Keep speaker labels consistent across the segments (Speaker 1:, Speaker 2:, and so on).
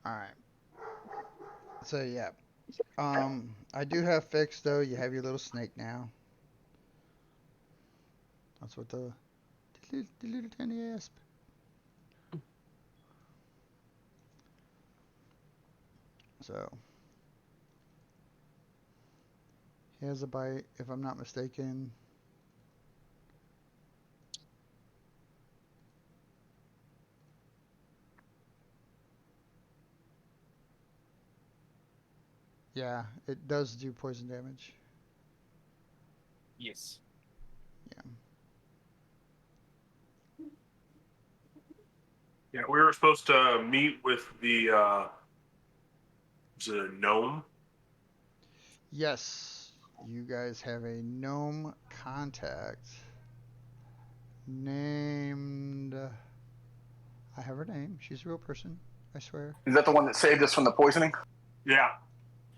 Speaker 1: All right. So yeah. I do have fixed though. You have your little snake now. That's what the little tiny asp. So he has a bite, if I'm not mistaken. Yeah, it does do poison damage.
Speaker 2: Yes.
Speaker 1: Yeah.
Speaker 3: Yeah, we were supposed to meet with the was it a gnome?
Speaker 1: Yes, you guys have a gnome contact named. I have her name. She's a real person. I swear.
Speaker 4: Is that the one that saved us from the poisoning?
Speaker 3: Yeah.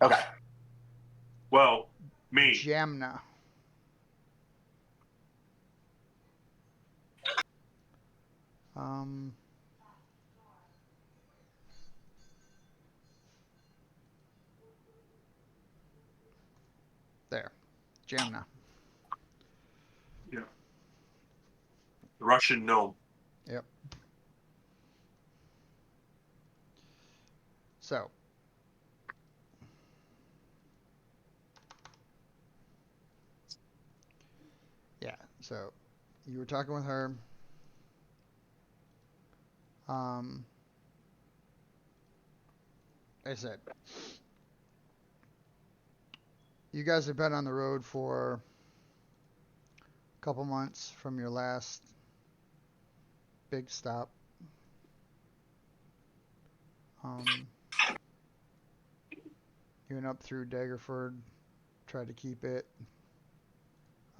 Speaker 4: Okay.
Speaker 3: Well, me.
Speaker 1: Jamna. Um. There. Jamna.
Speaker 3: Yeah. The Russian gnome.
Speaker 1: Yep. So. Yeah. So, you were talking with her. Um. I said, you guys have been on the road for a couple months from your last big stop. Um. You went up through Daggerford, tried to keep it,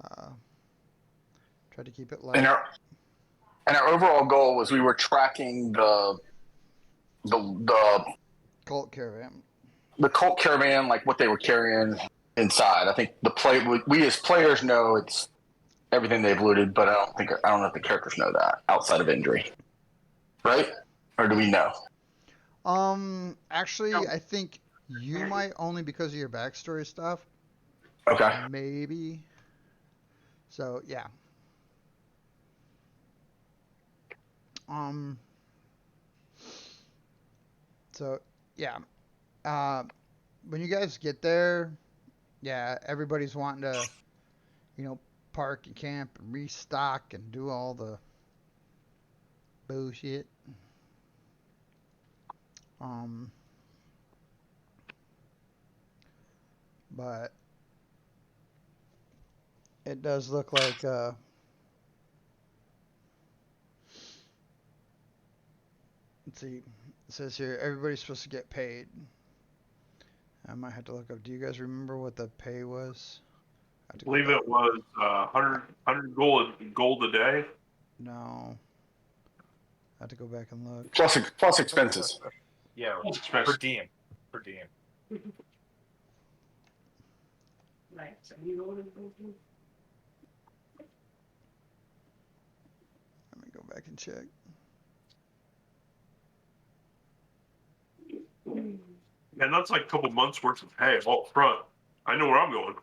Speaker 1: uh, tried to keep it
Speaker 4: And
Speaker 1: light.
Speaker 4: our overall goal was we were tracking the
Speaker 1: Cult caravan.
Speaker 4: the cult caravan, like what they were carrying inside. I think we as players know it's everything they've looted, but I don't know if the characters know that outside of Indrie, right? Or do we know?
Speaker 1: Actually, I think you might only because of your backstory stuff.
Speaker 4: Okay.
Speaker 1: Maybe. So yeah. Um. So yeah. Uh, when you guys get there, yeah, everybody's wanting to, you know, park and camp and restock and do all the bullshit. Um. But it does look like let's see. It says here everybody's supposed to get paid. I might have to look up. Do you guys remember what the pay was? I have
Speaker 3: I
Speaker 1: to go
Speaker 3: believe
Speaker 1: back.
Speaker 3: it was 100 gold a day.
Speaker 1: No, I have to go back and look.
Speaker 4: Plus expenses.
Speaker 2: Yeah.
Speaker 3: It's
Speaker 2: Per
Speaker 3: expensive.
Speaker 2: diem. Per diem.
Speaker 1: Let me go back and check.
Speaker 3: And that's like a couple months worth of pay all front. I know where I'm going.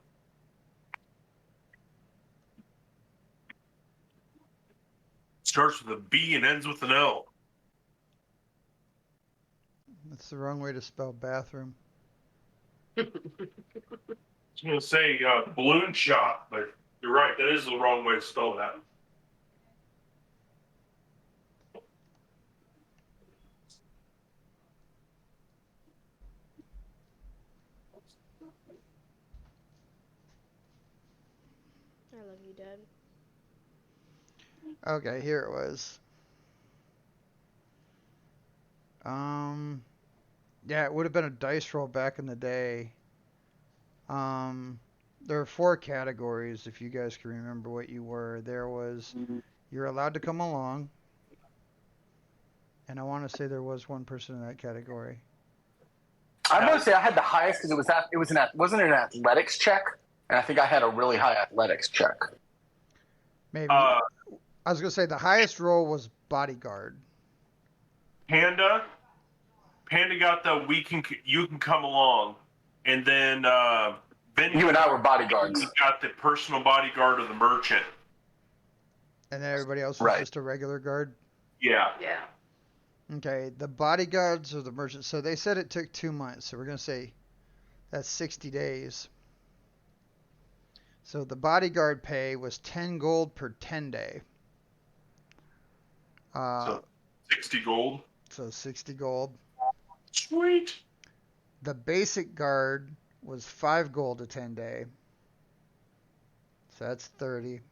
Speaker 3: Starts with a B and ends with an L.
Speaker 1: That's the wrong way to spell bathroom.
Speaker 3: I was going to say balloon shot, but you're right. That is the wrong way to spell that.
Speaker 5: I love you, Dad.
Speaker 1: Okay, here it was. Um, yeah, it would have been a dice roll back in the day. Um, there are four categories if you guys can remember what you were. There was you're allowed to come along, and I want to say there was one person in that category.
Speaker 4: I'm gonna say I had the highest because wasn't it an athletics check? And I think I had a really high athletics check.
Speaker 1: Maybe I was gonna say the highest roll was bodyguard.
Speaker 3: Panda Panda got the you can come along, and then
Speaker 4: You and I were bodyguards.
Speaker 3: got the personal bodyguard of the merchant.
Speaker 1: And then everybody else was
Speaker 4: Right.
Speaker 1: just a regular guard.
Speaker 3: Yeah.
Speaker 5: Yeah.
Speaker 1: Okay, the bodyguards or the merchants. So they said it took 2 months. So we're gonna say that's 60 days. So the bodyguard pay was 10 gold per 10 day.
Speaker 3: So 60 gold.
Speaker 1: So 60 gold.
Speaker 3: Sweet.
Speaker 1: The basic guard was 5 gold a 10 day. So that's 30.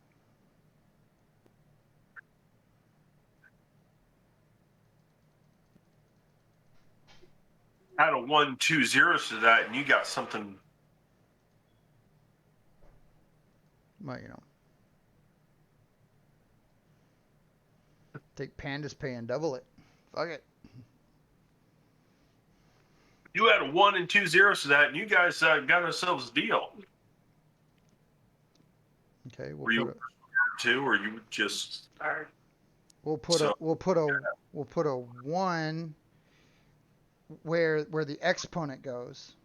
Speaker 3: Add a 1, 2 zeros to that, and you got something.
Speaker 1: Well, take Panda's pay and double it. Fuck it.
Speaker 3: You add a 1 and 2 zeros to that, and you guys got ourselves a deal.
Speaker 1: Okay,
Speaker 3: Were you two, or you just?
Speaker 1: we'll put a 1 where the exponent goes,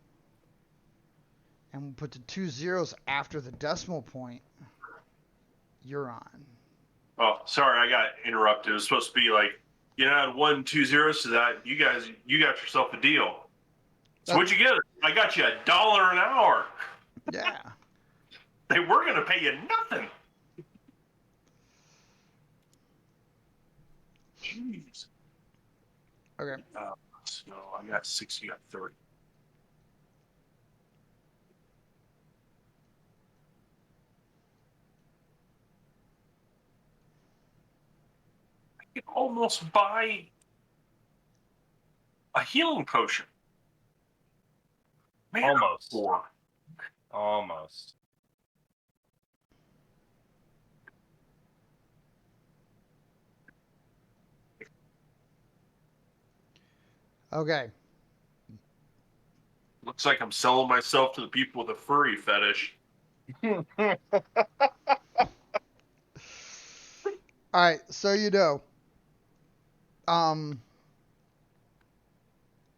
Speaker 1: and we'll put the 2 zeros after the decimal point. You're on.
Speaker 3: Oh, sorry, I got interrupted. It was supposed to be like, add 1, 2 zeros to that. You got yourself a deal. So what'd you get? I got you $1 an hour.
Speaker 1: Yeah.
Speaker 3: They were gonna pay you nothing. Jeez.
Speaker 1: Okay.
Speaker 3: So I got 6. You got 30. I can almost buy a healing potion. Man,
Speaker 2: Almost.
Speaker 3: I'm poor.
Speaker 2: Almost.
Speaker 1: Okay.
Speaker 3: Looks like I'm selling myself to the people with a furry fetish.
Speaker 1: All right. So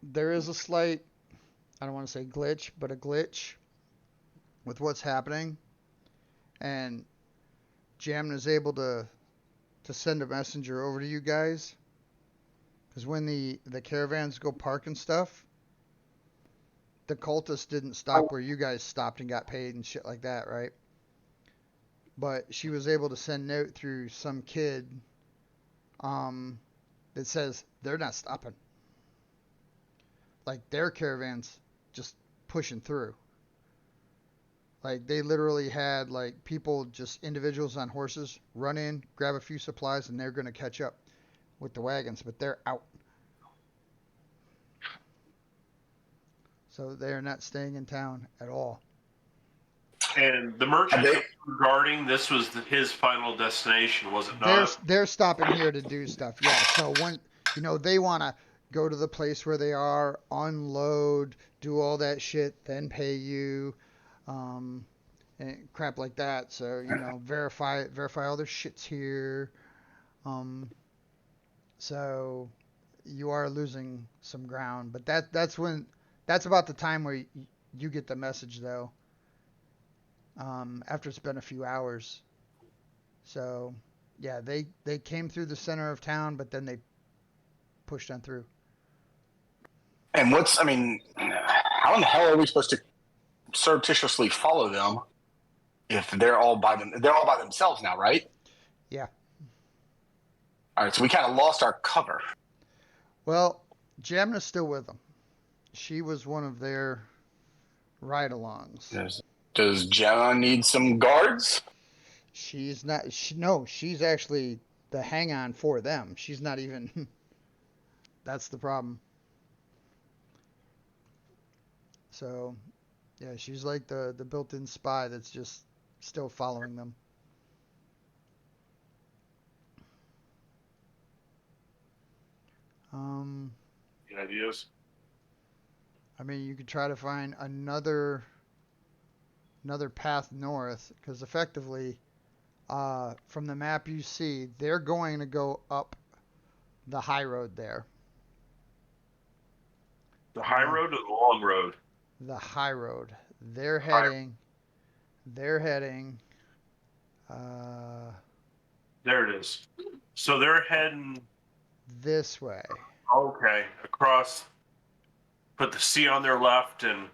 Speaker 1: there is a slight, I don't want to say glitch, but a glitch with what's happening, and Jammin is able to send a messenger over to you guys, because when the caravans go park and stuff, the cultist didn't stop where you guys stopped and got paid and shit like that, right? But she was able to send note through some kid that says they're not stopping. Like, their caravan's just pushing through. Like, they literally had, like, people, just individuals on horses, run in, grab a few supplies, and they're going to catch up with the wagons, but they're out. So they're not staying in town at all.
Speaker 3: And the merchant regarding this was his final destination, was it not?
Speaker 1: They're stopping here to do stuff, yeah. So when, they want to go to the place where they are, unload, do all that shit, then pay you, and crap like that. So, verify all their shit's here. So you are losing some ground, but that's about the time where you get the message, though. After it's been a few hours. So, yeah, they came through the center of town, but then they pushed on through.
Speaker 4: And how in the hell are we supposed to surreptitiously follow them if they're all by themselves now, right?
Speaker 1: Yeah.
Speaker 4: All right, so we kind of lost our cover.
Speaker 1: Well, Jamna's still with them. She was one of their ride-alongs.
Speaker 4: Does Gemma need some guards?
Speaker 1: She's not. No, she's actually the hang-on for them. She's not even. That's the problem. So, yeah, she's like the built-in spy that's just still following them.
Speaker 3: Any ideas?
Speaker 1: I mean, you could try to find another path north, because effectively, from the map you see, they're going to go up the high road there.
Speaker 3: The high road or the long road?
Speaker 1: The high road. They're
Speaker 3: High-
Speaker 1: heading. They're heading.
Speaker 3: There it is. So they're heading.
Speaker 1: This way.
Speaker 3: Okay, across. Put the sea on their left and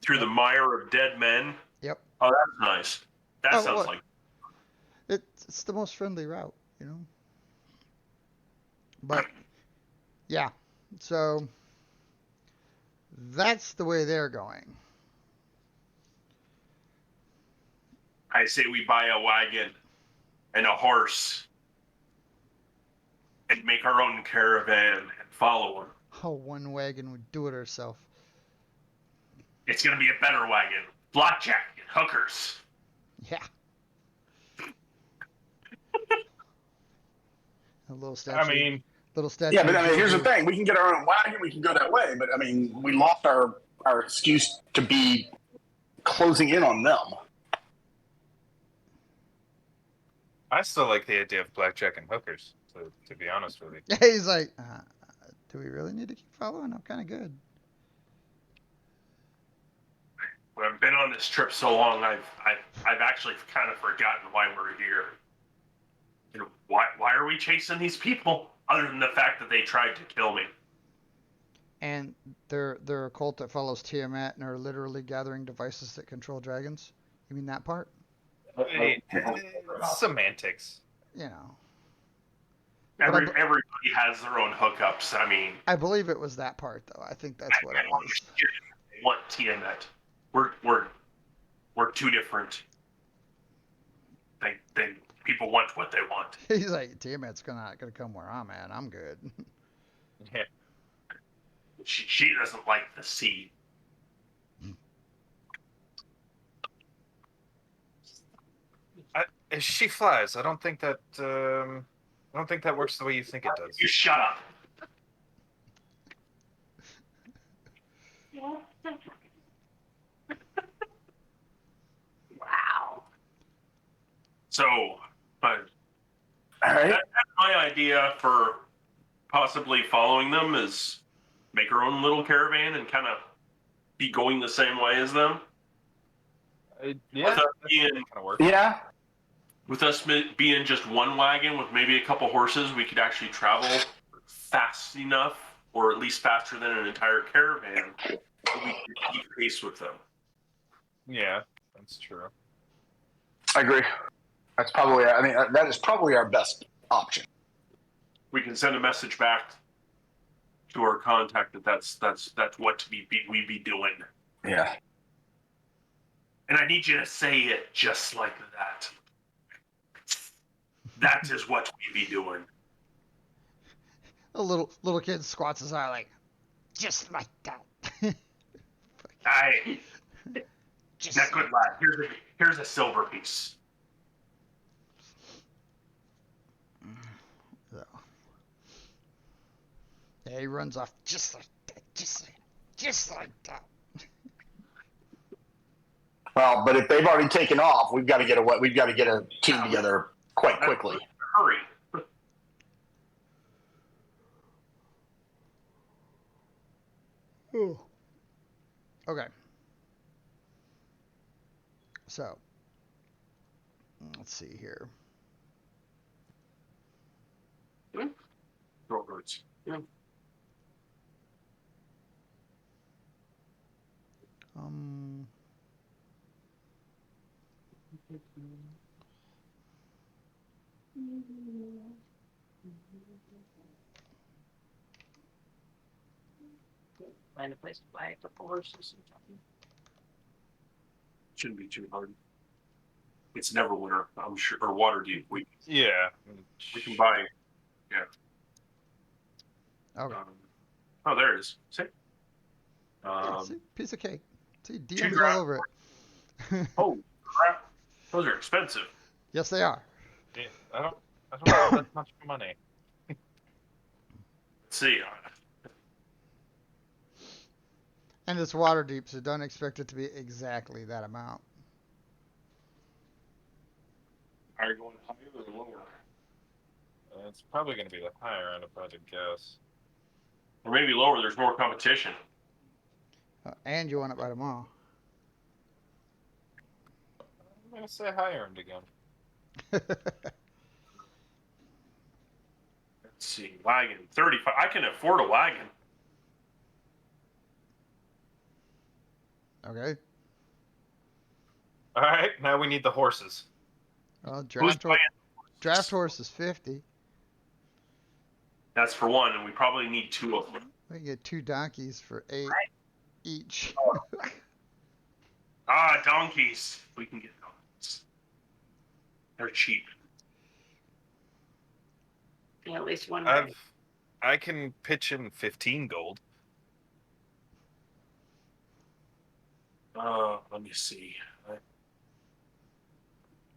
Speaker 3: through the mire of dead men.
Speaker 1: Yep.
Speaker 3: Oh, that's nice. That
Speaker 1: Oh,
Speaker 3: sounds
Speaker 1: look.
Speaker 3: like.
Speaker 1: It's the most friendly route, you know. But yeah, so that's the way they're going.
Speaker 3: I say we buy a wagon and a horse and make our own caravan and follow them.
Speaker 1: Oh, one wagon would do it herself.
Speaker 3: It's gonna be a better wagon. Blackjack and hookers.
Speaker 1: Yeah. A little statue.
Speaker 2: I mean,
Speaker 1: little statue.
Speaker 4: Yeah, but I mean, here's the thing: we can get our own wagon, we can go that way. But I mean, we lost our excuse to be closing in on them.
Speaker 2: I still like the idea of blackjack and hookers. To be honest with you,
Speaker 1: Yeah, he's like, do we really need to keep following? I'm kind of good.
Speaker 3: I've been on this trip so long, I've actually kind of forgotten why we're here. You know, why are we chasing these people? Other than the fact that they tried to kill me.
Speaker 1: And they're a cult that follows Tiamat and are literally gathering devices that control dragons. You mean that part?
Speaker 2: Semantics.
Speaker 1: You know.
Speaker 3: Everybody has their own hookups. I mean,
Speaker 1: I believe it was that part, though. I think that's what it was.
Speaker 3: They want Tiamat. We're two different. They people want what they want.
Speaker 1: He's like, Tiamat's gonna come where I'm at. I'm good.
Speaker 2: Yeah.
Speaker 3: She doesn't like the sea.
Speaker 2: She flies. I don't think that. I don't think that works the way you think it does.
Speaker 3: You shut up. Wow. So, but
Speaker 4: All right.
Speaker 3: that's my idea for possibly following them is make our own little caravan and kind of be going the same way as them.
Speaker 2: Yeah,
Speaker 3: With us being,
Speaker 2: kind of works.
Speaker 4: Yeah.
Speaker 3: with us being just one wagon with maybe a couple horses, we could actually travel fast enough, or at least faster than an entire caravan, that we could keep pace with them.
Speaker 2: Yeah, that's true.
Speaker 4: I agree. That's probably. I mean, that is probably our best option.
Speaker 3: We can send a message back to our contact that that's what we be doing.
Speaker 4: Yeah.
Speaker 3: And I need you to say it just like that. That is what we be doing.
Speaker 1: A little kid squats his eye like, just like that.
Speaker 3: Aye.
Speaker 1: Just
Speaker 3: That good lad. Here's a silver piece.
Speaker 1: So. Yeah, he runs off just like that, just like that.
Speaker 4: Well, but if they've already taken off, we've got to get a team together quite quickly.
Speaker 3: Hurry.
Speaker 1: Ooh. Okay. So, let's see here.
Speaker 3: Throat hurts. Yeah.
Speaker 1: Um.
Speaker 6: Find a place to buy a couple horses or something.
Speaker 3: Shouldn't be too hard. It's never winter, I'm sure, or Waterdeep. We
Speaker 2: Yeah.
Speaker 3: can buy. Yeah.
Speaker 1: Okay.
Speaker 3: Oh, there it is. See?
Speaker 1: Yeah, see, piece of cake. See,
Speaker 3: two
Speaker 1: DM's
Speaker 3: gra-
Speaker 1: all over it.
Speaker 3: Oh crap! Those are expensive.
Speaker 1: Yes, they are.
Speaker 2: Yeah, I don't have that much money.
Speaker 3: Let's see.
Speaker 1: And it's water deep, so don't expect it to be exactly that amount.
Speaker 3: Are you going higher or lower?
Speaker 2: It's probably going to be the higher end, if I had to guess.
Speaker 3: Or maybe lower. There's more competition.
Speaker 1: And you want it by tomorrow.
Speaker 2: I'm gonna say high earned again.
Speaker 3: Let's see, wagon 35. I can afford a wagon.
Speaker 1: Okay.
Speaker 2: All right, now we need the horses.
Speaker 1: Well,
Speaker 3: Who's buying?
Speaker 1: draft horse is 50.
Speaker 3: That's for one, and we probably need 2 of them.
Speaker 1: We can get 2 donkeys for 8 each.
Speaker 3: Donkeys. We can get donkeys. They're cheap.
Speaker 6: Yeah, at least one.
Speaker 2: I can pitch in 15 gold.
Speaker 3: Let me see.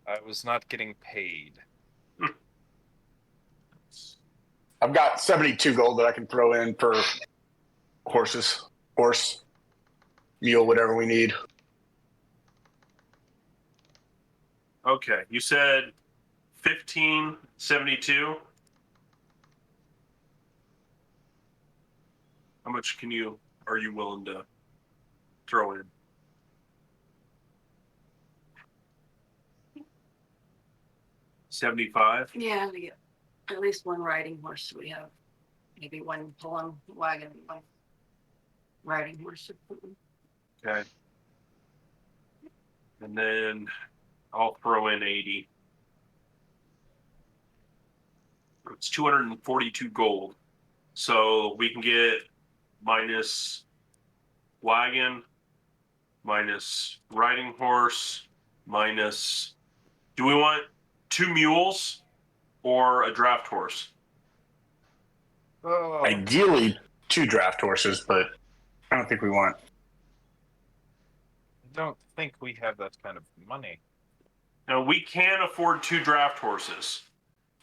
Speaker 2: I was not getting paid.
Speaker 4: I've got 72 gold that I can throw in for horse, mule, whatever we need.
Speaker 3: Okay, you said 1572. How much are you willing to throw in? $75.
Speaker 6: Yeah, we get at least one riding horse. We have maybe one pulling wagon, one riding horse.
Speaker 3: Okay. And then I'll throw in 80. It's 242 gold. So we can get minus wagon, minus riding horse, minus. Do we want 2 mules or a draft horse?
Speaker 2: Oh,
Speaker 4: Ideally, 2 draft horses, but I don't think we want.
Speaker 2: I don't think we have that kind of money.
Speaker 3: Now we can afford 2 draft horses.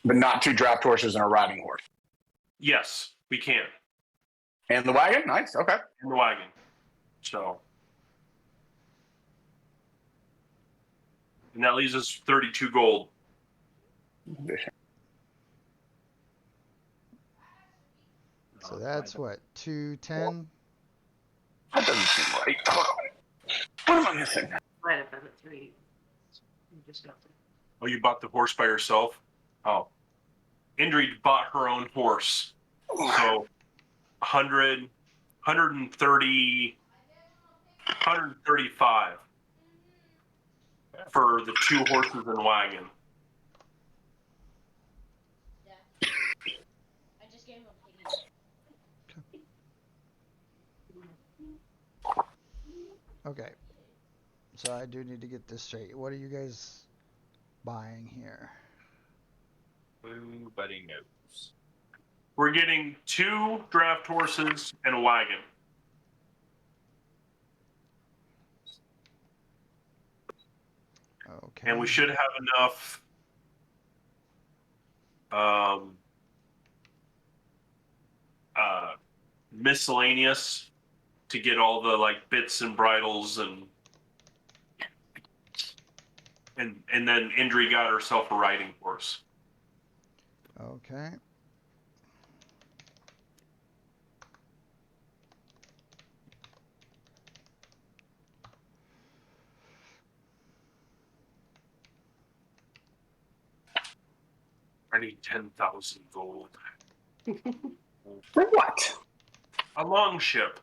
Speaker 4: But not 2 draft horses and a riding horse.
Speaker 3: Yes, we can.
Speaker 4: And the wagon? Nice. Okay.
Speaker 3: In the wagon. So. And that leaves us 32 gold.
Speaker 1: So that's what, 210?
Speaker 4: That doesn't seem right. Hold on. What am I missing?
Speaker 6: Might have been at 3. We just got there.
Speaker 3: Oh, you bought the horse by yourself? Oh. Indrie bought her own horse. So 100, 130, 135 for the 2 horses and wagon.
Speaker 5: I just gave him a piggy.
Speaker 1: Okay. So I do need to get this straight. What are you guys buying here?
Speaker 2: Everybody knows.
Speaker 3: We're getting 2 draft horses and a wagon.
Speaker 1: Okay.
Speaker 3: And we should have enough miscellaneous to get all the like bits and bridles and then Indrie got herself a riding horse.
Speaker 1: Okay.
Speaker 3: I need 10,000 gold.
Speaker 4: For what?
Speaker 3: A long ship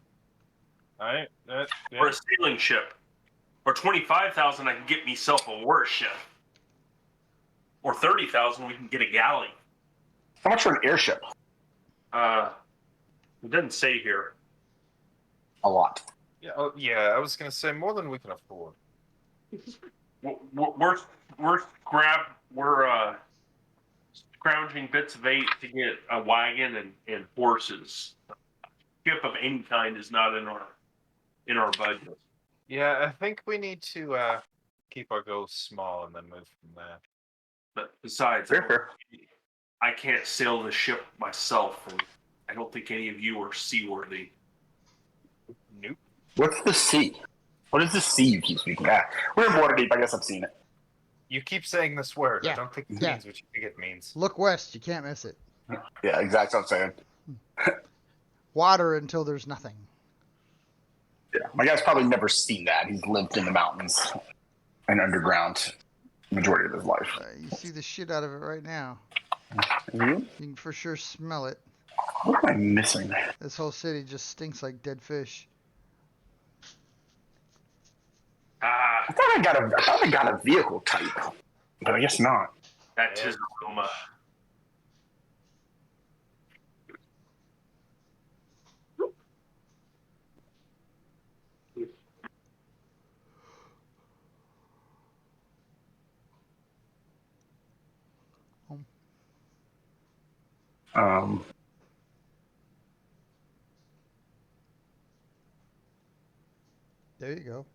Speaker 2: All right.
Speaker 3: or a sailing ship. Or 25,000, I can get myself a war ship. Or 30,000, we can get a galley.
Speaker 4: How much for an airship?
Speaker 3: It doesn't say here.
Speaker 4: A lot.
Speaker 2: Yeah. Oh, yeah. I was gonna say more than we can afford.
Speaker 3: We're scrounging bits of 8 to get a wagon and horses. Ship of any kind is not in our budget.
Speaker 2: Yeah, I think we need to keep our goals small and then move from there.
Speaker 3: But besides,
Speaker 4: Fair.
Speaker 3: I can't sail the ship myself, and I don't think any of you are seaworthy.
Speaker 2: Nope.
Speaker 4: What's the sea? What is the sea you keep speaking of? We're in Waterdeep. I guess I've seen it.
Speaker 2: You keep saying this word.
Speaker 1: Yeah.
Speaker 2: I don't think it
Speaker 1: Yeah.
Speaker 2: means what you think it means.
Speaker 1: Look west. You can't miss it.
Speaker 4: Yeah, exactly what I'm saying.
Speaker 1: Water until there's nothing.
Speaker 4: Yeah, my guy's probably never seen that. He's lived in the mountains and underground majority of his life.
Speaker 1: You see the shit out of it right now.
Speaker 4: You?
Speaker 1: You can for sure smell it.
Speaker 4: What am I missing?
Speaker 1: This whole city just stinks like dead fish.
Speaker 4: I thought I got a vehicle type, but I guess not.
Speaker 3: That's his aroma.
Speaker 4: Um,
Speaker 1: There you go.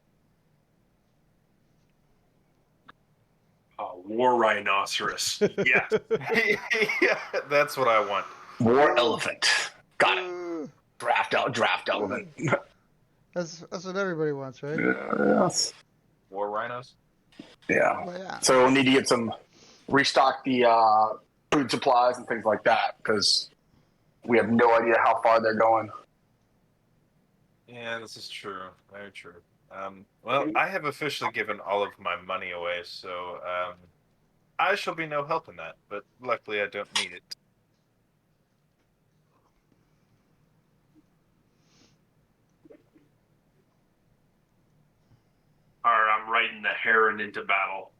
Speaker 3: War rhinoceros. Yeah.
Speaker 2: Yeah, that's what I want.
Speaker 4: war elephant. Got it.
Speaker 1: Uh,
Speaker 4: Draft element.
Speaker 1: That's what everybody wants, right?
Speaker 4: Yes.
Speaker 2: War rhinos.
Speaker 4: Yeah.
Speaker 1: Well, yeah.
Speaker 4: So we'll need to get restock the food supplies and things like that because we have no idea how far they're going.
Speaker 2: Yeah, this is true. Very true. Well, I have officially given all of my money away, so I shall be no help in that. But luckily, I don't need it.
Speaker 3: All right, I'm riding the heron into battle.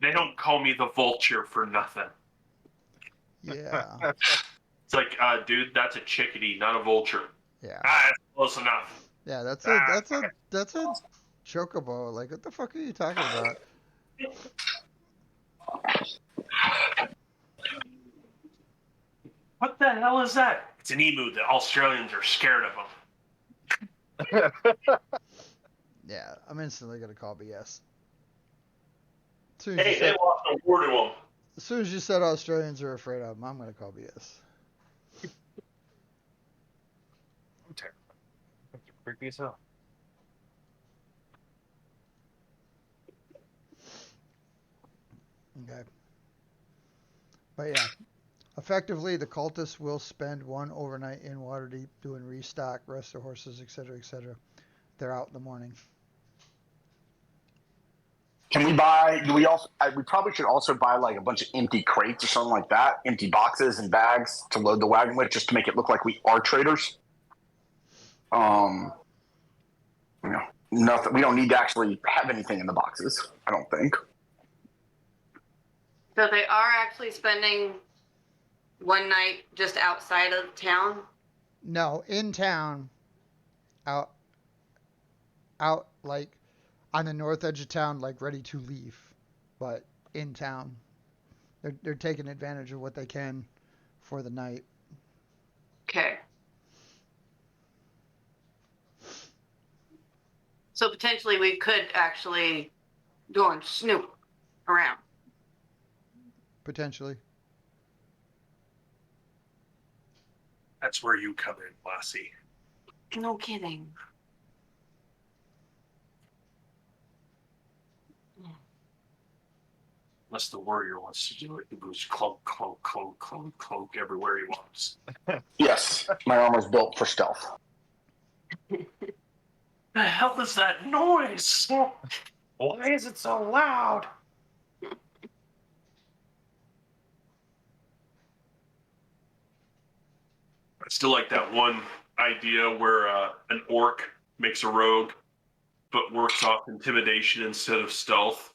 Speaker 3: They don't call me the vulture for nothing.
Speaker 1: Yeah.
Speaker 3: It's like, dude, that's a chickadee, not a vulture.
Speaker 1: Yeah.
Speaker 3: That's close enough.
Speaker 1: Yeah, that's a chocobo. Like, what the fuck are you talking about?
Speaker 3: What the hell is that? It's an emu. The Australians are scared of them.
Speaker 1: Yeah, I'm instantly gonna call BS. As soon
Speaker 3: Hey, they lost a war to them.
Speaker 1: as soon as you said Australians are afraid of them, I'm gonna call BS.
Speaker 2: I'm terrified. They're creepy as hell.
Speaker 1: Okay. But yeah, effectively, the cultists will spend one overnight in Waterdeep doing restock, rest their horses, etc., etc. They're out in the morning.
Speaker 4: Can we buy? We probably should also buy like a bunch of empty crates or something like that, empty boxes and bags to load the wagon with, just to make it look like we are traders. Nothing. We don't need to actually have anything in the boxes. I don't think.
Speaker 6: So they are actually spending one night just outside of town.
Speaker 1: No, in town, out like on the north edge of town, like ready to leave, but in town, they're taking advantage of what they can for the night.
Speaker 6: Okay. So potentially we could actually go and snoop around.
Speaker 1: Potentially.
Speaker 3: That's where you come in, Lassie.
Speaker 6: No kidding.
Speaker 3: Unless the warrior wants to do it, he goes cloak, cloak, cloak, cloak, cloak everywhere he wants.
Speaker 4: Yes, my armor's built for stealth.
Speaker 3: The hell is that noise?
Speaker 2: Why is it so loud?
Speaker 3: I still like that one idea where an orc makes a rogue, but works off intimidation instead of stealth.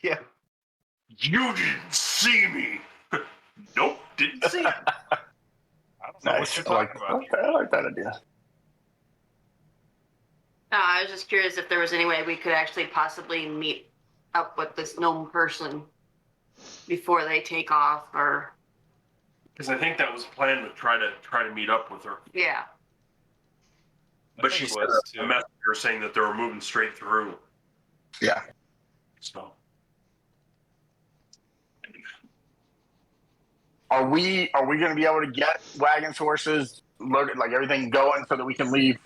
Speaker 2: Yeah.
Speaker 3: You didn't see me. Nope, didn't see you.
Speaker 2: I don't know what you're talking about.
Speaker 4: Okay, I like that idea.
Speaker 6: No, I was just curious if there was any way we could actually possibly meet up with this gnome person before they take off, or
Speaker 3: Because I think that was the plan to try to meet up with her.
Speaker 6: yeah.
Speaker 3: But
Speaker 2: think
Speaker 3: she
Speaker 2: it
Speaker 3: sent
Speaker 2: was,
Speaker 3: a
Speaker 2: too.
Speaker 3: messenger saying that they were moving straight through.
Speaker 4: Yeah.
Speaker 3: So
Speaker 4: Are we going to be able to get wagons, horses, loaded, like everything going, so that we can leave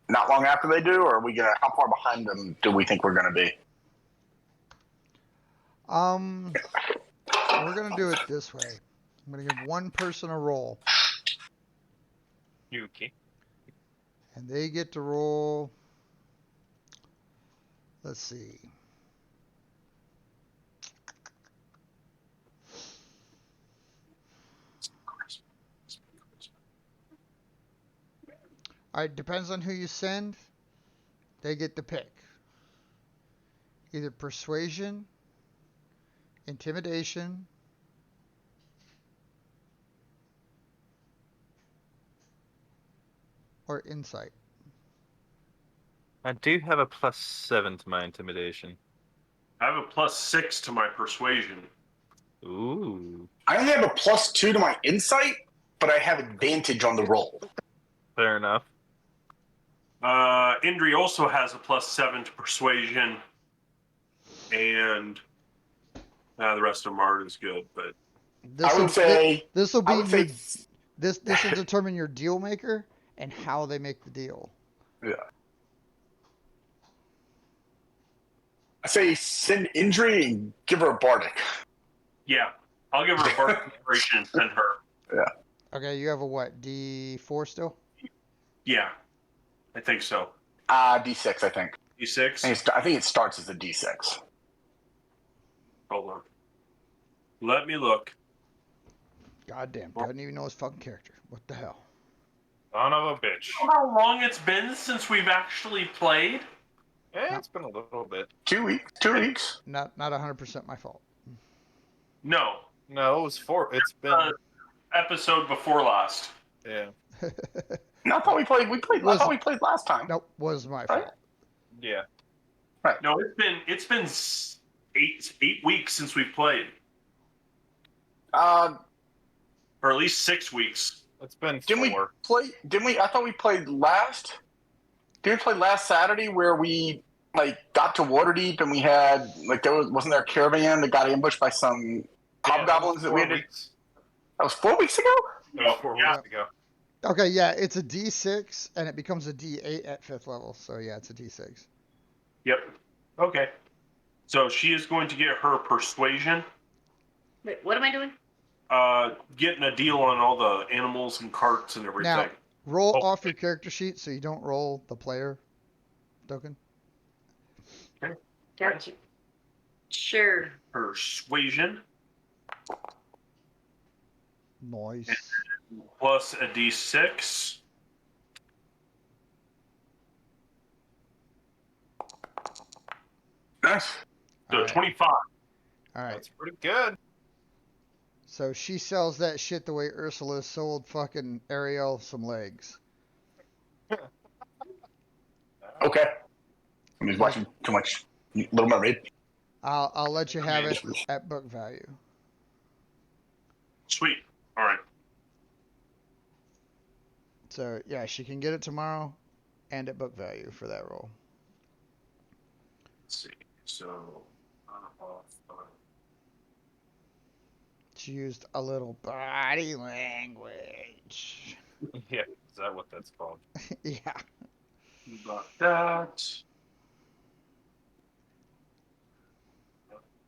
Speaker 4: not long after they do? Or are we gonna? How far behind them do we think we're going to be?
Speaker 1: We're gonna do it this way. I'm gonna give one person a roll,
Speaker 2: Yuki.
Speaker 1: and they get to roll. Let's see. All right, depends on who you send. They get to pick either persuasion, intimidation, or insight.
Speaker 2: I do have a +7 to my intimidation.
Speaker 3: I have a +6 to my persuasion.
Speaker 2: Ooh.
Speaker 4: I only have a +2 to my insight, but I have advantage on the roll.
Speaker 2: Fair enough.
Speaker 3: Indrie also has a +7 to persuasion, and the rest of them aren't as good. But
Speaker 4: I would say
Speaker 1: this will
Speaker 4: I
Speaker 1: be
Speaker 4: would
Speaker 1: your
Speaker 4: say
Speaker 1: this will determine your deal maker and how they make the deal.
Speaker 4: yeah. I say send Indrie and give her a bardic.
Speaker 3: yeah, I'll give her a bardic inspiration and send her.
Speaker 1: Okay, you have a what? D4 still?
Speaker 3: Yeah, I think so.
Speaker 4: D6, I think.
Speaker 3: D6.
Speaker 4: I think it starts as a D6.
Speaker 3: Hold on. Let me look.
Speaker 1: God damn, doesn't even know his fucking character. What the hell?
Speaker 2: Son of a bitch.
Speaker 3: You know how long it's been since we've actually played?
Speaker 2: It's been a little bit.
Speaker 4: 2 weeks. 2 weeks.
Speaker 1: Not 100% my fault.
Speaker 3: No.
Speaker 2: No, it was 4. It's been.
Speaker 3: Episode before last.
Speaker 2: Yeah.
Speaker 4: No, I thought we played. I thought we played last time.
Speaker 1: Nope, was my
Speaker 4: Right?
Speaker 1: fault.
Speaker 2: Yeah.
Speaker 3: No, it's been 8 weeks since we've played, or at least 6 weeks.
Speaker 2: It's been
Speaker 4: Didn't
Speaker 2: 4.
Speaker 4: we play? Didn't we? I thought we played last. Didn't we play last Saturday where we got to Waterdeep and we had wasn't there a caravan that got ambushed by some hobgoblins that we had?
Speaker 2: Weeks.
Speaker 4: That was 4 weeks ago.
Speaker 2: No, 4 weeks ago.
Speaker 1: Okay, yeah, it's a D6 and it becomes a D8 at 5th level. So yeah, it's a D6.
Speaker 3: Yep. Okay. So she is going to get her persuasion.
Speaker 6: Wait, what am I doing?
Speaker 3: Getting a deal on all the animals and carts and everything.
Speaker 1: Now, roll
Speaker 3: Oh.
Speaker 1: off your character sheet so you don't roll the player token.
Speaker 6: Gotcha. Sure.
Speaker 3: Persuasion
Speaker 1: Nice.
Speaker 3: plus a D6.
Speaker 4: Nice.
Speaker 3: So
Speaker 1: All right.
Speaker 3: 25.
Speaker 1: All right.
Speaker 2: That's pretty good.
Speaker 1: So she sells that shit the way Ursula sold fucking Ariel some legs.
Speaker 4: Okay. I'm just watching too much Little Mermaid.
Speaker 1: I'll let you have it at book value.
Speaker 3: Sweet. All right.
Speaker 1: So yeah, she can get it tomorrow, and at book value for that roll.
Speaker 3: Let's see. So.
Speaker 1: She used a little body language.
Speaker 2: Yeah. Is that what that's called?
Speaker 1: Yeah.
Speaker 3: Got that.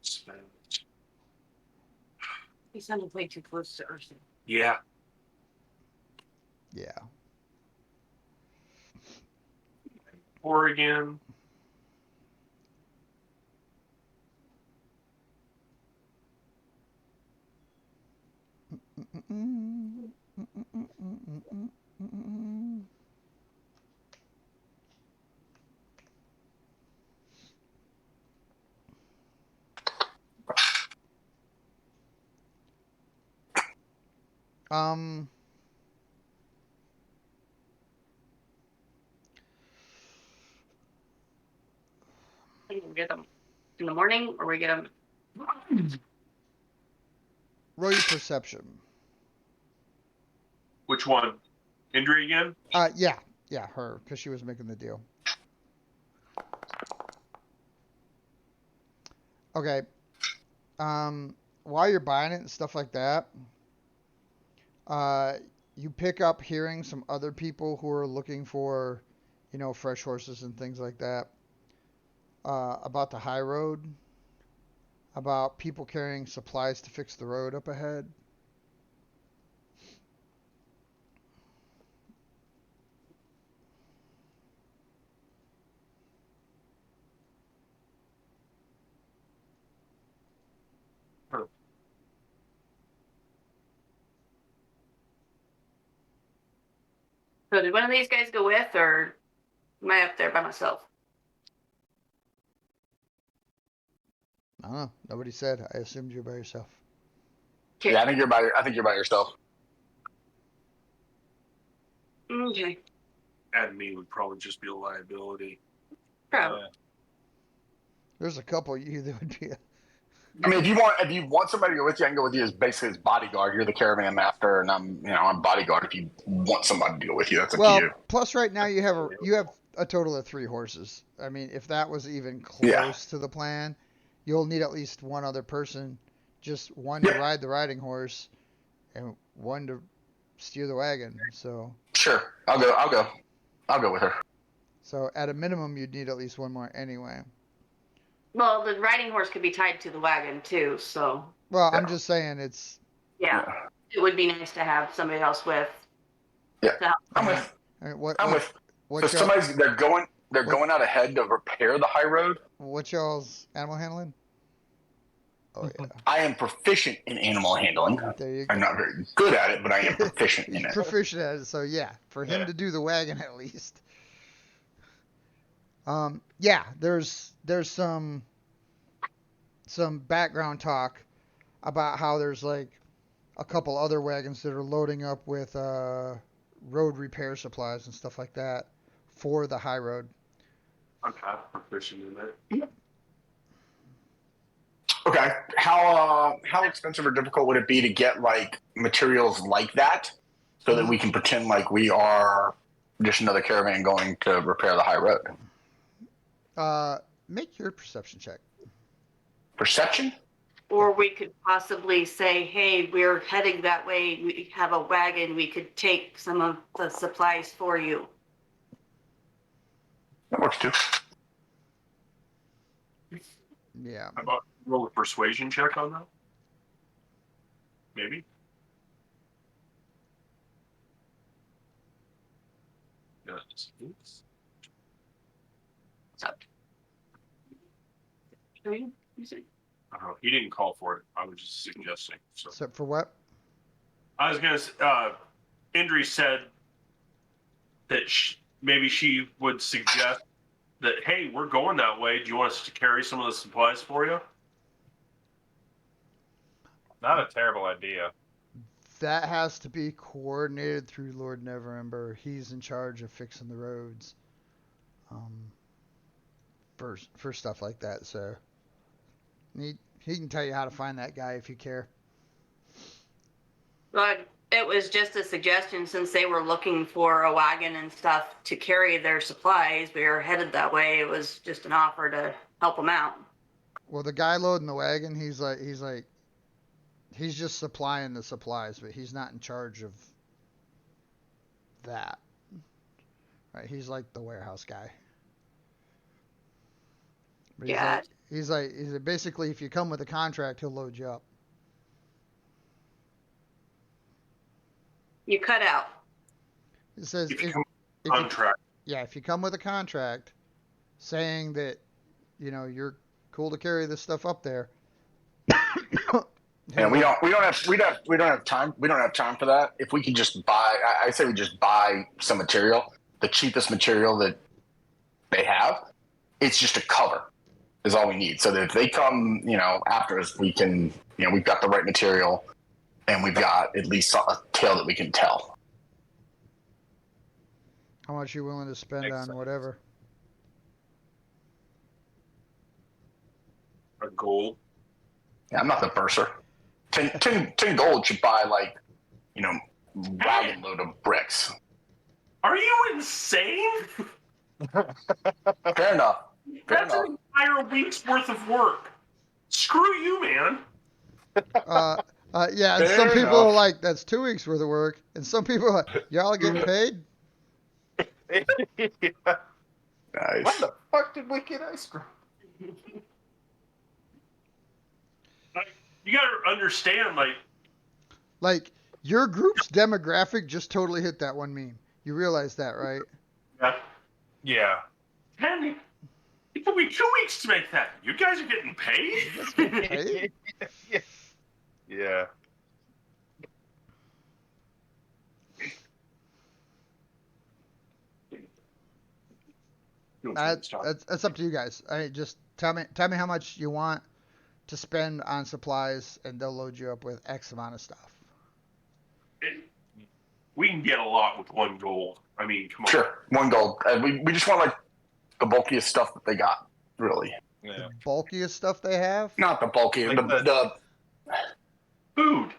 Speaker 3: Spend.
Speaker 6: He sounded way too close to Ursula.
Speaker 3: Yeah.
Speaker 1: Yeah.
Speaker 3: Oregon.
Speaker 1: Um.
Speaker 6: We get them in the morning, or we get them.
Speaker 1: Roll your perception.
Speaker 3: Which one? Indrie again?
Speaker 1: Yeah, her, because she was making the deal. Okay. While you're buying it and stuff like that, you pick up hearing some other people who are looking for, fresh horses and things like that, about the high road. about people carrying supplies to fix the road up ahead.
Speaker 6: So did one of these guys go with, or am I up there by myself?
Speaker 1: I don't know. Nobody said. I assumed you're by yourself.
Speaker 6: Okay.
Speaker 4: Yeah, I think you're by yourself.
Speaker 6: Okay.
Speaker 3: Add me would probably just be a liability.
Speaker 6: Probably.
Speaker 1: There's a couple of you that would be.
Speaker 4: I mean, if you want somebody to go with you, I can go with you as basically as bodyguard. You're the caravan master, and I'm bodyguard. If you want somebody to go with you, that's up to you.
Speaker 1: Plus right now you have a total of 3 horses. I mean, if that was even close
Speaker 4: Yeah.
Speaker 1: to the plan, you'll need at least one other person, just one to ride the riding horse, and one to steer the wagon. So
Speaker 4: Sure, I'll go with her.
Speaker 1: So at a minimum, you'd need at least one more anyway.
Speaker 6: Well, the riding horse could be tied to the wagon too, so
Speaker 1: Well,
Speaker 4: Yeah.
Speaker 1: I'm just saying it's.
Speaker 6: yeah, it would be nice to have somebody else with.
Speaker 4: Yeah.
Speaker 6: to help.
Speaker 4: I'm with.
Speaker 1: I mean,
Speaker 4: I'm with.
Speaker 1: what
Speaker 4: So they're going out ahead to repair the high road.
Speaker 1: what y'all's animal handling? Oh yeah,
Speaker 4: I am proficient in animal handling.
Speaker 1: there you
Speaker 4: I'm
Speaker 1: go.
Speaker 4: not very good at it, but I am proficient in
Speaker 1: He's
Speaker 4: it.
Speaker 1: proficient at it, so yeah, for him
Speaker 2: Yeah.
Speaker 1: to do the wagon at least. Yeah, there's some background talk about how there's like a couple other wagons that are loading up with road repair supplies and stuff like that for the high road.
Speaker 3: I'm half proficient in it.
Speaker 4: Okay, how expensive or difficult would it be to get like materials like that, so that we can pretend like we are just another caravan going to repair the high road?
Speaker 1: Make your perception check.
Speaker 4: Perception?
Speaker 6: Or we could possibly say, hey, we're heading that way. We have a wagon. We could take some of the supplies for you.
Speaker 4: That works too.
Speaker 1: Yeah.
Speaker 3: How about roll a persuasion check on that? Maybe. Yes.
Speaker 6: What's up? You see?
Speaker 3: I don't know. He didn't call for it. I was just suggesting. So
Speaker 1: Except for what?
Speaker 3: I was gonna. Indrie said that maybe she would suggest that, hey, we're going that way. Do you want us to carry some of the supplies for you?
Speaker 2: Not a terrible idea.
Speaker 1: That has to be coordinated through Lord Neverember. He's in charge of fixing the roads. For stuff like that, so he can tell you how to find that guy if you care.
Speaker 6: But it was just a suggestion since they were looking for a wagon and stuff to carry their supplies. We were headed that way. It was just an offer to help them out.
Speaker 1: Well, the guy loading the wagon, he's just supplying the supplies, but he's not in charge of that. Right? He's like the warehouse guy. But
Speaker 6: Yeah.
Speaker 1: he's like basically, if you come with a contract, he'll load you up.
Speaker 6: You cut out.
Speaker 1: It says
Speaker 3: If you come
Speaker 1: if you,
Speaker 3: contract.
Speaker 1: if you come with a contract saying that you're cool to carry this stuff up there.
Speaker 4: Yeah, we don't have time. We don't have time for that. If we can just buy, I say we just buy some material, the cheapest material that they have. It's just a cover is all we need. So that if they come, after us, we can, we've got the right material, and we've got at least a tale that we can tell.
Speaker 1: How much you willing to spend
Speaker 2: Makes
Speaker 1: on
Speaker 2: sense.
Speaker 1: whatever?
Speaker 3: A goal.
Speaker 4: Yeah, I'm not the bursar. 10 gold should buy wagon load of bricks.
Speaker 3: Are you insane?
Speaker 4: Fair enough. Fair
Speaker 3: That's
Speaker 4: enough.
Speaker 3: an entire week's worth of work. Screw you, man.
Speaker 1: Yeah, and
Speaker 4: Fair
Speaker 1: some people
Speaker 4: enough.
Speaker 1: are like, that's 2 weeks worth of work, and some people are like, y'all are getting paid?
Speaker 2: Yeah.
Speaker 4: Nice.
Speaker 2: When the fuck did we get ice cream?
Speaker 3: you gotta understand, like,
Speaker 1: Like, your group's demographic just totally hit that one meme. You realize that, right?
Speaker 3: yeah,
Speaker 2: Yeah.
Speaker 3: 10, it took me 2 weeks to make that. You guys are getting paid?
Speaker 1: You guys get paid?
Speaker 2: Yeah.
Speaker 1: That's up to you guys. Just tell me how much you want to spend on supplies, and they'll load you up with X amount of stuff.
Speaker 3: We can get a lot with 1 gold. I mean, come on.
Speaker 4: Sure, 1 gold. We just want like the bulkiest stuff that they got, really.
Speaker 2: Yeah.
Speaker 1: The bulkiest stuff they have.
Speaker 4: Not the bulkiest,
Speaker 2: Like
Speaker 4: the
Speaker 3: Food.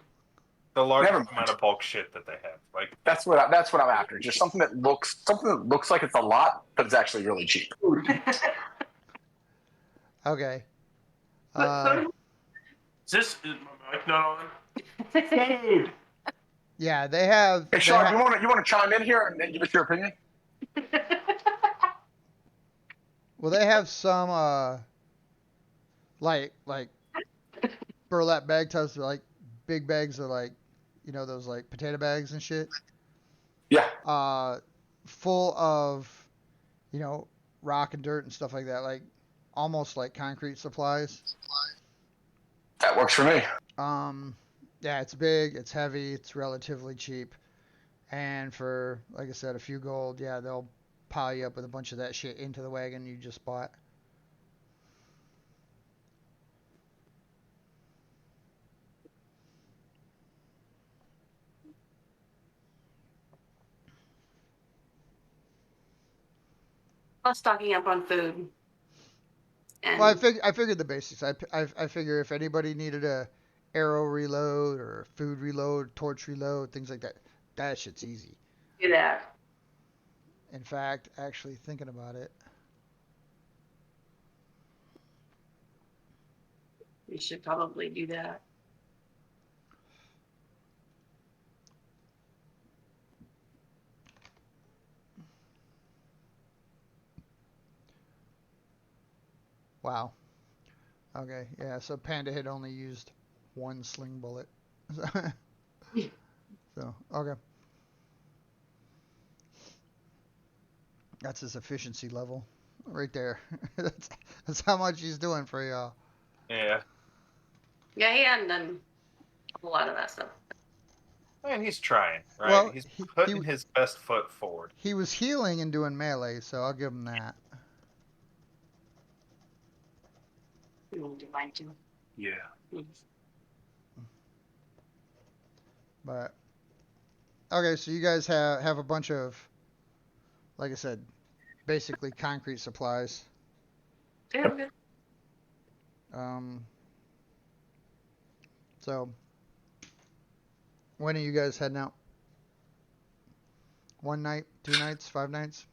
Speaker 2: The large
Speaker 4: Never mind.
Speaker 2: amount of bulk shit that they have. Like,
Speaker 4: that's what I'm after. Just something that looks like it's a lot, but it's actually really cheap.
Speaker 1: Okay.
Speaker 3: Is my mic not on? Food.
Speaker 1: Yeah, they have.
Speaker 4: Hey, Sean, you want to chime in here and give us your opinion?
Speaker 1: Well, they have some like burlap bag tops, like big bags of like, those like potato bags and shit.
Speaker 4: Yeah.
Speaker 1: Full of, rock and dirt and stuff like that, like almost like concrete supplies.
Speaker 4: That works for me.
Speaker 1: Yeah, it's big, it's heavy, it's relatively cheap, and for, like I said, a few gold, yeah, they'll pile you up with a bunch of that shit into the wagon you just bought.
Speaker 6: Plus stocking up on food. And
Speaker 1: Well, I figured the basics. I figure if anybody needed a arrow reload or food reload, torch reload, things like that, that shit's easy.
Speaker 6: do that.
Speaker 1: In fact, actually thinking about it,
Speaker 6: We should probably do that.
Speaker 1: wow. Okay, yeah. So Panda had only used 1 sling bullet. So okay. That's his efficiency level, right there. that's how much he's doing for y'all.
Speaker 2: yeah.
Speaker 6: Yeah, he hadn't done a lot of that stuff.
Speaker 2: And he's trying, right?
Speaker 1: Well,
Speaker 2: he's
Speaker 1: he
Speaker 2: putting his best foot forward.
Speaker 1: He was healing and doing melee, so I'll give him that.
Speaker 6: You want to do mine too?
Speaker 3: Yeah.
Speaker 1: But okay, so you guys have a bunch of, like I said, basically concrete supplies.
Speaker 6: Yeah, I'm good.
Speaker 1: So when are you guys heading out? 1 night, 2 nights, 5 nights?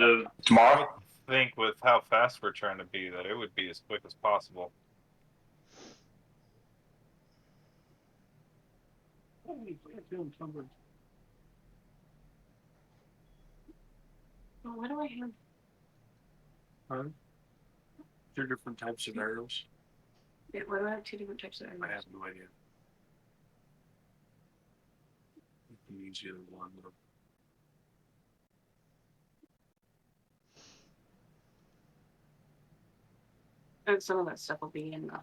Speaker 2: I
Speaker 4: Tomorrow?
Speaker 2: would think with how fast we're trying to be that it would be as quick as possible.
Speaker 6: Oh, what do I have?
Speaker 3: Huh? 2 different types of arrows.
Speaker 6: Yeah, why do I have 2 different types of
Speaker 3: I
Speaker 6: arrows?
Speaker 3: have no idea. You can use either one.
Speaker 6: And some of that stuff will be in the.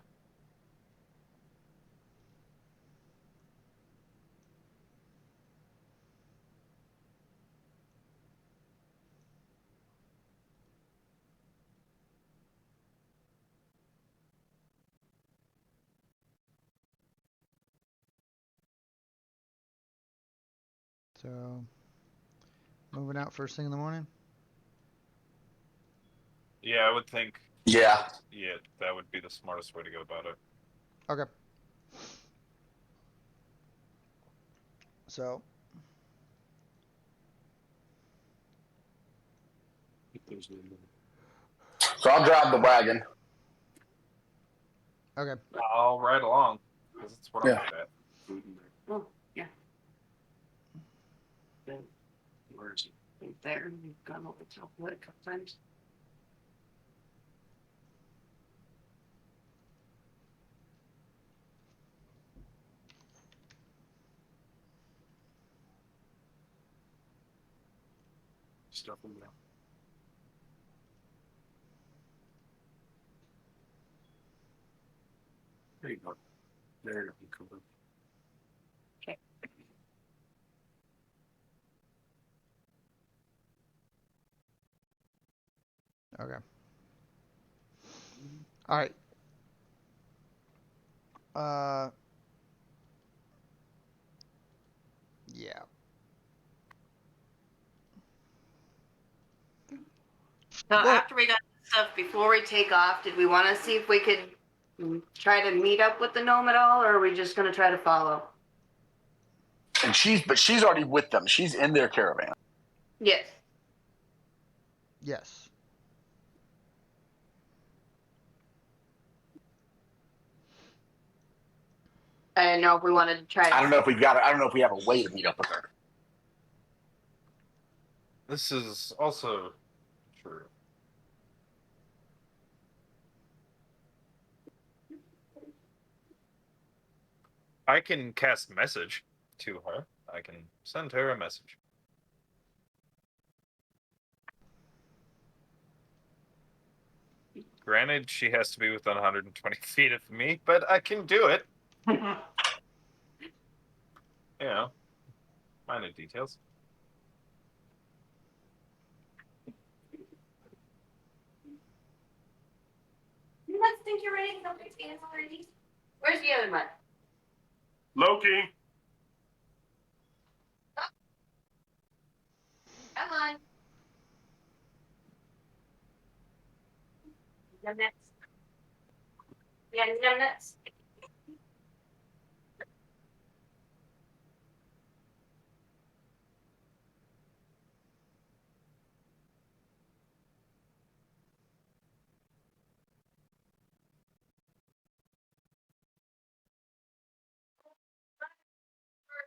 Speaker 1: So moving out first thing in the morning?
Speaker 2: Yeah, I would think.
Speaker 4: Yeah.
Speaker 2: Yeah, that would be the smartest way to go about it.
Speaker 1: Okay. So
Speaker 4: So I'll drive the wagon.
Speaker 1: okay.
Speaker 2: I'll ride along because it's what I'm
Speaker 4: Yeah.
Speaker 2: good at.
Speaker 6: Oh, yeah.
Speaker 3: Where is it?
Speaker 6: Right there. We've gone over the top of it a couple times.
Speaker 3: stuff in there. There you go. There you go.
Speaker 1: Okay. All right. Yeah.
Speaker 6: So
Speaker 1: Well-
Speaker 6: after we got the stuff, before we take off, did we want to see if we could try to meet up with the gnome at all, or are we just going to try to follow?
Speaker 4: And she's already with them. She's in their caravan.
Speaker 6: Yes.
Speaker 1: Yes.
Speaker 6: I didn't know if we wanted to try to.
Speaker 4: I don't know if we have a way to meet up with her.
Speaker 2: This is also true. I can cast message to her. I can send her a message. Granted, she has to be within 120 feet of me, but I can do it. You know, minor details.
Speaker 6: You guys think you're ready to pick hands already? Where's the other one?
Speaker 3: Loki.
Speaker 6: Come on. Numbnuts. Yeah, numbnuts.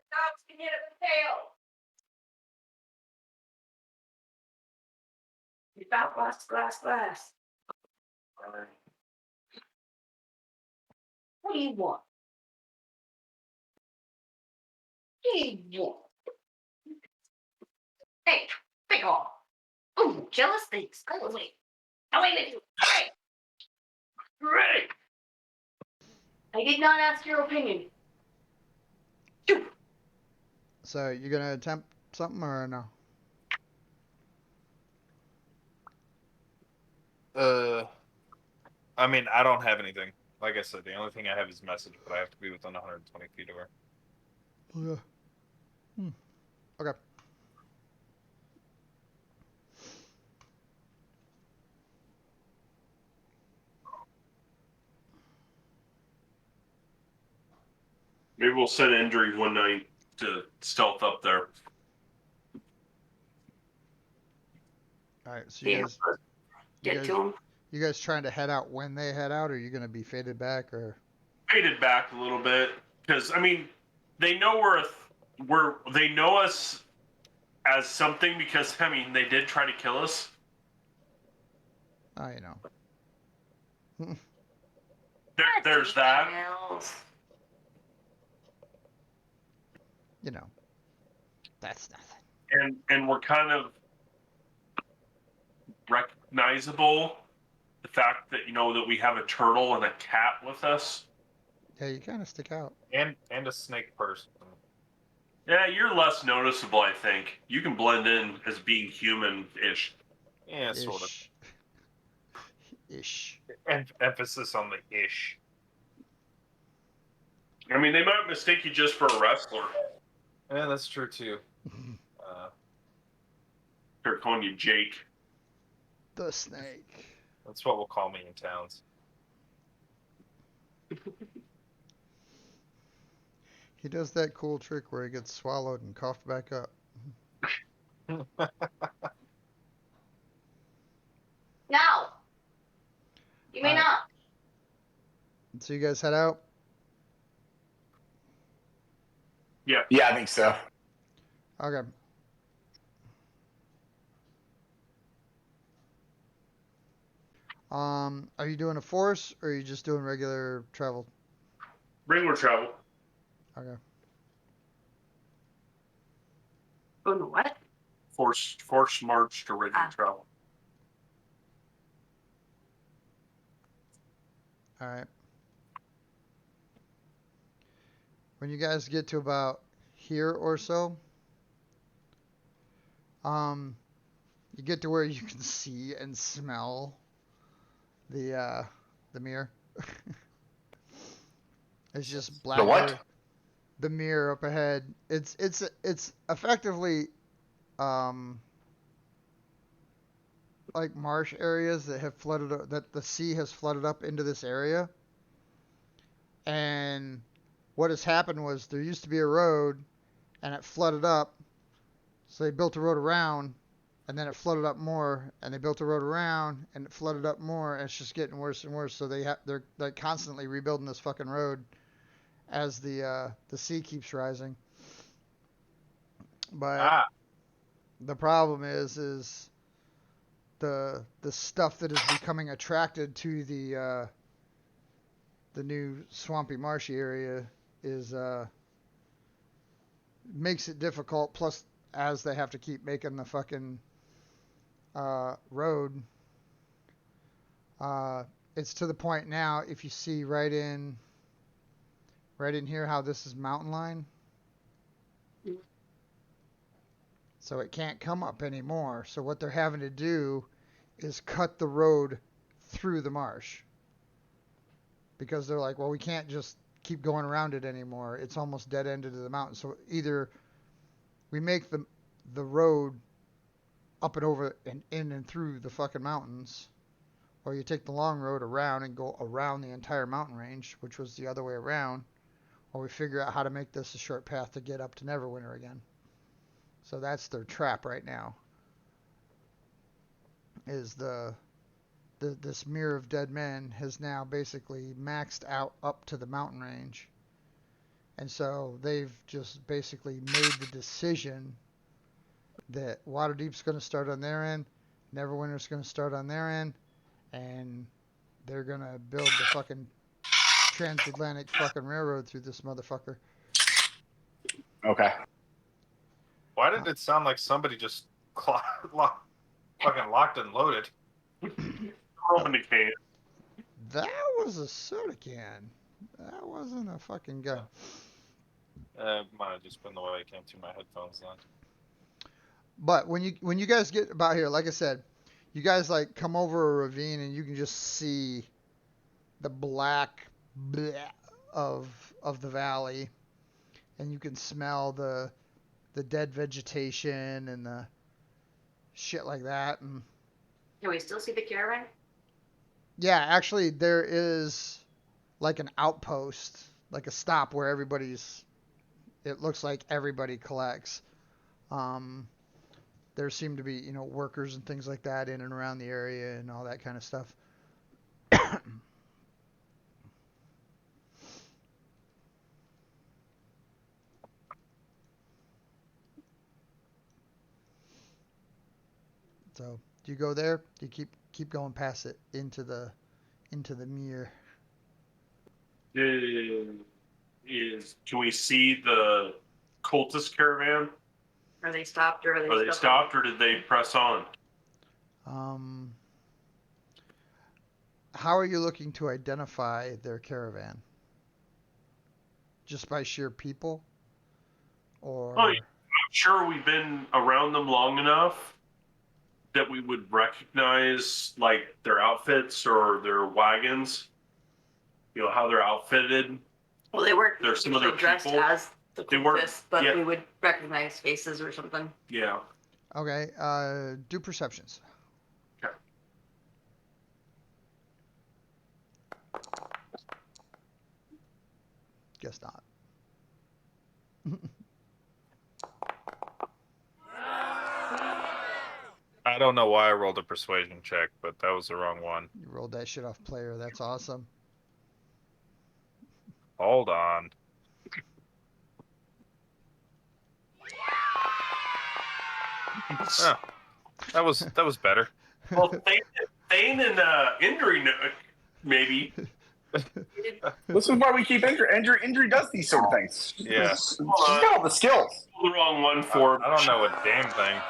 Speaker 6: Dogs can hit it with tail. You got glass. What do you want? What do you want? Hey, big ol'. Ooh, jealous things. Go away. Away with you. Hey. Ready. I did not ask your opinion. Shoot.
Speaker 1: So you gonna attempt something or no?
Speaker 2: I mean, I don't have anything. Like I said, the only thing I have is message, but I have to be within 120 feet of her.
Speaker 1: Yeah. Okay.
Speaker 3: Maybe we'll send Indrie one night to stealth up there.
Speaker 1: All right. So
Speaker 6: Yeah. Get
Speaker 1: guys-
Speaker 6: to him.
Speaker 1: you guys trying to head out when they head out, or are you gonna be faded back, or?
Speaker 3: Faded back a little bit because I mean, they know they know us as something because I mean they did try to kill us.
Speaker 1: You know.
Speaker 3: There's that.
Speaker 1: You know. That's nothing.
Speaker 3: And we're kind of recognizable. The fact that that we have a turtle and a cat with us.
Speaker 1: Yeah, you kind of stick out.
Speaker 2: And a snake person.
Speaker 3: Yeah, you're less noticeable, I think. You can blend in as being human-ish.
Speaker 2: Yeah, sort of.
Speaker 1: Ish.
Speaker 2: Emphasis on the ish.
Speaker 3: I mean, they might mistake you just for a wrestler.
Speaker 2: Yeah, that's true too.
Speaker 3: They're calling you Jake.
Speaker 1: The snake.
Speaker 2: That's what we'll call me in towns.
Speaker 1: He does that cool trick where he gets swallowed and coughed back up.
Speaker 6: No. You may not.
Speaker 1: So you guys head out?
Speaker 3: Yeah.
Speaker 4: Yeah, I think so.
Speaker 1: Okay. Are you doing a force or are you just doing regular travel?
Speaker 3: Regular travel.
Speaker 1: Okay.
Speaker 6: Going to what?
Speaker 3: Forced march to ready to travel.
Speaker 1: All right. When you guys get to about here or so, you get to where you can see and smell the mirror. It's just black.
Speaker 4: The what?
Speaker 1: The mirror up ahead. It's effectively like marsh areas that have flooded, that the sea has flooded up into this area. And what has happened was there used to be a road and it flooded up. So they built a road around and then it flooded up more and they built a road around and it flooded up more and it's just getting worse and worse. So they're like constantly rebuilding this fucking road as the sea keeps rising. But the problem is the stuff that is becoming attracted to the new swampy marshy area is makes it difficult. Plus, as they have to keep making the fucking road, it's to the point now. If you see right in here how this is mountain line, so it can't come up anymore. So what they're having to do is cut the road through the marsh. Because they're like, well, we can't just keep going around it anymore. It's almost dead-ended to the mountain. So either we make the road up and over and in and through the fucking mountains, or you take the long road around and go around the entire mountain range, which was the other way around, or we figure out how to make this a short path to get up to Neverwinter again. So that's their trap right now. Is this Mirror of Dead Men has now basically maxed out up to the mountain range. And so they've just basically made the decision that Waterdeep's going to start on their end, Neverwinter's going to start on their end, and they're going to build the fucking transatlantic fucking railroad through this motherfucker.
Speaker 4: Okay.
Speaker 2: Why did it sound like somebody just fucking locked and loaded?
Speaker 3: Open the can.
Speaker 1: That was a soda can. That wasn't a fucking gun.
Speaker 2: Might have just been the way it came through my headphones then.
Speaker 1: But when you guys get about here, like I said, you guys like come over a ravine and you can just see the black bleh of the valley, and you can smell the dead vegetation and the shit like that. And
Speaker 6: Can we still see the caravan?
Speaker 1: yeah, actually there is like an outpost, like a stop where it looks like everybody collects. There seem to be, workers and things like that in and around the area and all that kind of stuff. So, do you go there? Do you keep going past it into the mirror?
Speaker 3: Can we see the cultist caravan?
Speaker 6: Are they stopped or are they
Speaker 3: Are they stopped or did they press on?
Speaker 1: How are you looking to identify their caravan? Just by sheer people? Or
Speaker 3: I'm sure we've been around them long enough that we would recognize like their outfits or their wagons. How they're outfitted.
Speaker 6: Well, they weren't
Speaker 3: There's some other
Speaker 6: dressed
Speaker 3: people.
Speaker 6: as the
Speaker 3: They weren't-
Speaker 6: cultists, but
Speaker 3: yeah.
Speaker 6: we would recognize faces or something.
Speaker 3: Yeah.
Speaker 1: okay, do perceptions.
Speaker 3: Okay.
Speaker 1: Guess not.
Speaker 2: I don't know why I rolled a persuasion check, but that was the wrong one.
Speaker 1: You rolled that shit off player. That's awesome.
Speaker 2: Hold on. Oh, that was better.
Speaker 3: Well, Thane and Indrie maybe.
Speaker 4: This is why we keep Indrie. Indrie does these sort of things.
Speaker 2: Yeah.
Speaker 4: She's got all the skills.
Speaker 3: The wrong one for.
Speaker 2: I don't know a damn thing.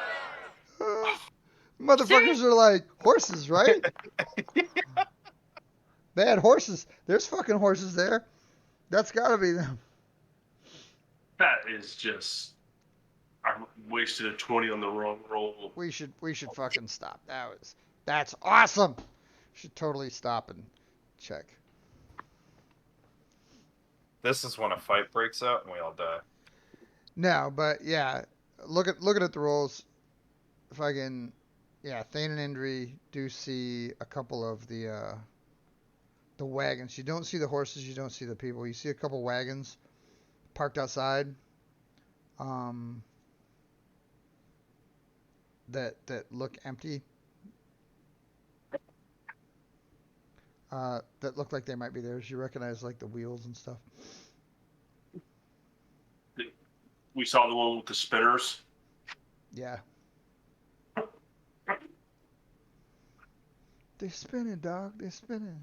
Speaker 1: Motherfuckers are like horses, right? They had horses. There's fucking horses there. That's gotta be them.
Speaker 3: That is just. I wasted a 20 on the wrong roll.
Speaker 1: We should fucking stop. That's awesome. Should totally stop and check.
Speaker 2: This is when a fight breaks out and we all die.
Speaker 1: No, but yeah, looking at the rolls, if I can, yeah, Thane and Indrie do see a couple of the wagons. You don't see the horses. You don't see the people. You see a couple wagons parked outside. That look empty. That look like they might be theirs. You recognize like the wheels and stuff.
Speaker 3: We saw the one with the spinners.
Speaker 1: Yeah. They're spinning, dog. They're spinning.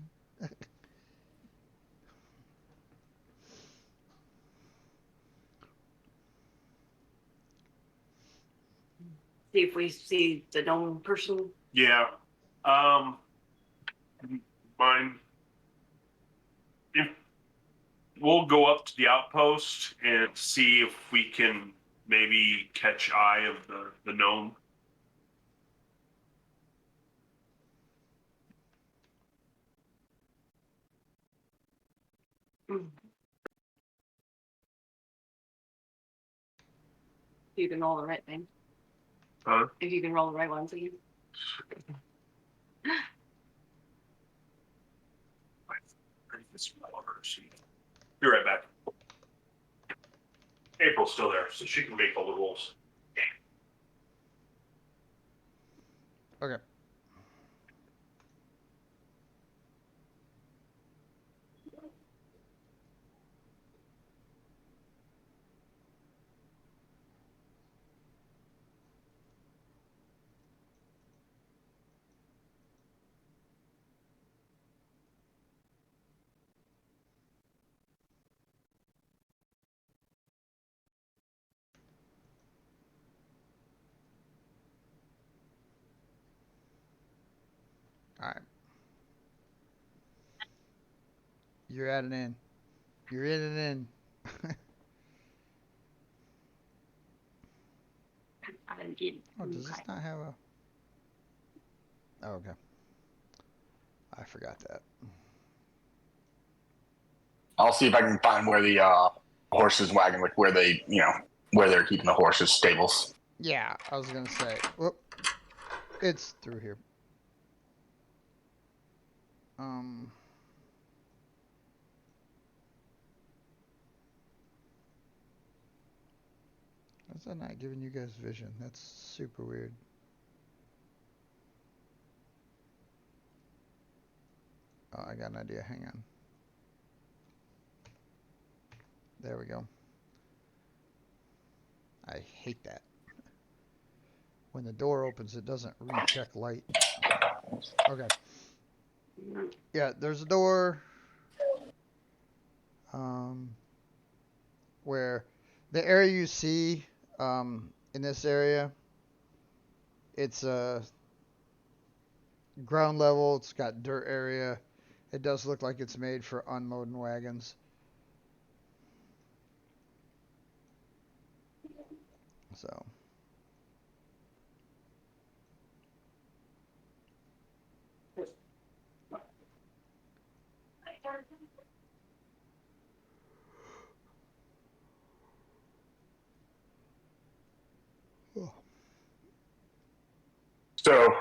Speaker 6: See if we see the gnome person.
Speaker 3: Yeah. Mine. If we'll go up to the outpost and see if we can maybe catch eye of the gnome.
Speaker 6: You can roll the right thing.
Speaker 3: Huh?
Speaker 6: If you can roll the right one, so you.
Speaker 3: Be right back. April's still there, so she can make all the rolls.
Speaker 1: Okay. All right. You're at an in. You're in an in. Oh, does this not have a... Oh, okay. I forgot that.
Speaker 4: I'll see if I can find where the horses wagon, like where they, where they're keeping the horses stables.
Speaker 1: Yeah, I was gonna say. Whoop. It's through here. How's that not giving you guys vision? That's super weird. Oh, I got an idea. Hang on. There we go. I hate that. When the door opens, it doesn't recheck light. Okay. Yeah, there's a door. Where the area you see in this area, it's ground level. It's got dirt area. It does look like it's made for unmowed wagons. So.
Speaker 4: So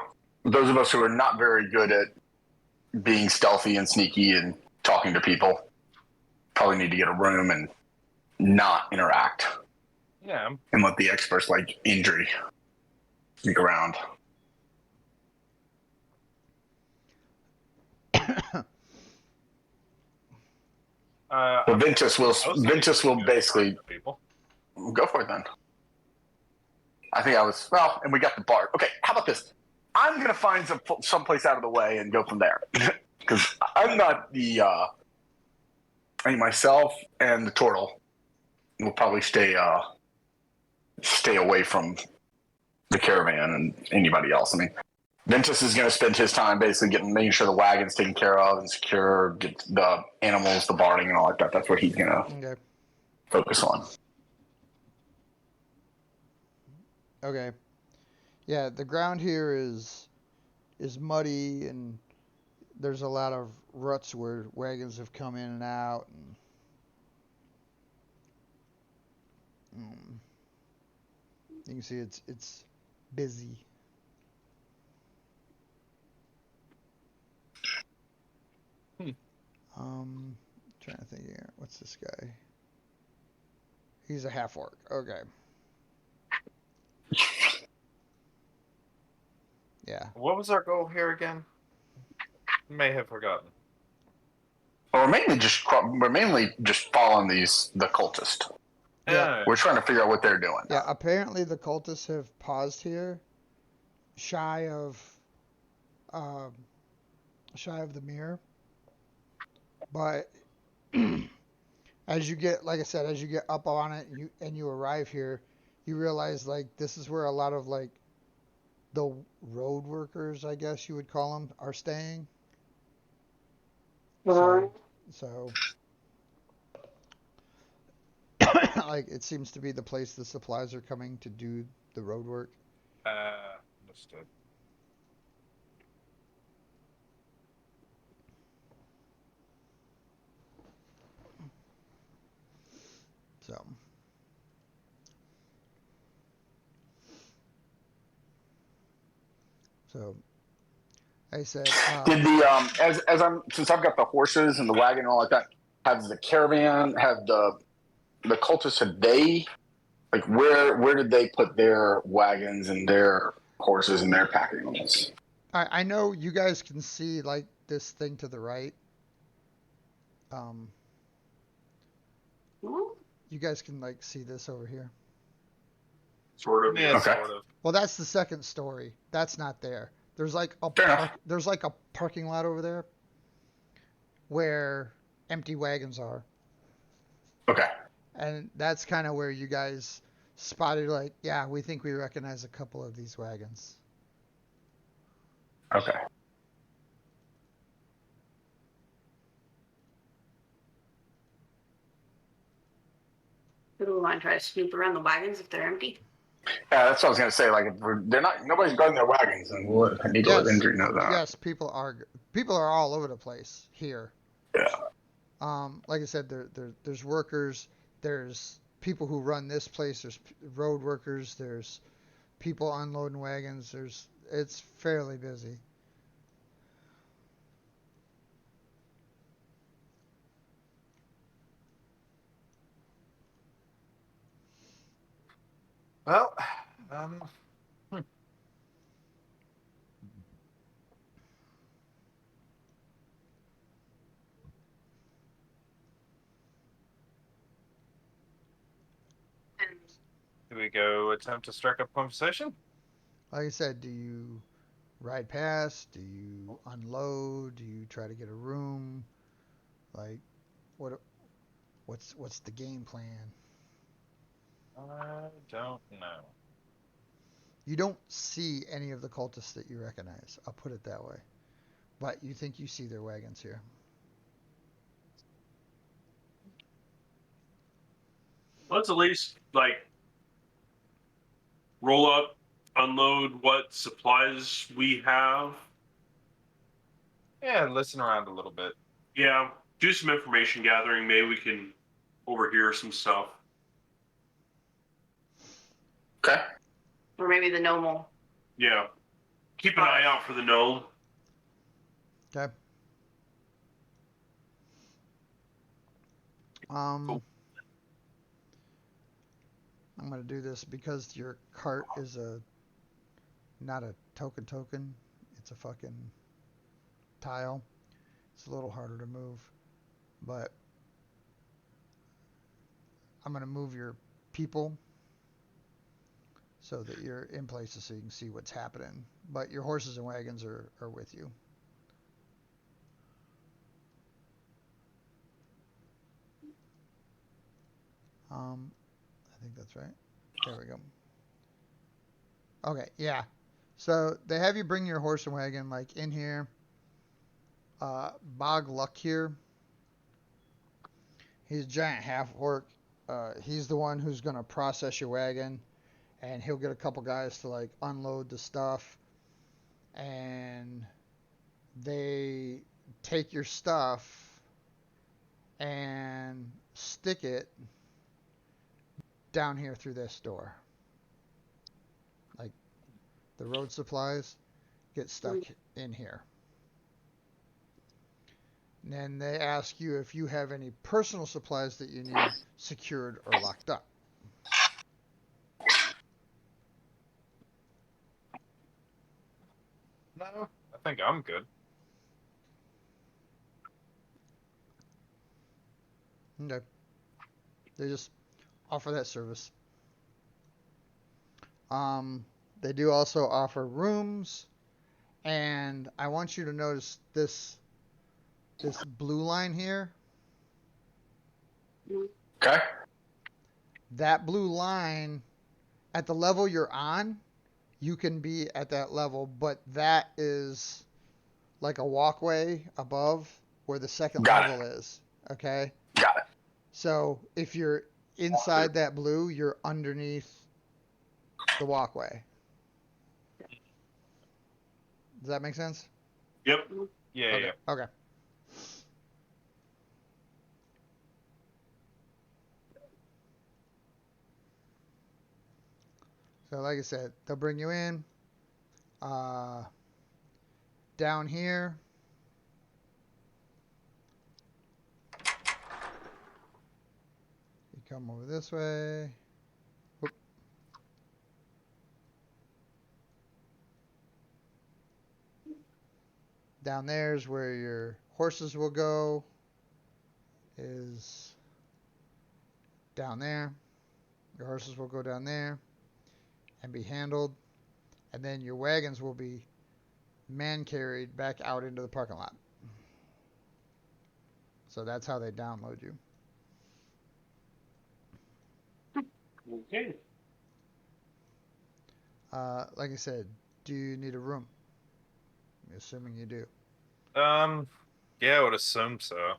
Speaker 4: those of us who are not very good at being stealthy and sneaky and talking to people probably need to get a room and not interact.
Speaker 2: Yeah.
Speaker 4: And let the experts like Indrie sneak around. But Vintas will basically
Speaker 2: people.
Speaker 4: Go for it then. I think and we got the bar. Okay, how about this? I'm gonna find someplace out of the way and go from there because I'm not the. I think myself and the Tortle will probably stay away from the caravan and anybody else. I mean, Vintas is going to spend his time basically making sure the wagon's taken care of and secure, get the animals, the barding, and all like that. That's what he's going to
Speaker 1: Okay.
Speaker 4: focus on.
Speaker 1: Okay. Yeah, the ground here is muddy, and there's a lot of ruts where wagons have come in and out, and you can see it's busy. Trying to think here. What's this guy? He's a half orc. Okay. Yeah.
Speaker 2: What was our goal here again? May have forgotten.
Speaker 4: Well, we're mainly just following the cultist.
Speaker 1: Yeah.
Speaker 4: We're trying to figure out what they're doing.
Speaker 1: Yeah, apparently the cultists have paused here, shy of the mirror. But as you get, like I said, as you get up on it and you arrive here, you realize like this is where a lot of like the road workers, I guess you would call them, are staying. So like it seems to be the place the supplies are coming to do the road work.
Speaker 2: Understood.
Speaker 1: So I said,
Speaker 4: Did the since I've got the horses and the wagon and all like that, have the caravan, have the cultists, have they, like, where did they put their wagons and their horses and their packing animals?
Speaker 1: I know you guys can see like this thing to the right. You guys can like see this over here.
Speaker 3: Sort of.
Speaker 2: Yeah,
Speaker 4: Okay.
Speaker 2: sort of.
Speaker 1: Well, that's the second story. That's not there. There's like a parking lot over there where empty wagons are.
Speaker 4: Okay.
Speaker 1: And that's kind of where you guys spotted like, yeah, we think we recognize a couple of these wagons.
Speaker 4: Okay.
Speaker 6: Do we want to try to snoop around the wagons if they're empty?
Speaker 4: Yeah, that's what I was gonna say. Like, if nobody's guarding their wagons, and I need to let Indrie know that.
Speaker 1: Yes, people are all over the place here.
Speaker 4: Yeah.
Speaker 1: Like I said, there's workers, there's people who run this place, there's road workers, there's people unloading wagons. It's fairly busy.
Speaker 2: Well, do we go attempt to strike up conversation?
Speaker 1: Like I said, do you ride past? Do you unload? Do you try to get a room? Like, what's the game plan?
Speaker 2: I don't know.
Speaker 1: You don't see any of the cultists that you recognize. I'll put it that way. But you think you see their wagons here.
Speaker 3: Let's at least like roll up, unload what supplies we have.
Speaker 2: Yeah, listen around a little bit.
Speaker 3: Yeah, do some information gathering. Maybe we can overhear some stuff.
Speaker 4: Okay.
Speaker 6: Or maybe the gnome.
Speaker 3: Yeah. Keep an eye out for the gnome.
Speaker 1: Okay.
Speaker 3: Cool.
Speaker 1: I'm gonna do this because your cart is not a token. It's a fucking tile. It's a little harder to move, but I'm gonna move your people so that you're in places so you can see what's happening. But your horses and wagons are with you. I think that's right. There we go. Okay, yeah. So they have you bring your horse and wagon like in here. Bog Luck here. He's a giant half orc. He's the one who's gonna process your wagon, and he'll get a couple guys to like unload the stuff, and they take your stuff and stick it down here through this door. Like the road supplies get stuck in here. And then they ask you if you have any personal supplies that you need secured or locked up.
Speaker 2: No, I think I'm good.
Speaker 1: Okay. They just offer that service. They do also offer rooms, and I want you to notice this blue line here.
Speaker 4: Okay.
Speaker 1: That blue line, at the level you're on, you can be at that level, but that is like a walkway above where the second
Speaker 4: Got
Speaker 1: level is. Okay?
Speaker 4: Got it.
Speaker 1: So if you're inside that blue, you're underneath the walkway. Does that make sense?
Speaker 3: Yep.
Speaker 2: Yeah,
Speaker 1: Okay.
Speaker 2: yeah.
Speaker 1: Okay. So like I said, they'll bring you in. Down here. You come over this way. Oop. Down there is where your horses will go. Is down there. Your horses will go down there and be handled. And then your wagons will be man carried back out into the parking lot. So that's how they download you.
Speaker 3: Okay.
Speaker 1: Like I said, do you need a room? I'm assuming you do.
Speaker 2: Yeah, I would assume so.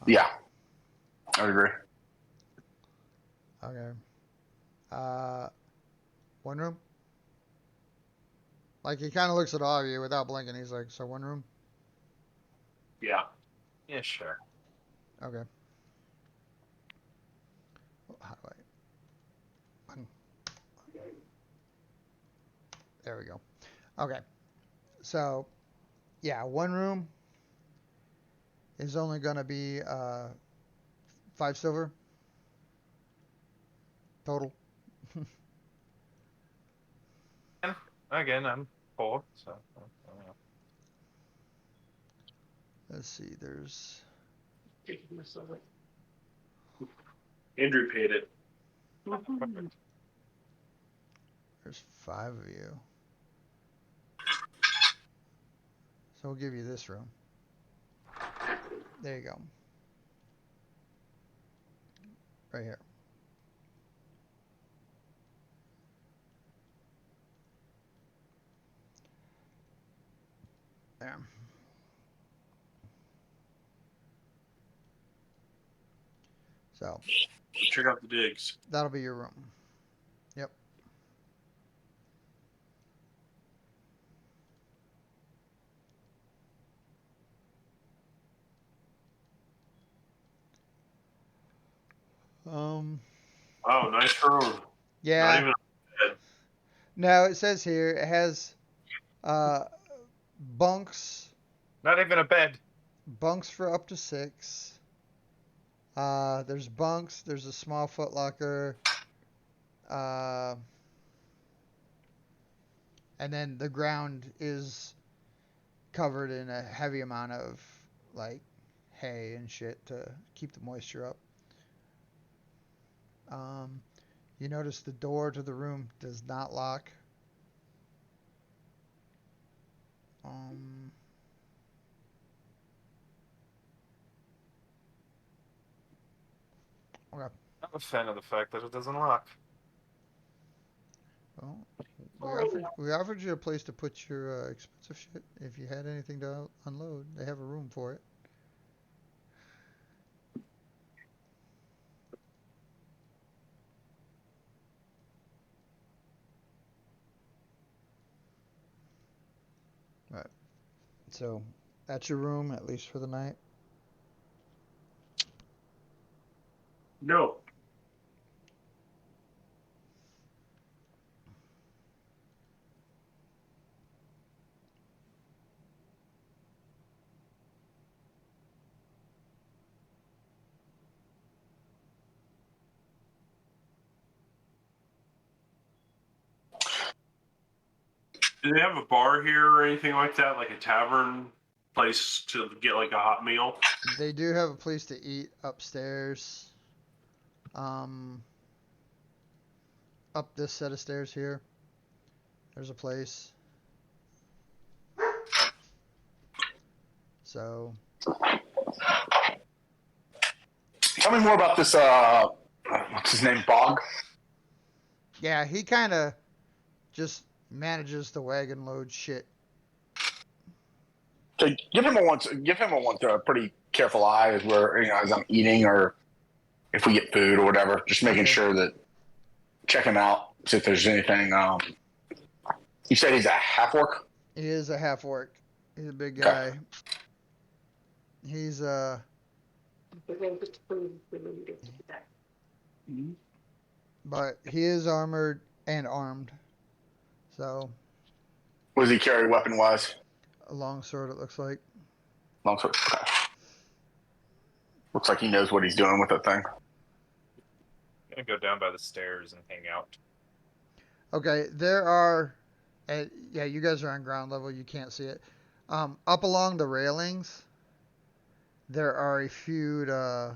Speaker 4: Yeah. I would agree.
Speaker 1: Okay. One room? Like he kind of looks at all of you without blinking. He's like, so one room?
Speaker 3: Yeah.
Speaker 2: Yeah, sure.
Speaker 1: Okay. How do I? There we go. Okay. So, yeah, one room is only going to be 5 silver total.
Speaker 2: Again, I'm poor, so.
Speaker 1: Let's see. There's
Speaker 3: Indrie paid it.
Speaker 2: Perfect.
Speaker 1: 5 of you. So we'll give you this room. There you go. Right here. There. So
Speaker 3: Check out the digs.
Speaker 1: that'll be your room. Yep.
Speaker 3: Oh, nice room. Not
Speaker 1: Yeah.
Speaker 3: even a bed.
Speaker 1: No, it says here it has bunks
Speaker 2: Not even a bed.
Speaker 1: for up to 6. There's bunks. There's a small footlocker. And then the ground is covered in a heavy amount of like hay and shit to keep the moisture up. You notice the door to the room does not lock. Okay.
Speaker 2: I'm a fan of the fact that it doesn't lock.
Speaker 1: Well, we offered you a place to put your expensive shit. If you had anything to unload, they have a room for it. Right. So that's your room, at least for the night.
Speaker 3: No. Do they have a bar here or anything like that, like a tavern place to get like a hot meal?
Speaker 1: They do have a place to eat upstairs. Up this set of stairs here. There's a place. So
Speaker 4: Tell me more about this. What's his name? Bog.
Speaker 1: yeah, he kind of just manages the wagon load shit.
Speaker 4: So give him a pretty careful eye as as I'm eating or if we get food or whatever. Just making
Speaker 1: Okay.
Speaker 4: sure that check him out, see if there's anything. You said he's a half orc.
Speaker 1: He is a half orc. He's a big guy.
Speaker 4: Okay.
Speaker 1: He's but he is armored and armed. So
Speaker 4: What does he carry weapon wise?
Speaker 1: a long sword, it looks like.
Speaker 4: Longsword. Okay. Looks like he knows what he's doing with that thing.
Speaker 2: I'm gonna go down by the stairs and hang out.
Speaker 1: Okay, there are, yeah, you guys are on ground level. You can't see it. Up along the railings, there are a few. How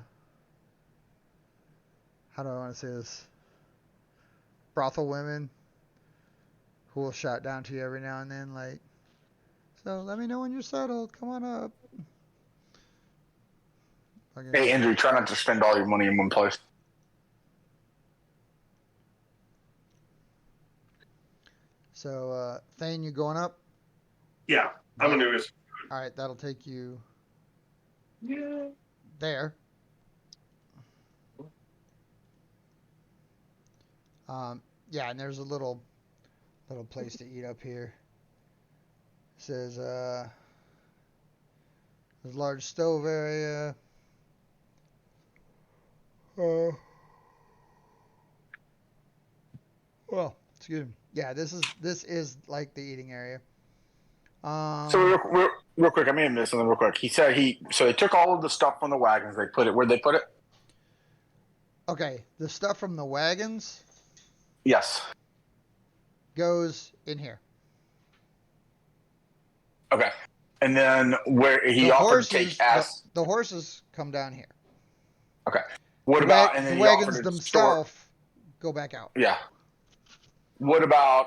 Speaker 1: do I want to say this? Brothel women who will shout down to you every now and then, like, "So let me know when you're settled. Come on up." Okay.
Speaker 4: Hey, Indrie, try not to spend all your money in one place.
Speaker 1: So, Thane, you going up?
Speaker 3: Yeah, I'm gonna do this.
Speaker 1: All right, that'll take you
Speaker 3: Yeah.
Speaker 1: there. Yeah, and there's a little place to eat up here. It says there's a large stove area. Well, excuse me. Yeah, this is like the eating area.
Speaker 4: So real quick, I may have missed something real quick. He said so they took all of the stuff from the wagons. They put it where'd they put it?
Speaker 1: Okay, the stuff from the wagons
Speaker 4: Yes.
Speaker 1: goes in here.
Speaker 4: Okay. And then where he
Speaker 1: The
Speaker 4: offered to take
Speaker 1: the horses come down here.
Speaker 4: Okay. What
Speaker 1: The
Speaker 4: about and then
Speaker 1: the
Speaker 4: he
Speaker 1: wagons
Speaker 4: offered to store.
Speaker 1: themselves go back out.
Speaker 4: Yeah. What about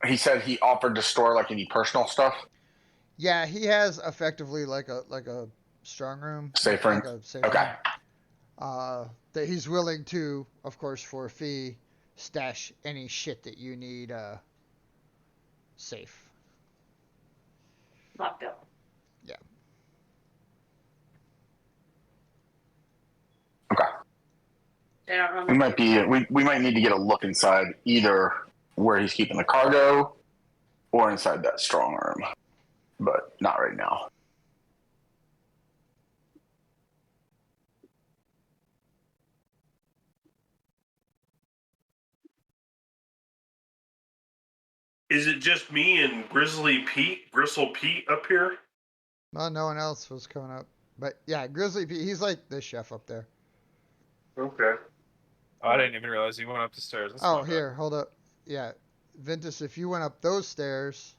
Speaker 4: he said he offered to store like any personal stuff?
Speaker 1: Yeah, he has effectively like a strong room,
Speaker 4: Safe
Speaker 1: like
Speaker 4: room.
Speaker 1: a safe
Speaker 4: Okay.
Speaker 1: room. That he's willing to, of course, for a fee, stash any shit that you need safe.
Speaker 6: Locked up.
Speaker 1: Yeah.
Speaker 4: Okay.
Speaker 6: They don't run.
Speaker 4: We might need to get a look inside either where he's keeping the cargo or inside that strong room. But not right now.
Speaker 3: Is it just me and Gristle Pete up here?
Speaker 1: Well, no one else was coming up. But yeah, Grizzly Pete, he's like the chef up there.
Speaker 3: Okay.
Speaker 2: Oh, I didn't even realize you went up the stairs. That's
Speaker 1: Oh,
Speaker 2: my bad.
Speaker 1: here, hold up. Yeah, Vintas, if you went up those stairs,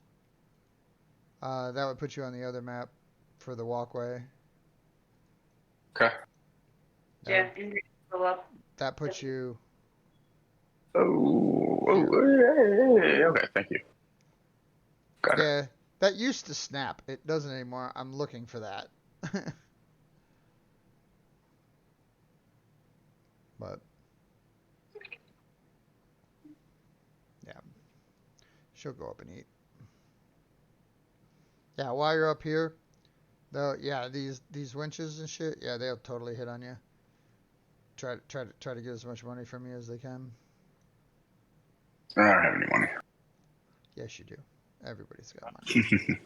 Speaker 1: that would put you on the other map for the walkway.
Speaker 4: Okay.
Speaker 6: Yeah, Indrie go up.
Speaker 1: That puts you.
Speaker 4: Okay, thank you. Got it.
Speaker 1: Yeah, that used to snap. It doesn't anymore. I'm looking for that. But she'll go up and eat. Yeah, while you're up here, though, yeah, these winches and shit, yeah, they'll totally hit on you. Try to get as much money from you as they can.
Speaker 4: I don't have any money.
Speaker 1: Yes, you do. Everybody's got money.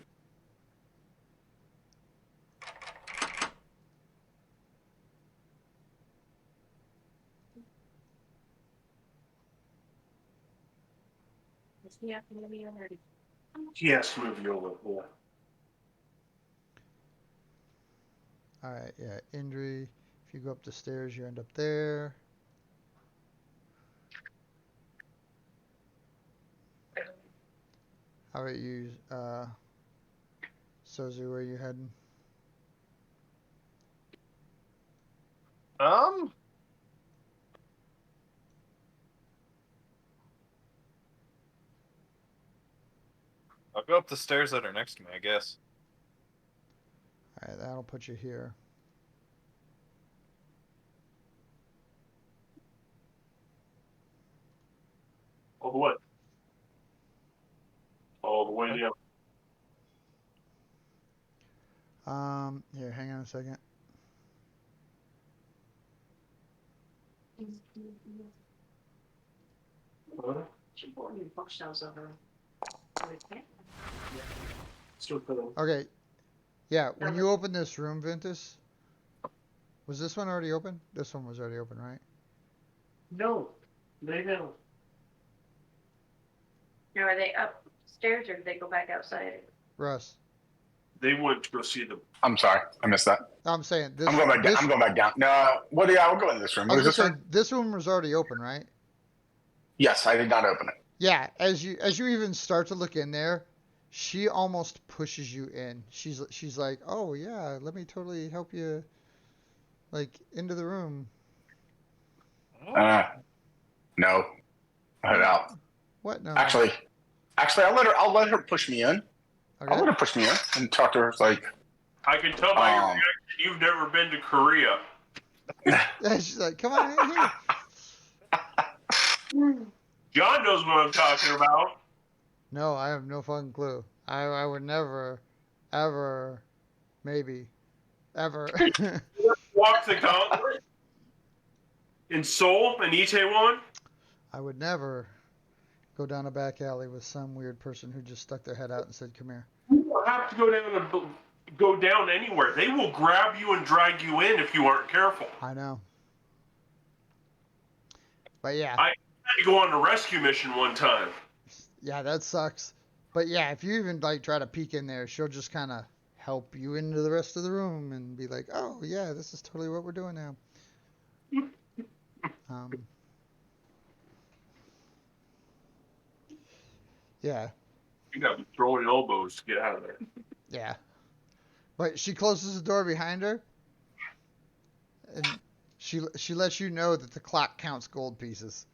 Speaker 6: Is he up in the meter already?
Speaker 3: He has to move you over. Yeah.
Speaker 1: All right, yeah, Indrie. If you go up the stairs, you end up there. How about you, Sozsu, where you heading?
Speaker 2: I'll go up the stairs that are next to me, I guess.
Speaker 1: All right, that'll put you here.
Speaker 3: All the way. All the way down.
Speaker 1: Here, hang on a second.
Speaker 6: She bought me bookshelves over.
Speaker 3: Still put them.
Speaker 1: Okay, yeah, when you open this room, Vintas, was this one already open? This one was already open, right?
Speaker 3: No, they don't.
Speaker 6: Now, are they upstairs or did they go back outside?
Speaker 1: Russ,
Speaker 3: They went to go see them.
Speaker 4: I'm sorry, I missed that.
Speaker 1: I'm saying this.
Speaker 4: I'm going back down. I'm going back down. No, what? Yeah, I'll go in this room.
Speaker 1: I
Speaker 4: What
Speaker 1: was
Speaker 4: is this
Speaker 1: gonna say,
Speaker 4: room?
Speaker 1: this room was already open, right?
Speaker 4: Yes, I did not open it.
Speaker 1: Yeah, as you even start to look in there, she almost pushes you in. She's like, "Oh yeah, let me totally help you, like into the room."
Speaker 4: No, head out.
Speaker 1: What? No.
Speaker 4: Actually, I'll let her push me in.
Speaker 1: Okay.
Speaker 4: I'll let her push me in and talk to her. Like,
Speaker 3: I can tell by your reaction you've never been to Korea.
Speaker 1: Yeah, she's like, "Come on in here."
Speaker 3: John knows what I'm talking about.
Speaker 1: No, I have no fucking clue. I would never, ever, maybe, ever.
Speaker 3: Walk the gauntlet in Seoul and Itaewon.
Speaker 1: I would never go down a back alley with some weird person who just stuck their head out and said, "Come here."
Speaker 3: You don't have to go down anywhere. They will grab you and drag you in if you aren't careful.
Speaker 1: I know. But yeah.
Speaker 3: I had to go on a rescue mission one time.
Speaker 1: Yeah, that sucks. But yeah, if you even like try to peek in there, she'll just kind of help you into the rest of the room and be like, "Oh yeah, this is totally what we're doing now." Yeah.
Speaker 3: You got to be throwing elbows to get out of there.
Speaker 1: Yeah. But she closes the door behind her, and she lets you know that the clock counts gold pieces.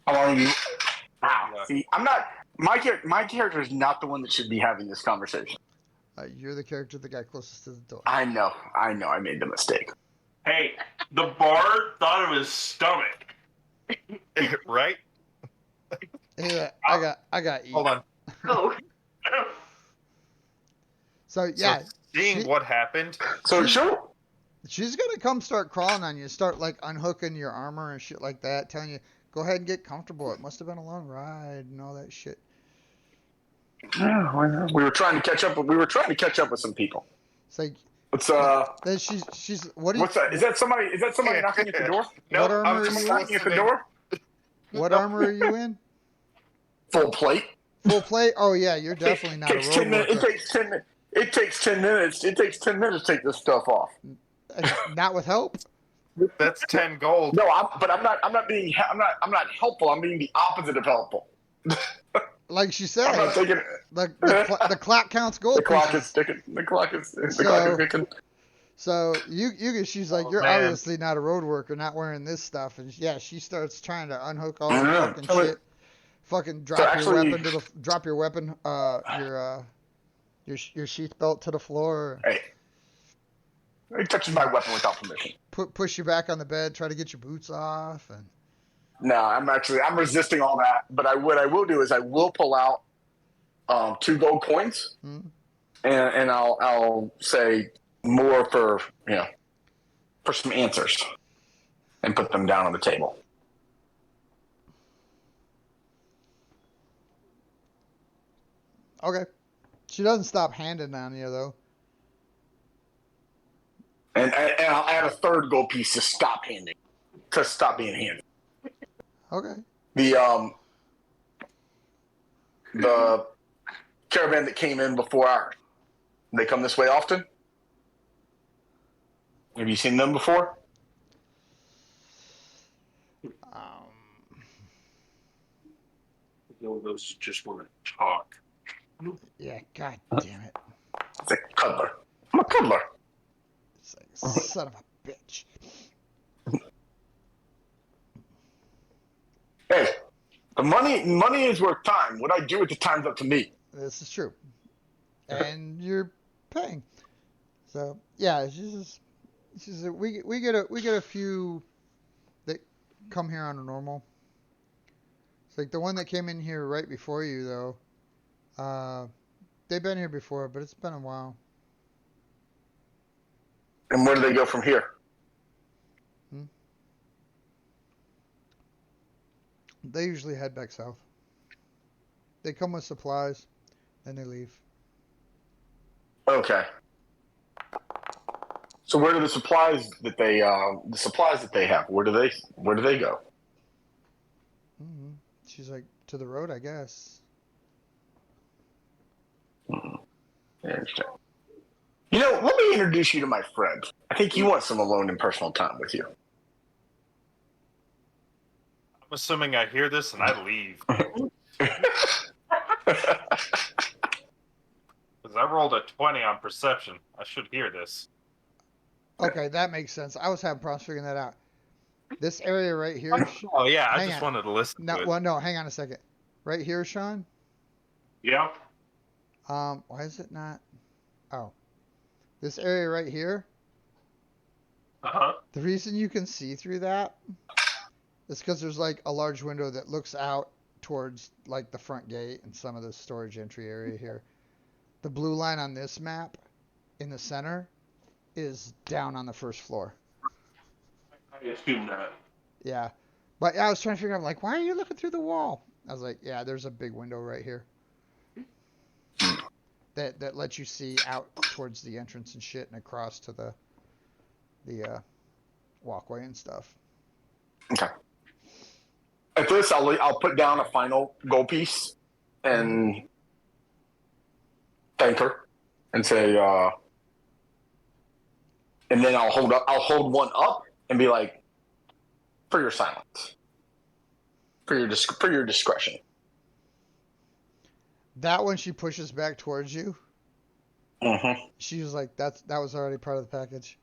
Speaker 4: how long are you? Wow. See, I'm not. My character is not the one that should be having this conversation.
Speaker 1: You're the character that got closest to the door.
Speaker 4: I know. I made the mistake.
Speaker 3: Hey, the bard thought of his stomach.
Speaker 2: Right?
Speaker 1: Yeah, I got you.
Speaker 2: Hold on.
Speaker 6: Oh.
Speaker 1: So yeah,
Speaker 2: Seeing what happened,
Speaker 4: So sure.
Speaker 1: she's gonna come start crawling on you, start like unhooking your armor and shit like that, telling you, "Go ahead and get comfortable. It must have been a long ride and all that shit."
Speaker 4: We were trying to catch up. We were trying to catch up with some people.
Speaker 1: It's like,
Speaker 4: What's
Speaker 1: then she's what do you?
Speaker 4: What's that? Is that somebody? Is that somebody knocking at the door?
Speaker 2: no,
Speaker 1: What armor
Speaker 2: I'm
Speaker 1: are
Speaker 2: just
Speaker 1: you in?
Speaker 4: Knocking at the
Speaker 2: listening.
Speaker 4: door?
Speaker 1: What armor are you in?
Speaker 4: Full plate.
Speaker 1: Full plate? Oh yeah, you're definitely not a
Speaker 4: Takes
Speaker 1: road
Speaker 4: 10 minutes. It
Speaker 1: worker.
Speaker 4: takes 10 minutes. It takes 10 minutes. It takes 10 minutes to take this stuff off.
Speaker 1: Not with help.
Speaker 2: That's 10 gold.
Speaker 4: No, I'm not helpful. I'm being the opposite of helpful.
Speaker 1: Like she
Speaker 4: I'm not
Speaker 1: said,
Speaker 4: taking.
Speaker 1: the clock counts gold
Speaker 4: The clock
Speaker 1: pieces.
Speaker 4: is ticking. The clock is
Speaker 1: So-
Speaker 4: ticking.
Speaker 1: So she's like,
Speaker 2: Oh,
Speaker 1: "You're
Speaker 2: man.
Speaker 1: obviously not a road worker, not wearing this stuff." And yeah, she starts trying to unhook all your
Speaker 4: Yeah.
Speaker 1: fucking
Speaker 4: So
Speaker 1: shit. Fucking drop
Speaker 4: actually-
Speaker 1: your weapon, your sheath belt to the floor.
Speaker 4: Hey, he touches my weapon without permission.
Speaker 1: Push you back on the bed, try to get your boots off, and
Speaker 4: No, I'm resisting all that. But what I will do is I will pull out 2 gold coins,
Speaker 1: Hmm?
Speaker 4: and I'll say more for for some answers, and put them down on the table.
Speaker 1: Okay. She doesn't stop handing on you though.
Speaker 4: And I'll add a 3rd gold piece to stop being handed.
Speaker 1: Okay.
Speaker 4: The caravan that came in before ours, they come this way often? Have you seen them before?
Speaker 3: Those just want to talk.
Speaker 1: Yeah. God damn it.
Speaker 4: It's a cuddler. I'm a cuddler.
Speaker 1: It's like, son of a bitch.
Speaker 4: Hey, the money is worth time. What I do with the time's up to me.
Speaker 1: This is true. And you're paying. So yeah, we get a few that come here on a normal. It's like the one that came in here right before you though. They've been here before, but it's been a while.
Speaker 4: And where do they go from here?
Speaker 1: They usually head back south. They come with supplies, then they leave.
Speaker 4: Okay. So where do the supplies that they have? Where do they go?
Speaker 1: Mm-hmm. She's like, to the road, I guess.
Speaker 4: Interesting. Let me introduce you to my friend. I think you want some alone and personal time with you.
Speaker 2: I'm assuming I hear this and I leave. Because I rolled a 20 on perception. I should hear this.
Speaker 1: Okay, that makes sense. I was having problems figuring that out. This area right here.
Speaker 2: Oh yeah, I
Speaker 1: Hang
Speaker 2: just
Speaker 1: on.
Speaker 2: wanted to listen to it.
Speaker 1: No, hang on a second. Right here, Sean.
Speaker 3: Yeah.
Speaker 1: Why is it not? Oh, this area right here.
Speaker 3: Uh-huh.
Speaker 1: The reason you can see through that is because there's like a large window that looks out towards like the front gate and some of the storage entry area here. The blue line on this map in the center is down on the first floor.
Speaker 3: I assume that.
Speaker 1: Yeah. But I was trying to figure out, like, why are you looking through the wall? I was like, yeah, there's a big window right here that lets you see out towards the entrance and shit and across to the walkway and stuff.
Speaker 4: Okay. At this, I'll put down a final gold piece and thank her and say, and then I'll hold one up and be like, for your silence, for your discretion.
Speaker 1: That one she pushes back towards you.
Speaker 4: Mm-hmm.
Speaker 1: She was like, that was already part of the package.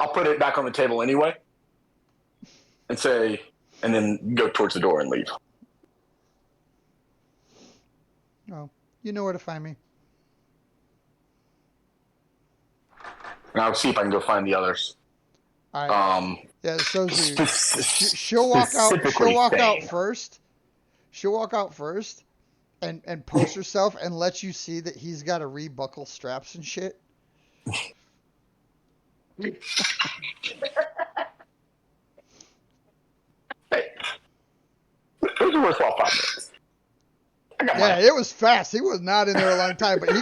Speaker 4: I'll put it back on the table anyway and say, and then go towards the door and leave.
Speaker 1: Oh, you know where to find me.
Speaker 4: And I'll see if I can go find the others.
Speaker 1: All right. Yeah, Sozsu. She'll walk out. She'll walk out first. She'll walk out first, and post herself and let you see that he's got to rebuckle straps and shit.
Speaker 4: Hey. It was a worthwhile 5 minutes.
Speaker 1: Yeah, it was fast. He was not in there a long time, but he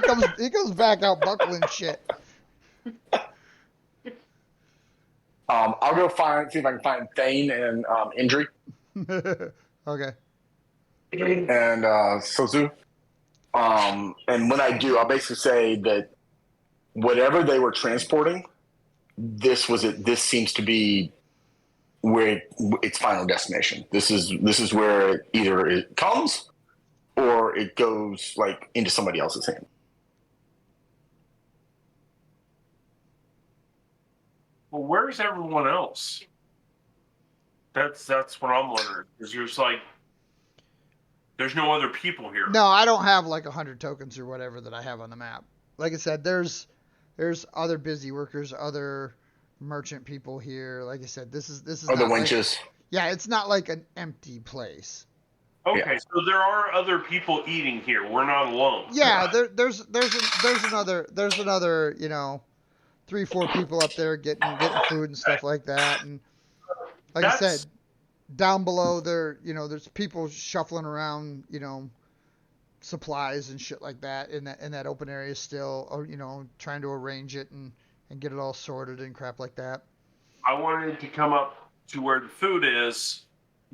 Speaker 1: comes back out buckling shit.
Speaker 4: I'll go see if I can find Thane and Indrie.
Speaker 1: Okay.
Speaker 4: And Sozsu. And when I do, I'll basically say that whatever they were transporting, this was it. This seems to be where its final destination. This is where either it comes or it goes like into somebody else's hand.
Speaker 3: Well, where's everyone else? That's what I'm wondering. Because there's like, there's no other people here.
Speaker 1: No, I don't have like 100 tokens or whatever that I have on the map. Like I said, there's other busy workers, other merchant people here. Like I said, this is
Speaker 4: Or the
Speaker 1: not like,
Speaker 4: winches.
Speaker 1: yeah, it's not like an empty place.
Speaker 3: Okay, so there are other people eating here. We're not alone.
Speaker 1: Yeah, there's another 3-4 people up there getting food and stuff like that. And like I said, down below there, there's people shuffling around, supplies and shit like that in that open area still, or trying to arrange it and get it all sorted and crap like that.
Speaker 3: I wanted to come up to where the food is,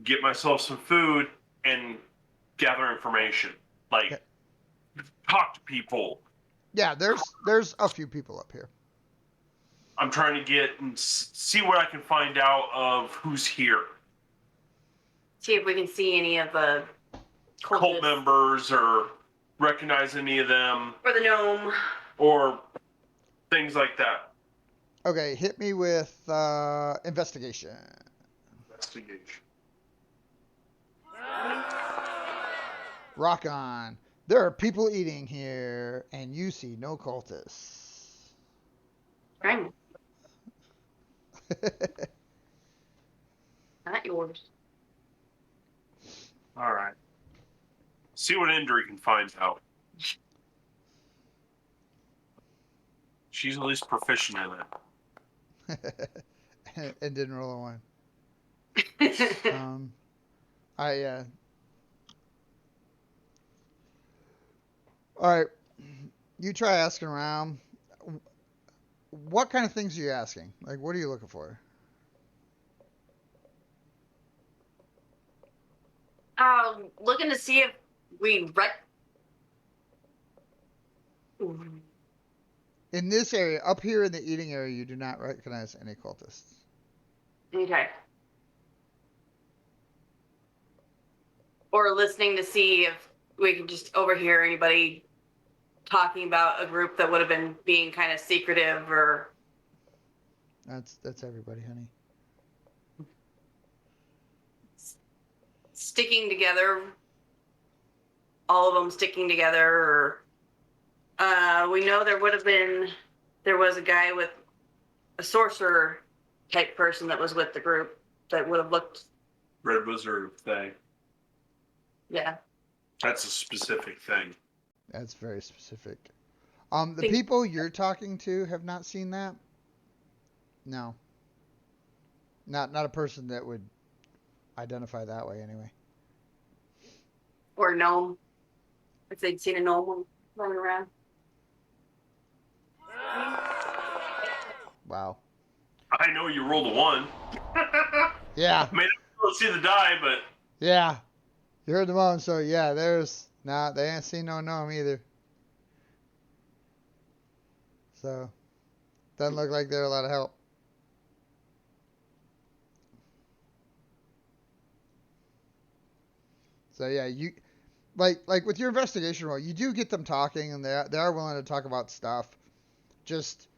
Speaker 3: get myself some food, and gather information. Like, talk to people.
Speaker 1: Yeah, there's a few people up here.
Speaker 3: I'm trying to get and see what I can find out of who's here.
Speaker 6: See if we can see any of the
Speaker 3: Cult members or recognize any of them.
Speaker 6: Or the gnome.
Speaker 3: Or things like that.
Speaker 1: Okay, hit me with investigation.
Speaker 3: Investigation.
Speaker 1: Rock on. There are people eating here, and you see no cultists.
Speaker 6: Right. Not yours.
Speaker 3: All right. See what Indrie can find out. She's at least proficient in it.
Speaker 1: And didn't roll a 1. All right. You try asking around. What kind of things are you asking? Like, what are you looking for?
Speaker 6: Looking to see if we
Speaker 1: In this area, up here in the eating area, you do not recognize any cultists.
Speaker 6: Okay. Or listening to see if we can just overhear anybody talking about a group that would have been being kind of secretive or...
Speaker 1: That's everybody, honey.
Speaker 6: Sticking together. All of them sticking together, or... we know there was a guy with a sorcerer type person that was with the group that would have looked...
Speaker 3: Red Wizard thing.
Speaker 6: Yeah.
Speaker 3: That's a specific thing.
Speaker 1: That's very specific. The people you're talking to have not seen that? No. Not a person that would identify that way anyway.
Speaker 6: Or gnome. If they'd seen a gnome running around.
Speaker 1: Wow.
Speaker 6: I
Speaker 3: know you rolled a 1.
Speaker 1: Yeah.
Speaker 3: I mean, I don't see the die, but...
Speaker 1: Yeah. You heard the moan, so yeah, they ain't seen no gnome either. So, doesn't look like they're a lot of help. So yeah, you like with your investigation roll, you do get them talking, and they are willing to talk about stuff. Just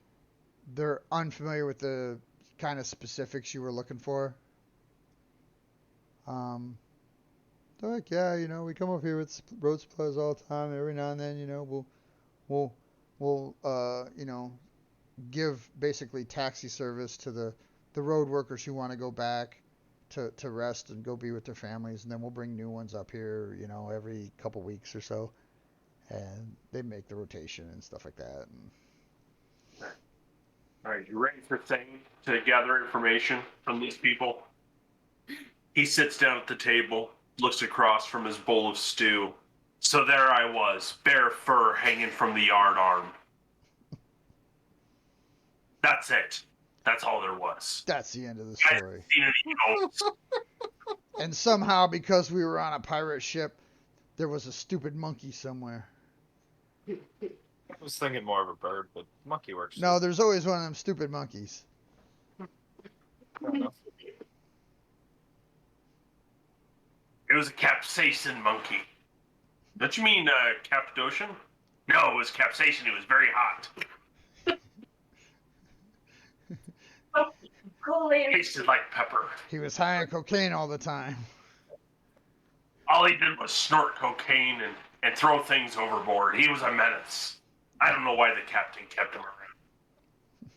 Speaker 1: they're unfamiliar with the kind of specifics you were looking for. They're like, yeah, we come up here with road supplies all the time. Every now and then, we'll give basically taxi service to the road workers who want to go back to rest and go be with their families, and then we'll bring new ones up here, every couple weeks or so, and they make the rotation and stuff like that.
Speaker 3: All right, you ready for Thane to gather information from these people? He sits down at the table, looks across from his bowl of stew. So there I was, bare fur hanging from the yard arm. That's it. That's all there was.
Speaker 1: That's the end of the
Speaker 3: I
Speaker 1: story.
Speaker 3: haven't seen any ghosts.
Speaker 1: And somehow, because we were on a pirate ship, there was a stupid monkey somewhere.
Speaker 2: I was thinking more of a bird, but monkey works.
Speaker 1: No, there's always one of them stupid monkeys.
Speaker 2: Fair enough.
Speaker 3: It was a capsaicin monkey. Don't you mean Cappadocian? No, it was capsaicin. It was very hot. Tasted like pepper.
Speaker 1: He was high on cocaine all the time.
Speaker 3: All he did was snort cocaine and throw things overboard. He was a menace. I don't know why the captain kept him around.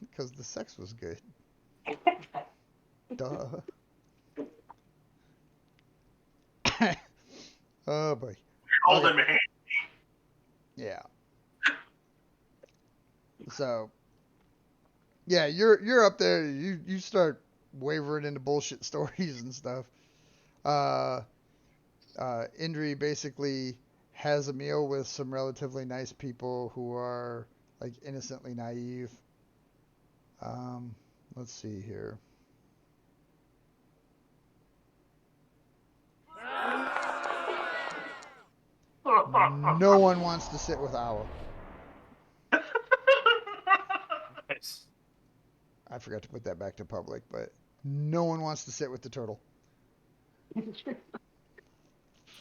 Speaker 1: Because the sex was good. Duh. Oh boy.
Speaker 3: Hold
Speaker 1: Okay.
Speaker 3: him hand.
Speaker 1: Yeah. So yeah, you're up there. You start wavering into bullshit stories and stuff. Uh, Indrie basically has a meal with some relatively nice people who are like innocently naive. Let's see here. No one wants to sit with Owl.
Speaker 2: Nice.
Speaker 1: I forgot to put that back to public, but no one wants to sit with the turtle.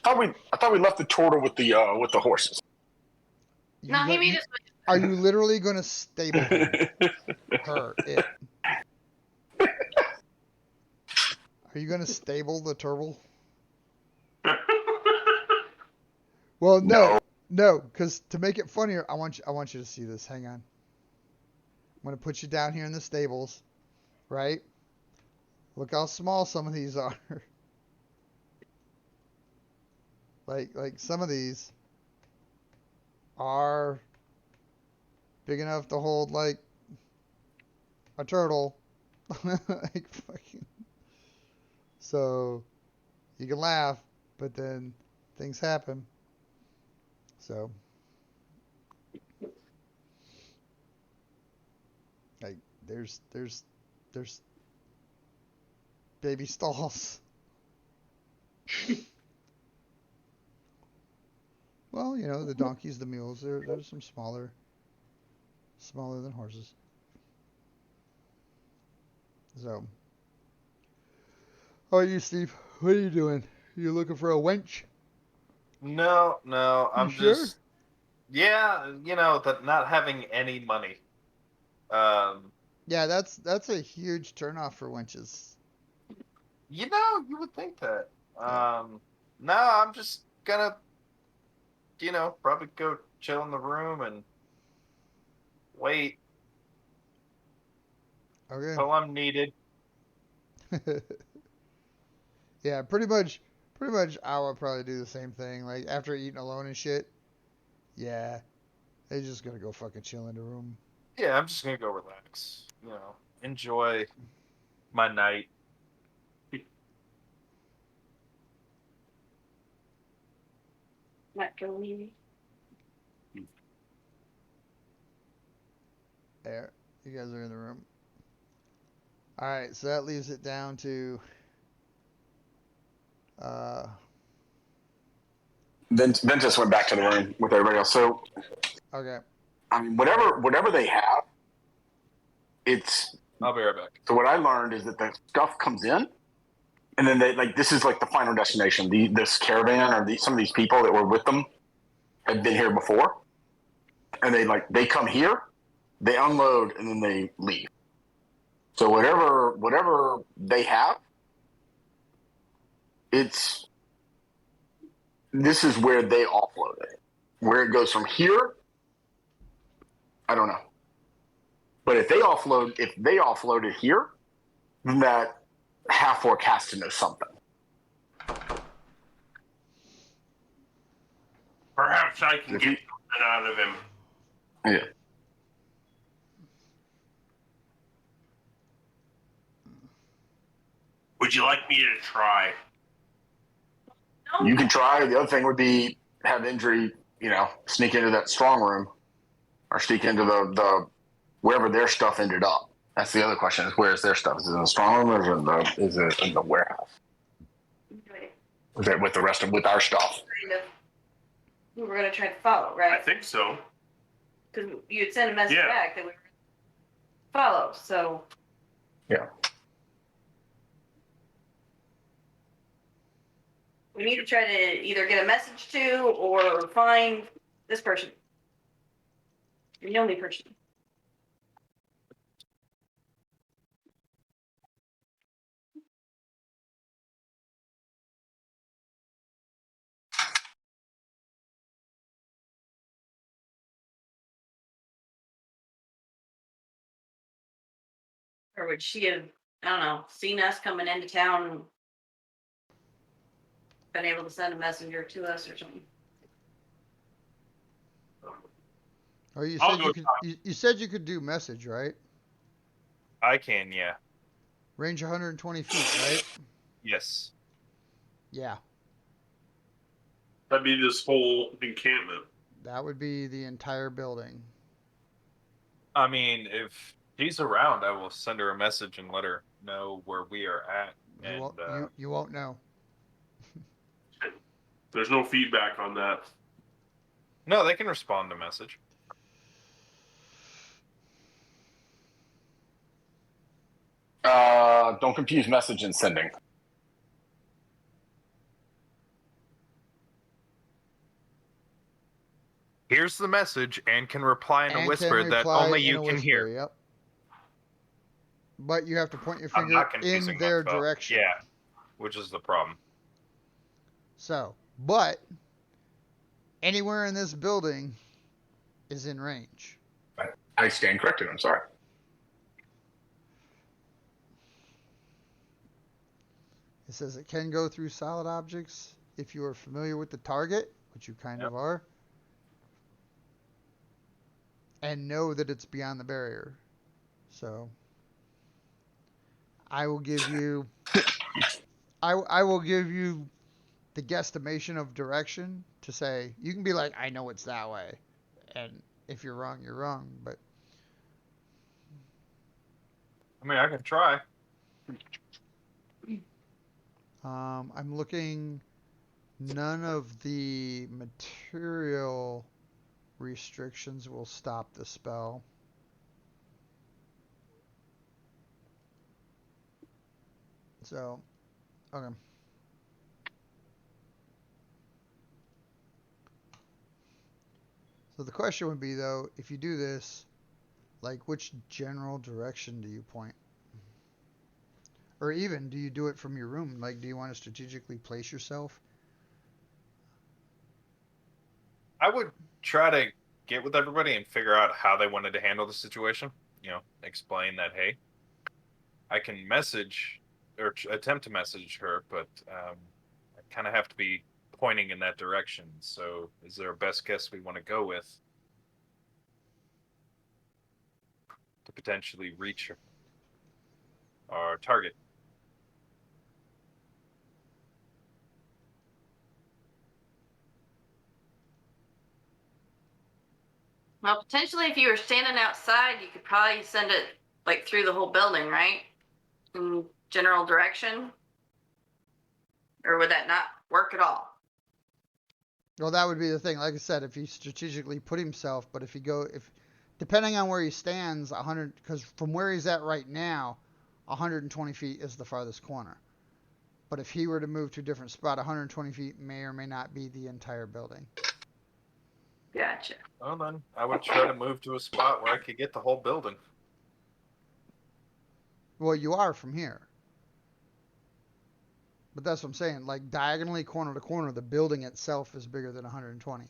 Speaker 4: I thought we left the turtle with the horses.
Speaker 1: You
Speaker 6: No, he
Speaker 1: got-
Speaker 6: made
Speaker 1: you-
Speaker 6: us.
Speaker 1: Are you literally going to stable him? It. Are you going to stable the turtle? Well, no, because to make it funnier, I want you to see this. Hang on. I'm going to put you down here in the stables, right? Look how small some of these are. like some of these are big enough to hold like a turtle. Like fucking. So you can laugh, but then things happen. So like there's baby stalls. Well, you know, the donkeys, the mules, there's some smaller than horses. So, how are you, Steve? What are you doing? You looking for a wench?
Speaker 2: No,
Speaker 1: You
Speaker 2: I'm
Speaker 1: sure?
Speaker 2: just yeah, that not having any money.
Speaker 1: Yeah, that's a huge turnoff for wenches.
Speaker 2: You would think that.
Speaker 1: Yeah.
Speaker 2: No, I'm just gonna, probably go chill in the room and wait
Speaker 1: Okay.
Speaker 2: till I'm needed.
Speaker 1: Yeah, pretty much I would probably do the same thing. Like after eating alone and shit. Yeah, they just gonna go fucking chill in the room.
Speaker 2: Yeah, I'm just gonna go relax. Enjoy my night.
Speaker 6: Not gonna leave me.
Speaker 1: There, you guys are in the room. All right, so that leaves it down to uh,
Speaker 4: Ventus went back to the room with everybody else. So
Speaker 1: okay.
Speaker 4: I mean, whatever they have, it's.
Speaker 2: I'll be right back.
Speaker 4: So what I learned is that the stuff comes in, and then they like this is like the final destination. This caravan or some of these people that were with them had been here before, and they come here, they unload, and then they leave. So whatever they have, this is where they offload it. Where it goes from here, I don't know. But if they offload it here, then that half orc has to know something.
Speaker 3: Perhaps I can
Speaker 4: If
Speaker 3: get
Speaker 4: he-
Speaker 3: something out of him.
Speaker 4: Yeah.
Speaker 3: Would you like me to try?
Speaker 6: No.
Speaker 4: You can try. The other thing would be have Indrie, sneak into that strong room or sneak into the wherever their stuff ended up. That's the other question: is where's their stuff? Is it in the strong room or is it in the warehouse? Is it with with our stuff?
Speaker 6: Kind of. We were gonna try to follow, right?
Speaker 3: I think so.
Speaker 6: Because you had sent a message
Speaker 3: Yeah.
Speaker 6: back that we were gonna follow. So
Speaker 4: Yeah.
Speaker 6: we need to try to either get a message to or find this person. The only person. Or would she have I don't know, seen us coming into town and been able to send a messenger to us or something.
Speaker 1: Oh, you
Speaker 3: I'll
Speaker 1: said
Speaker 3: go
Speaker 1: you could. You said you could do message, right?
Speaker 2: I can, yeah.
Speaker 1: Range 120 feet, right?
Speaker 2: Yes.
Speaker 1: Yeah,
Speaker 3: That'd be this whole encampment.
Speaker 1: that would be the entire building.
Speaker 2: I mean, if she's around, I will send her a message and let her know where we are at.
Speaker 1: You won't.
Speaker 2: And
Speaker 1: You won't know.
Speaker 3: There's no feedback on that.
Speaker 2: no, they can respond to message.
Speaker 4: Don't confuse message and sending.
Speaker 2: Here's the message and can reply in a
Speaker 1: And
Speaker 2: whisper
Speaker 1: can
Speaker 2: that
Speaker 1: reply
Speaker 2: only
Speaker 1: in
Speaker 2: you
Speaker 1: a
Speaker 2: can
Speaker 1: whisper.
Speaker 2: hear.
Speaker 1: Yep. But you have to point your
Speaker 2: I'm
Speaker 1: finger
Speaker 2: not
Speaker 1: in
Speaker 2: confusing
Speaker 1: their
Speaker 2: myself.
Speaker 1: direction.
Speaker 2: Yeah, which is the problem.
Speaker 1: So, but anywhere in this building is in range.
Speaker 4: I stand corrected. I'm sorry.
Speaker 1: It says it can go through solid objects if you are familiar with the target, which you kind of are, and know that it's beyond the barrier. So, I will give you. I will give you the guesstimation of direction to say you can be like, I know it's that way, and if you're wrong, you're wrong. But
Speaker 2: I mean, I can try.
Speaker 1: I'm looking. None of the material restrictions will stop the spell. So, okay. So the question would be though, if you do this, like which general direction do you point? Or even do you do it from your room? Like do you want to strategically place yourself?
Speaker 2: I would try to get with everybody and figure out how they wanted to handle the situation. You know, explain that, hey, I can message or attempt to message her, but I kind of have to be pointing in that direction. So, is there a best guess we want to go with to potentially reach our target?
Speaker 6: Well, potentially, if you were standing outside, you could probably send it like through the whole building, right? In general direction, or would that not work at all?
Speaker 1: Well, that would be the thing. Like I said, if he strategically put himself, but if depending on where he stands, 100, because from where he's at right now, 120 feet is the farthest corner. But if he were to move to a different spot, 120 feet may or may not be the entire building.
Speaker 6: Gotcha.
Speaker 2: Well, then I would try to move to a spot where I could get the whole building.
Speaker 1: Well, you are from here. But that's what I'm saying. Like diagonally, corner to corner, the building itself is bigger than 120.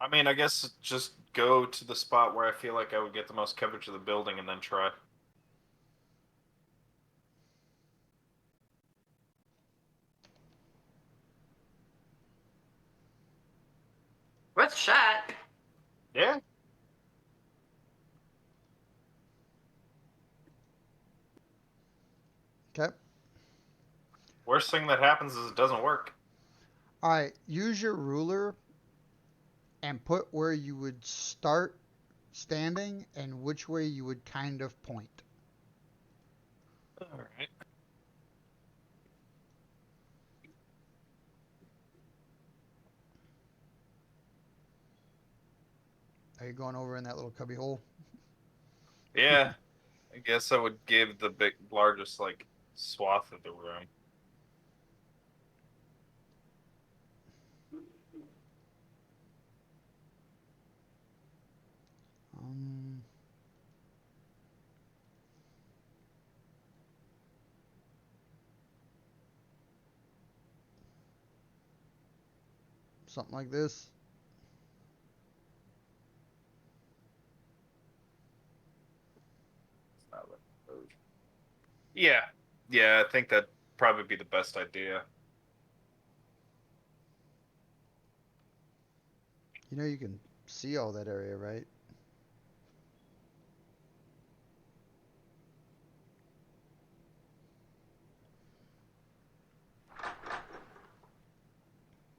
Speaker 2: I mean, I guess just go to the spot where I feel like I would get the most coverage of the building and then try.
Speaker 6: Worth a shot.
Speaker 2: Yeah.
Speaker 1: Okay.
Speaker 2: Worst thing that happens is it doesn't work.
Speaker 1: All right. Use your ruler and put where you would start standing and which way you would kind of point.
Speaker 2: All right.
Speaker 1: Are you going over in that little cubby hole?
Speaker 2: Yeah. I guess I would give the largest like swath of the room.
Speaker 1: Um, something like this.
Speaker 2: Yeah, yeah, I think that'd probably be the best idea.
Speaker 1: You know you can see all that area, right?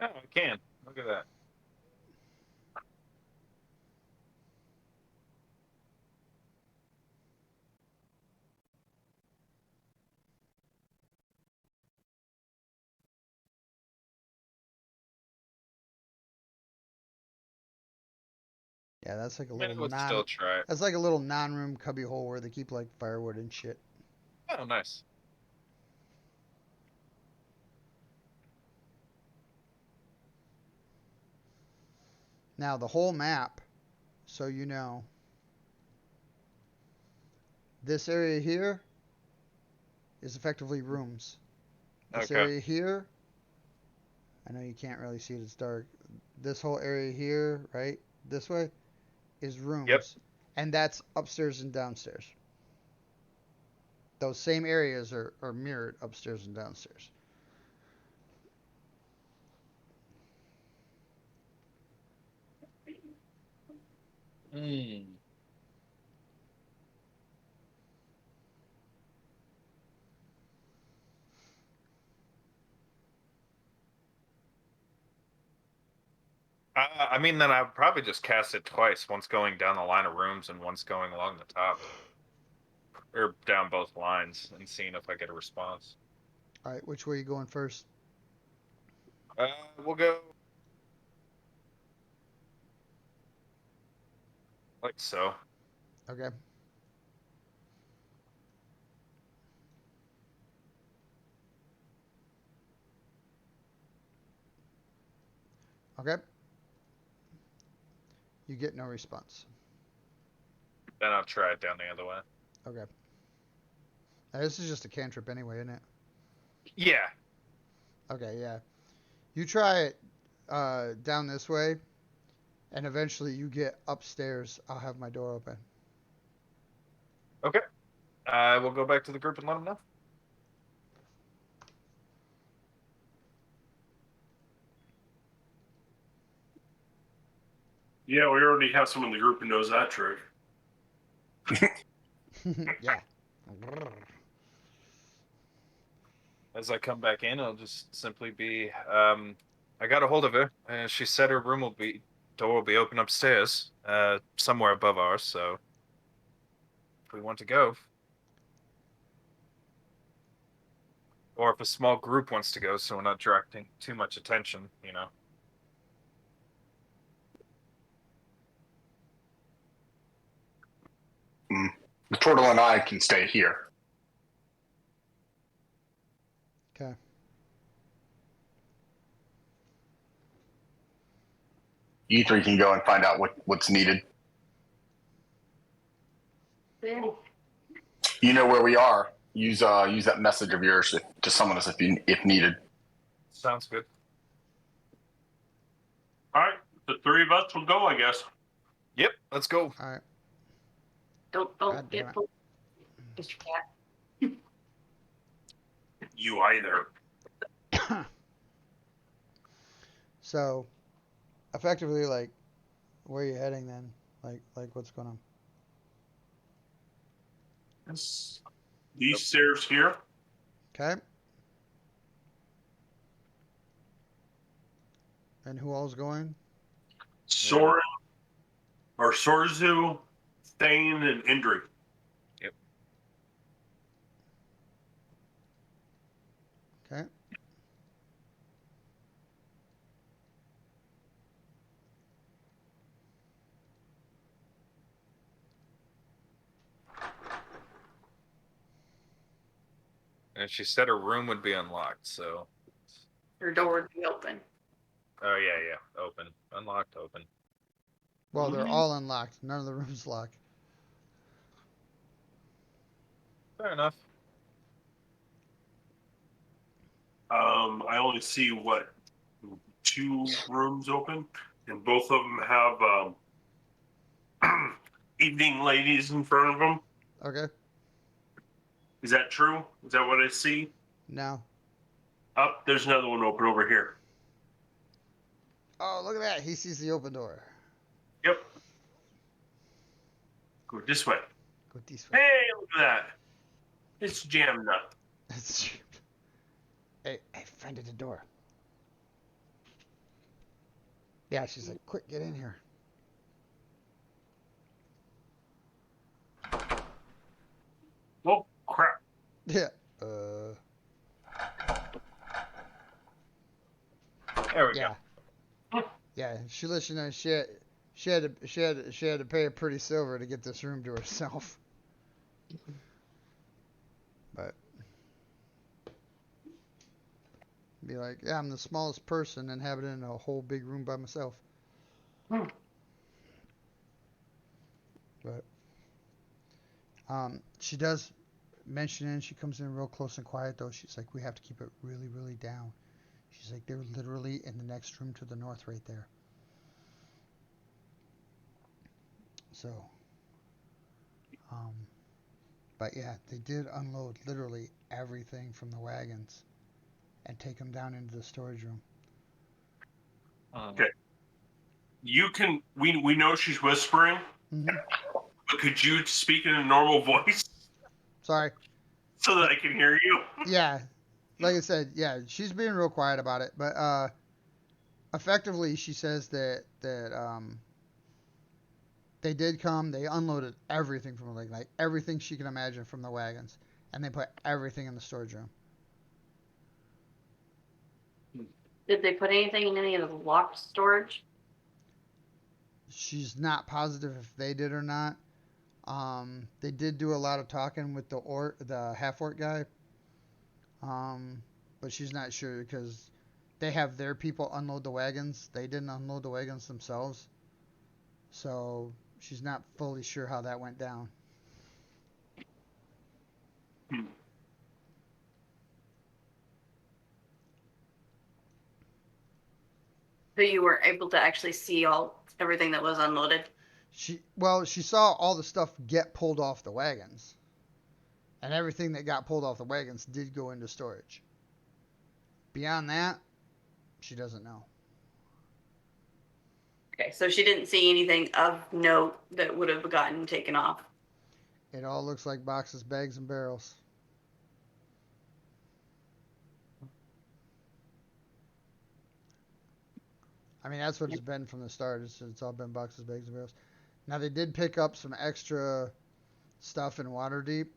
Speaker 2: Oh, I can. Look at that.
Speaker 1: Yeah, that's like a
Speaker 2: I mean,
Speaker 1: little
Speaker 2: I would still try it.
Speaker 1: That's like a little non-room cubby hole where they keep like firewood and shit.
Speaker 2: Oh, nice.
Speaker 1: Now the whole map, so you know, this area here is effectively rooms. This
Speaker 2: Okay.
Speaker 1: area here, I know you can't really see it, it's dark. This whole area here, right, this way, is
Speaker 2: Yep.
Speaker 1: rooms. And that's upstairs and downstairs. Those same areas are mirrored upstairs and downstairs.
Speaker 2: Hmm. I mean, then I would probably just cast it twice. Once going down the line of rooms and once going along the top. Or down both lines and seeing if I get a response.
Speaker 1: Alright, which way are you going first?
Speaker 2: We'll go like so.
Speaker 1: Okay. Okay. You get no response.
Speaker 2: Then I'll try it down the other way.
Speaker 1: Okay. Now, this is just a cantrip anyway, isn't it?
Speaker 2: Yeah.
Speaker 1: Okay, yeah. You try it down this way, and eventually you get upstairs. I'll have my door open.
Speaker 2: Okay. We'll go back to the group and let them know.
Speaker 3: Yeah, we already have someone in the group who knows that trick.
Speaker 1: Yeah.
Speaker 2: As I come back in, it'll just simply be, I got a hold of her, and she said her door will be open upstairs, somewhere above ours. So, if we want to go, or if a small group wants to go, so we're not directing too much attention, you know.
Speaker 4: The Tortle and I can stay here.
Speaker 1: Okay.
Speaker 4: You three can go and find out what's needed. You know where we are. Use that message of yours to summon us if needed.
Speaker 2: Sounds good.
Speaker 3: All right, the three of us will go, I guess.
Speaker 2: Yep, let's go.
Speaker 1: All right.
Speaker 6: Don't
Speaker 1: God damn
Speaker 6: get
Speaker 1: it.
Speaker 6: pulled, Mr. Cat.
Speaker 3: You either.
Speaker 1: So, effectively, like, where are you heading then? Like what's going on?
Speaker 3: These stairs here.
Speaker 1: Okay. And who all's going?
Speaker 3: Soren, or Sozsu, Thane, and Indrie.
Speaker 2: Yep.
Speaker 1: Okay.
Speaker 2: And she said her room would be unlocked, so.
Speaker 6: Your door would be open.
Speaker 2: Oh, yeah. Open. Unlocked, open.
Speaker 1: Well, they're all unlocked. None of the rooms lock.
Speaker 2: Fair enough.
Speaker 3: I only see what 2 rooms open, and both of them have evening ladies in front of them.
Speaker 1: Okay.
Speaker 3: Is that true? Is that what I see?
Speaker 1: No.
Speaker 3: Up, there's another one open over here.
Speaker 1: Oh, look at that. He sees the open door.
Speaker 3: Yep. Go this way.
Speaker 1: Go this way.
Speaker 3: Hey, look at that. It's jammed up.
Speaker 1: Hey, find it a door. Yeah, she's like, quick, get in here.
Speaker 3: Oh, crap.
Speaker 1: Yeah.
Speaker 2: There we
Speaker 1: Yeah.
Speaker 2: go.
Speaker 1: Yeah, she let you know she had to pay a pretty silver to get this room to herself. But be like, yeah, I'm the smallest person inhabiting a whole big room by myself. But she does mention it, and she comes in real close and quiet though. She's like, we have to keep it really, really down. She's like, they're literally in the next room to the north right there. So, but yeah, they did unload literally everything from the wagons and take them down into the storage room.
Speaker 3: Okay. You can. We know she's whispering,
Speaker 1: Mm-hmm.
Speaker 3: but could you speak in a normal voice
Speaker 1: Sorry.
Speaker 3: so that I can hear you?
Speaker 1: Yeah, like I said, yeah, she's being real quiet about it, but effectively, she says that they did come, they unloaded everything from like everything she can imagine from the wagons, and they put everything in the storage room.
Speaker 6: Did they put anything in any of the locked storage?
Speaker 1: She's not positive if they did or not. They did do a lot of talking with the half orc guy, but she's not sure because they have their people unload the wagons. They didn't unload the wagons themselves, so she's not fully sure how that went down.
Speaker 6: So you were able to actually see everything that was unloaded?
Speaker 1: She saw all the stuff get pulled off the wagons, and everything that got pulled off the wagons did go into storage. Beyond that, she doesn't know.
Speaker 6: Okay, so she didn't see anything of note that would have gotten taken off.
Speaker 1: It all looks like boxes, bags, and barrels. I mean, that's what it's been from the start. It's all been boxes, bags, and barrels. Now, they did pick up some extra stuff in Waterdeep.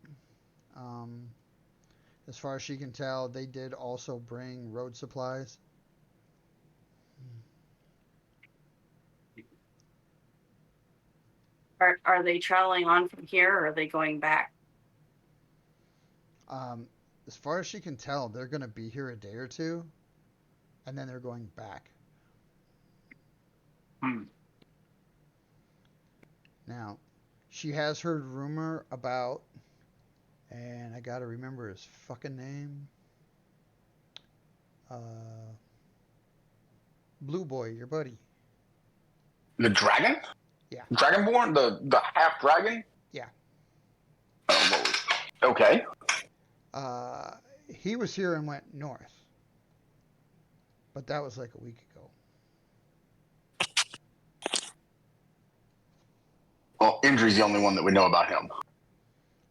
Speaker 1: As far as she can tell, they did also bring road supplies.
Speaker 6: Are they traveling on from here, or are they going back?
Speaker 1: As far as she can tell, they're going to be here a day or two, and then they're going back. Now, she has heard rumor about, and I gotta remember his fucking name. Blue Boy, your buddy.
Speaker 4: The dragon?
Speaker 1: Yeah.
Speaker 4: Dragonborn? The half dragon?
Speaker 1: Yeah.
Speaker 4: Okay.
Speaker 1: He was here and went north, but that was like a week ago.
Speaker 4: Well, Indrie's the only one that we know about him.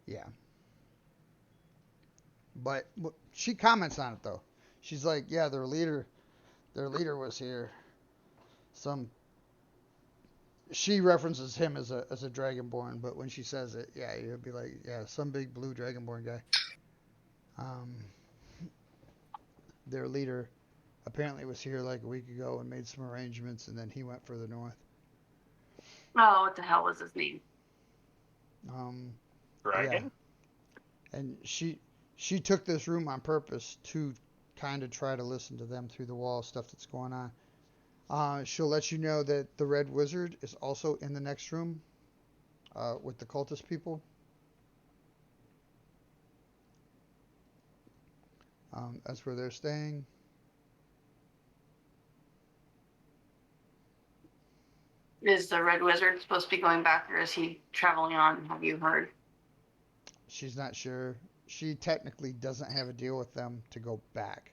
Speaker 1: Yeah. But she comments on it though. She's like, yeah, their leader was here. She references him as a dragonborn, but when she says it, yeah, you'll be like, yeah, some big blue dragonborn guy. Their leader apparently was here like a week ago and made some arrangements, and then he went further north.
Speaker 6: Oh, what the hell was his name?
Speaker 2: Dragon?
Speaker 1: Yeah. And she took this room on purpose to kind of try to listen to them through the wall, stuff that's going on. She'll let you know that the Red Wizard is also in the next room with the cultist people. That's where they're staying.
Speaker 6: Is the Red Wizard supposed to be going back, or is he traveling on? Have you heard?
Speaker 1: She's not sure. She technically doesn't have a deal with them to go back.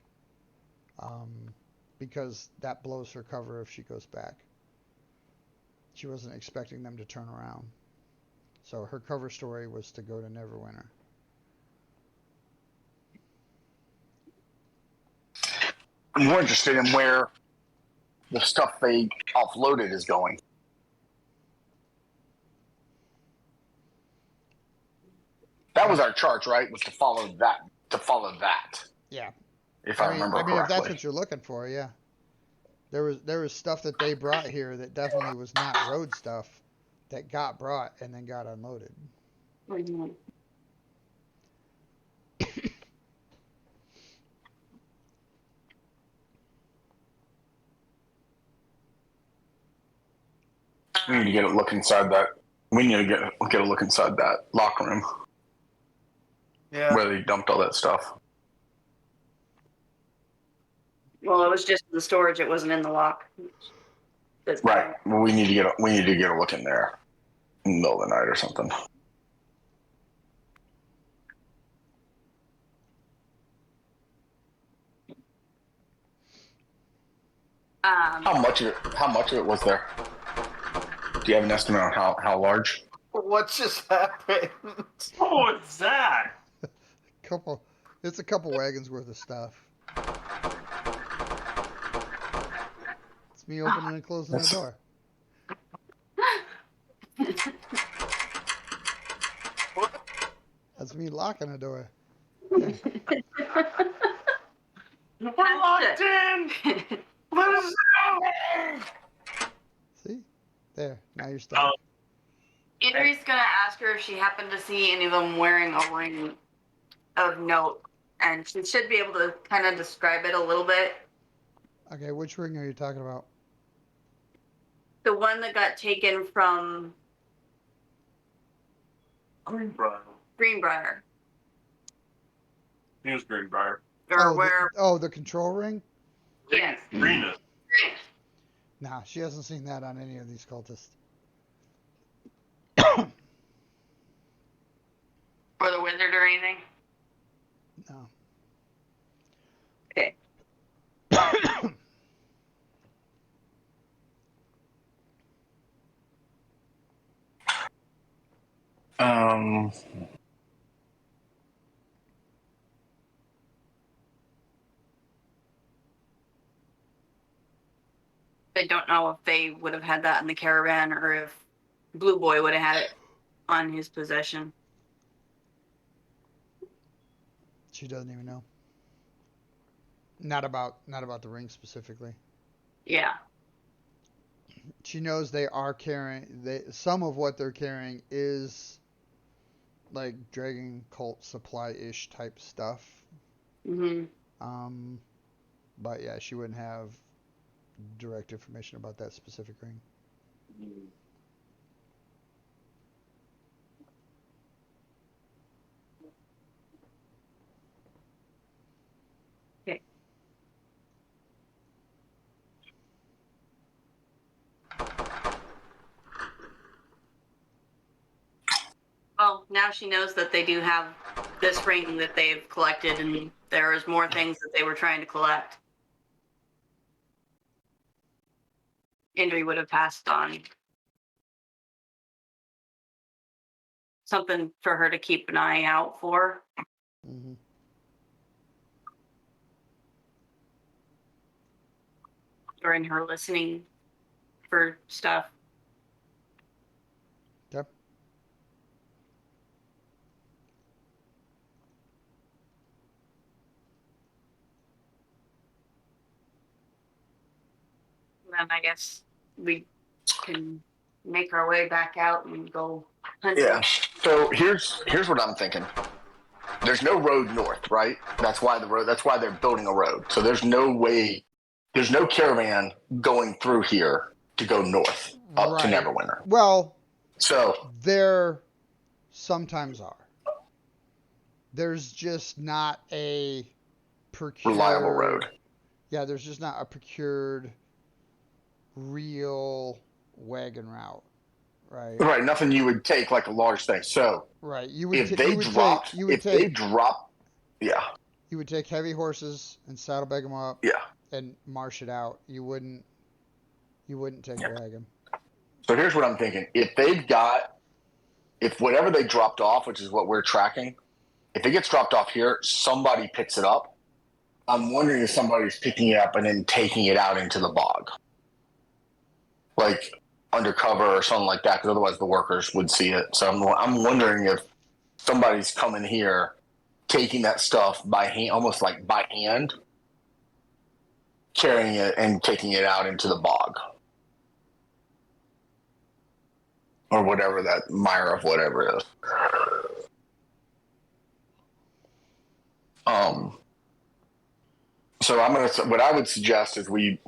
Speaker 1: Because that blows her cover if she goes back. She wasn't expecting them to turn around. So her cover story was to go to Neverwinter.
Speaker 4: I'm more interested in where the stuff they offloaded is going. That was our charge, right? Was to follow that.
Speaker 1: Yeah.
Speaker 4: If I remember
Speaker 1: I mean, if that's
Speaker 4: correctly.
Speaker 1: what you're looking for, yeah. There was stuff that they brought here that definitely was not road stuff that got brought and then got unloaded.
Speaker 6: Mm-hmm.
Speaker 4: We need to get a look inside that. We need to get a look inside that locker room
Speaker 2: Yeah.
Speaker 4: where they dumped all that stuff.
Speaker 6: Well, it was just in the storage. It wasn't in the lock.
Speaker 4: Right. Well, we need to get a look in there in the middle of the night or something. How much of it was there? Do you have an estimate on how large?
Speaker 2: What just happened?
Speaker 3: Oh, what's that?
Speaker 1: It's a couple wagons worth of stuff. It's me opening and closing the door. That's me locking the door.
Speaker 3: We're locked in. What is happening?
Speaker 1: See? There. Now you're stuck.
Speaker 6: Indrie's gonna ask her if she happened to see any of them wearing a ring of note, and she should be able to kind of describe it a little bit.
Speaker 1: Okay, which ring are you talking about?
Speaker 6: The one that got taken from
Speaker 3: Greenbrier.
Speaker 6: Greenbrier,
Speaker 3: He was Greenbrier.
Speaker 6: or where?
Speaker 1: The control ring?
Speaker 6: Yes.
Speaker 3: Greenest.
Speaker 1: Nah, she hasn't seen that on any of these cultists.
Speaker 6: Or the wizard or anything.
Speaker 1: No.
Speaker 6: Okay. I don't know if they would have had that in the caravan or if Blue Boy would have had it on his possession.
Speaker 1: She doesn't even know. Not about the ring specifically.
Speaker 6: Yeah.
Speaker 1: She knows they are carrying. Some of what they're carrying is like dragon cult supply-ish type stuff.
Speaker 6: Mm-hmm.
Speaker 1: But yeah, she wouldn't have direct information about that specific ring.
Speaker 6: Okay. Well, now she knows that they do have this ring that they've collected, and there is more things that they were trying to collect. Indrie would have passed on something for her to keep an eye out for.
Speaker 1: Mm-hmm.
Speaker 6: Or in her listening for stuff.
Speaker 1: Yep.
Speaker 6: Then I guess we can make our way back out and go hunting.
Speaker 4: Yeah. So here's what I'm thinking. There's no road north, right? That's why they're building a road. So there's no caravan going through here to go north up to Neverwinter.
Speaker 1: Well,
Speaker 4: so
Speaker 1: there sometimes are. There's just not a procured
Speaker 4: reliable road.
Speaker 1: Yeah, there's just not a procured real wagon route, right?
Speaker 4: Right, nothing you would take like a large thing. So
Speaker 1: Right. You would.
Speaker 4: if they dropped, yeah,
Speaker 1: You would take heavy horses and saddlebag them up
Speaker 4: yeah,
Speaker 1: and marsh it out. You wouldn't. You wouldn't take a wagon.
Speaker 4: So here's what I'm thinking: if whatever they dropped off, which is what we're tracking, if it gets dropped off here, somebody picks it up. I'm wondering if somebody's picking it up and then taking it out into the bog, like undercover or something like that, because otherwise the workers would see it. So I'm wondering if somebody's coming here, taking that stuff by hand, almost like by hand, carrying it and taking it out into the bog. Or whatever that mire of whatever it is. So what I would suggest is we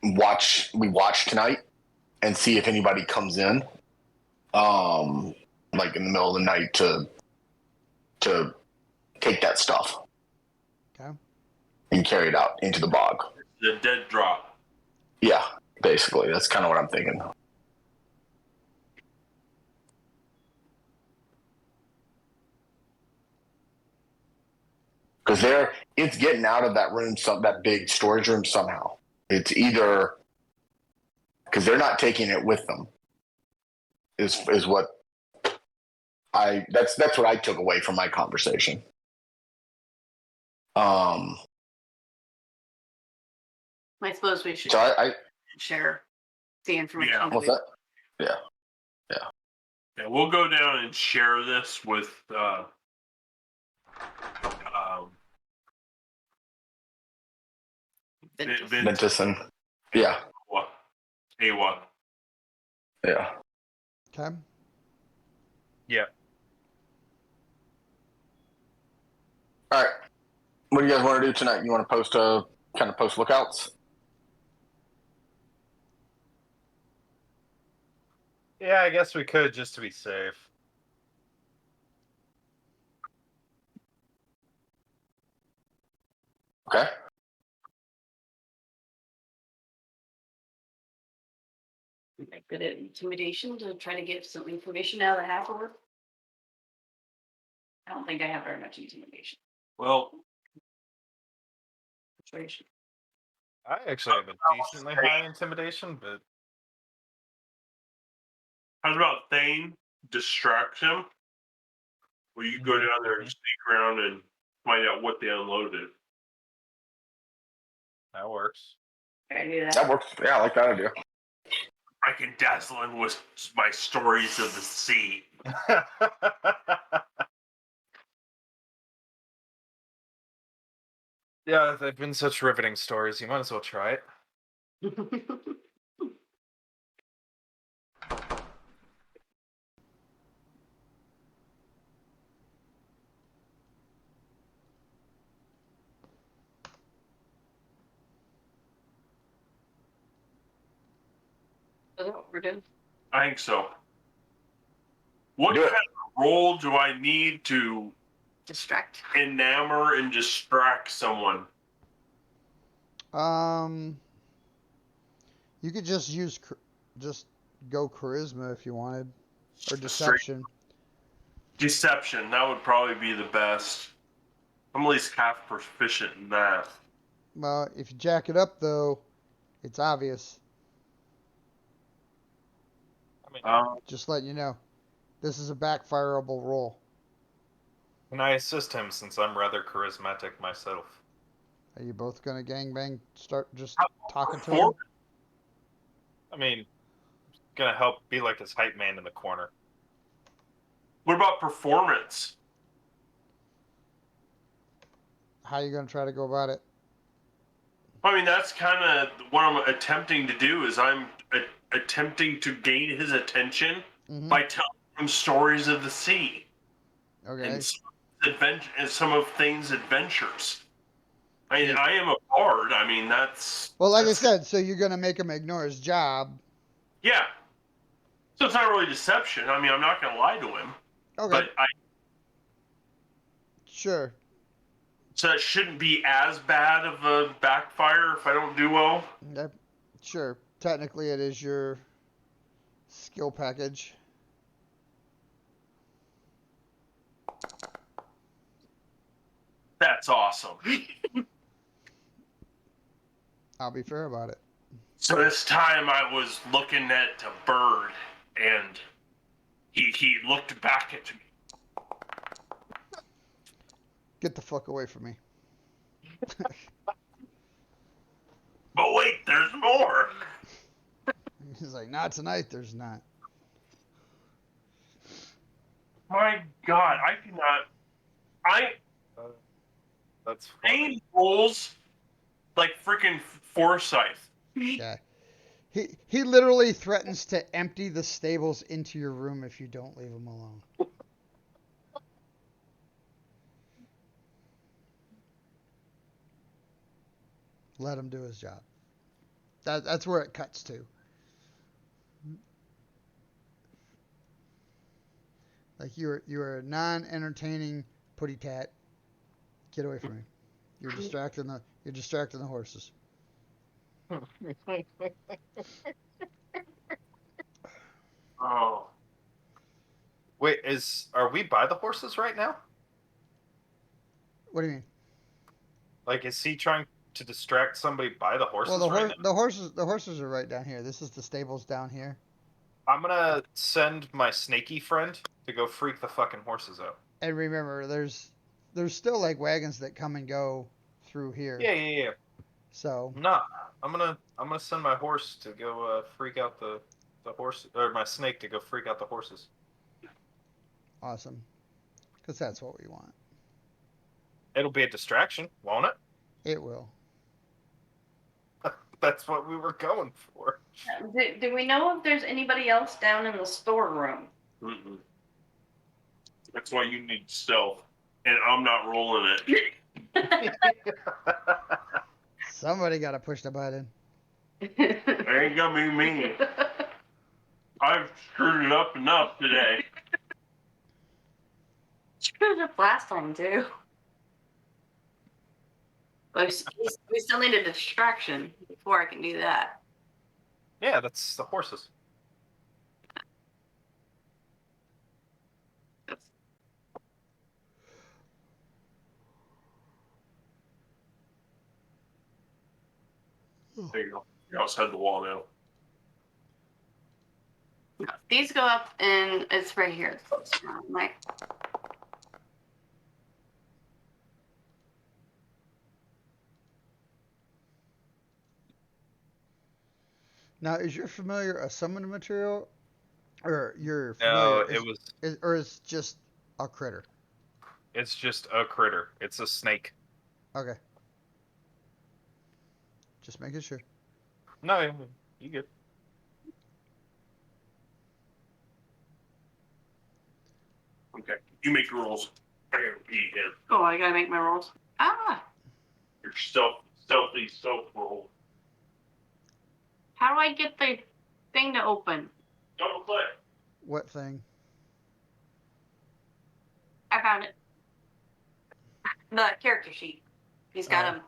Speaker 4: watch tonight and see if anybody comes in, like in the middle of the night to take that stuff.
Speaker 1: Okay.
Speaker 4: And carry it out into the bog.
Speaker 3: The dead drop.
Speaker 4: Yeah, basically. That's kind of what I'm thinking. Because it's getting out of that room, that big storage room somehow. It's either because they're not taking it with them. Is what that's what I took away from my conversation.
Speaker 6: I suppose we should
Speaker 4: So I
Speaker 6: share the information.
Speaker 3: Yeah.
Speaker 4: what's that? Yeah.
Speaker 3: Yeah, we'll go down and share this with
Speaker 4: Vintas and yeah.
Speaker 3: A1.
Speaker 4: Yeah.
Speaker 1: Okay.
Speaker 2: Yeah.
Speaker 4: All right. What do you guys want to do tonight? You want to post lookouts?
Speaker 2: Yeah, I guess we could just to be safe.
Speaker 4: Okay.
Speaker 6: Good at intimidation to try to get some information out of the half-orc. I don't think I have very much intimidation.
Speaker 3: Well,
Speaker 6: Persuasion.
Speaker 2: I actually have a decently high intimidation, but
Speaker 3: how's about Thane? Distract him. Well, you go down there and sneak around and find out what they unloaded.
Speaker 2: that works.
Speaker 6: Can I do that?
Speaker 4: That works. Yeah, I like that idea.
Speaker 3: I can dazzle him with my stories of the sea.
Speaker 2: Yeah, they've been such riveting stories. You might as well try it.
Speaker 6: Is that what we're doing?
Speaker 3: I think so. What
Speaker 4: Do it.
Speaker 3: kind of role do I need to
Speaker 6: Distract.
Speaker 3: enamor and distract someone?
Speaker 1: You could just just go charisma if you wanted, or
Speaker 3: Straight
Speaker 1: deception.
Speaker 3: deception. That would probably be the best. I'm at least half proficient in that.
Speaker 1: Well, if you jack it up though, it's obvious.
Speaker 2: I mean,
Speaker 1: Just letting you know, this is a backfireable roll.
Speaker 2: can I assist him since I'm rather charismatic myself?
Speaker 1: Are you both gonna gangbang? Start just talking to him.
Speaker 3: Four?
Speaker 2: I mean, gonna help be like his hype man in the corner.
Speaker 3: What about performance?
Speaker 1: How you gonna try to go about it?
Speaker 3: I mean, that's kind of what I'm attempting to do. Is I'm attempting to gain his attention by telling him stories of the sea
Speaker 1: Okay.
Speaker 3: and some of Thane's adventures. I mean, I am a bard. I mean, that's
Speaker 1: Well, like I said, so you're gonna make him ignore his job.
Speaker 3: yeah. So it's not really deception. I mean, I'm not going to lie to him,
Speaker 1: Okay.
Speaker 3: but
Speaker 1: Sure.
Speaker 3: so it shouldn't be as bad of a backfire if I don't do well.
Speaker 1: Okay. Sure. technically it is your skill package.
Speaker 3: That's awesome.
Speaker 1: I'll be fair about it.
Speaker 3: So this time I was looking at a bird, and he looked back at me.
Speaker 1: Get the fuck away from me.
Speaker 3: But wait, there's more.
Speaker 1: He's like, not tonight, there's not.
Speaker 3: My God, I cannot.
Speaker 2: That's funny.
Speaker 3: Thane rolls like freaking Forsyth.
Speaker 1: Yeah. He literally threatens to empty the stables into your room if you don't leave him alone. Let him do his job. That's where it cuts to. Like you're a non-entertaining putty tat. Get away from me. You're distracting the horses.
Speaker 3: Oh,
Speaker 2: Wait, are we by the horses right now?
Speaker 1: What do you mean?
Speaker 2: Like, is he trying to distract somebody by the horses
Speaker 1: Well,
Speaker 2: right now?
Speaker 1: the horses are right down here. This is the stables down here.
Speaker 2: I'm gonna send my snaky friend to go freak the fucking horses out.
Speaker 1: And remember, there's still like wagons that come and go through here.
Speaker 2: Yeah.
Speaker 1: So
Speaker 2: Nah, I'm gonna send my horse to go freak out the horse, or my snake to go freak out the horses.
Speaker 1: awesome, because that's what we want.
Speaker 2: It'll be a distraction, won't it?
Speaker 1: It will.
Speaker 2: That's what we were going for.
Speaker 6: Do we know if there's anybody else down in the storeroom?
Speaker 3: mm-mm. That's why you need stealth, and I'm not rolling it.
Speaker 1: Somebody got to push the button.
Speaker 3: It ain't gonna be me. I've screwed it up enough today.
Speaker 6: Screwed up last time too. But we still need a distraction before I can do that.
Speaker 2: Yeah, that's the horses.
Speaker 3: There you go. You're outside the wall now.
Speaker 6: These go up and it's right here. Like,
Speaker 1: Now, is your familiar a summoned material, or your
Speaker 2: No,
Speaker 1: familiar or is just a critter?
Speaker 2: It's just a critter. It's a snake.
Speaker 1: Okay. Just making sure.
Speaker 2: No, you good.
Speaker 3: Okay, you make your rolls.
Speaker 6: oh, I gotta make my rolls.
Speaker 3: Your stealthy stealth roll.
Speaker 6: How do I get the thing to open?
Speaker 3: Double click.
Speaker 1: What thing?
Speaker 6: I found it. The character sheet. He's got a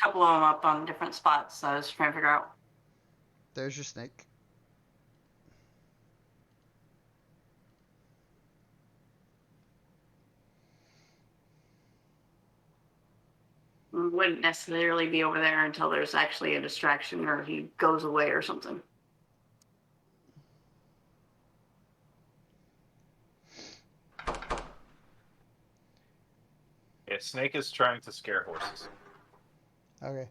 Speaker 6: couple of them up on different spots, so I was trying to figure out.
Speaker 1: There's your snake.
Speaker 6: Wouldn't necessarily be over there until there's actually a distraction or he goes away or something.
Speaker 2: Yeah, snake is trying to scare horses.
Speaker 1: Okay.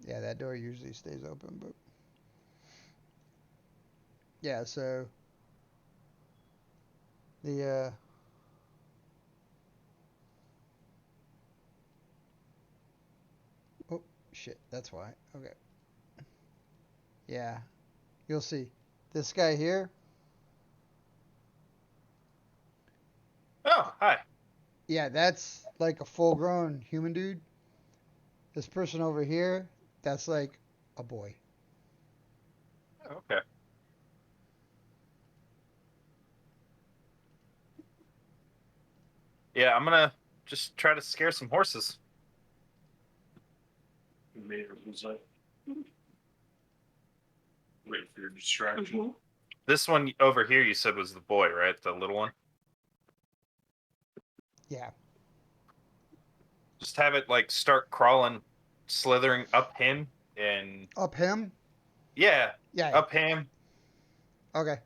Speaker 1: Yeah, that door usually stays open, but yeah. So the oh shit, that's why. Okay. Yeah, you'll see. This guy here.
Speaker 2: Oh, hi.
Speaker 1: Yeah, that's like a full-grown human dude. This person over here, that's like a boy.
Speaker 2: Okay. Yeah, I'm gonna just try to scare some horses.
Speaker 3: You made her lose it. Wait for your distraction.
Speaker 6: Mm-hmm.
Speaker 2: This one over here, you said was the boy, right? The little one.
Speaker 1: Yeah.
Speaker 2: Just have it like start crawling, slithering up him, and
Speaker 1: Up him?
Speaker 2: yeah,
Speaker 1: Yeah.
Speaker 2: up him.
Speaker 1: Okay.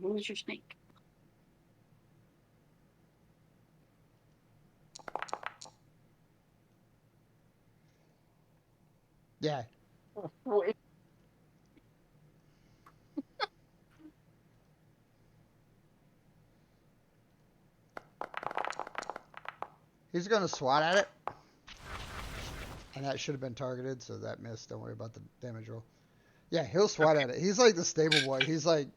Speaker 6: Who's your snake?
Speaker 1: Yeah. He's gonna swat at it. And that should have been targeted, so that missed. Don't worry about the damage roll. Yeah, he'll swat at it. He's like the stable boy. He's like,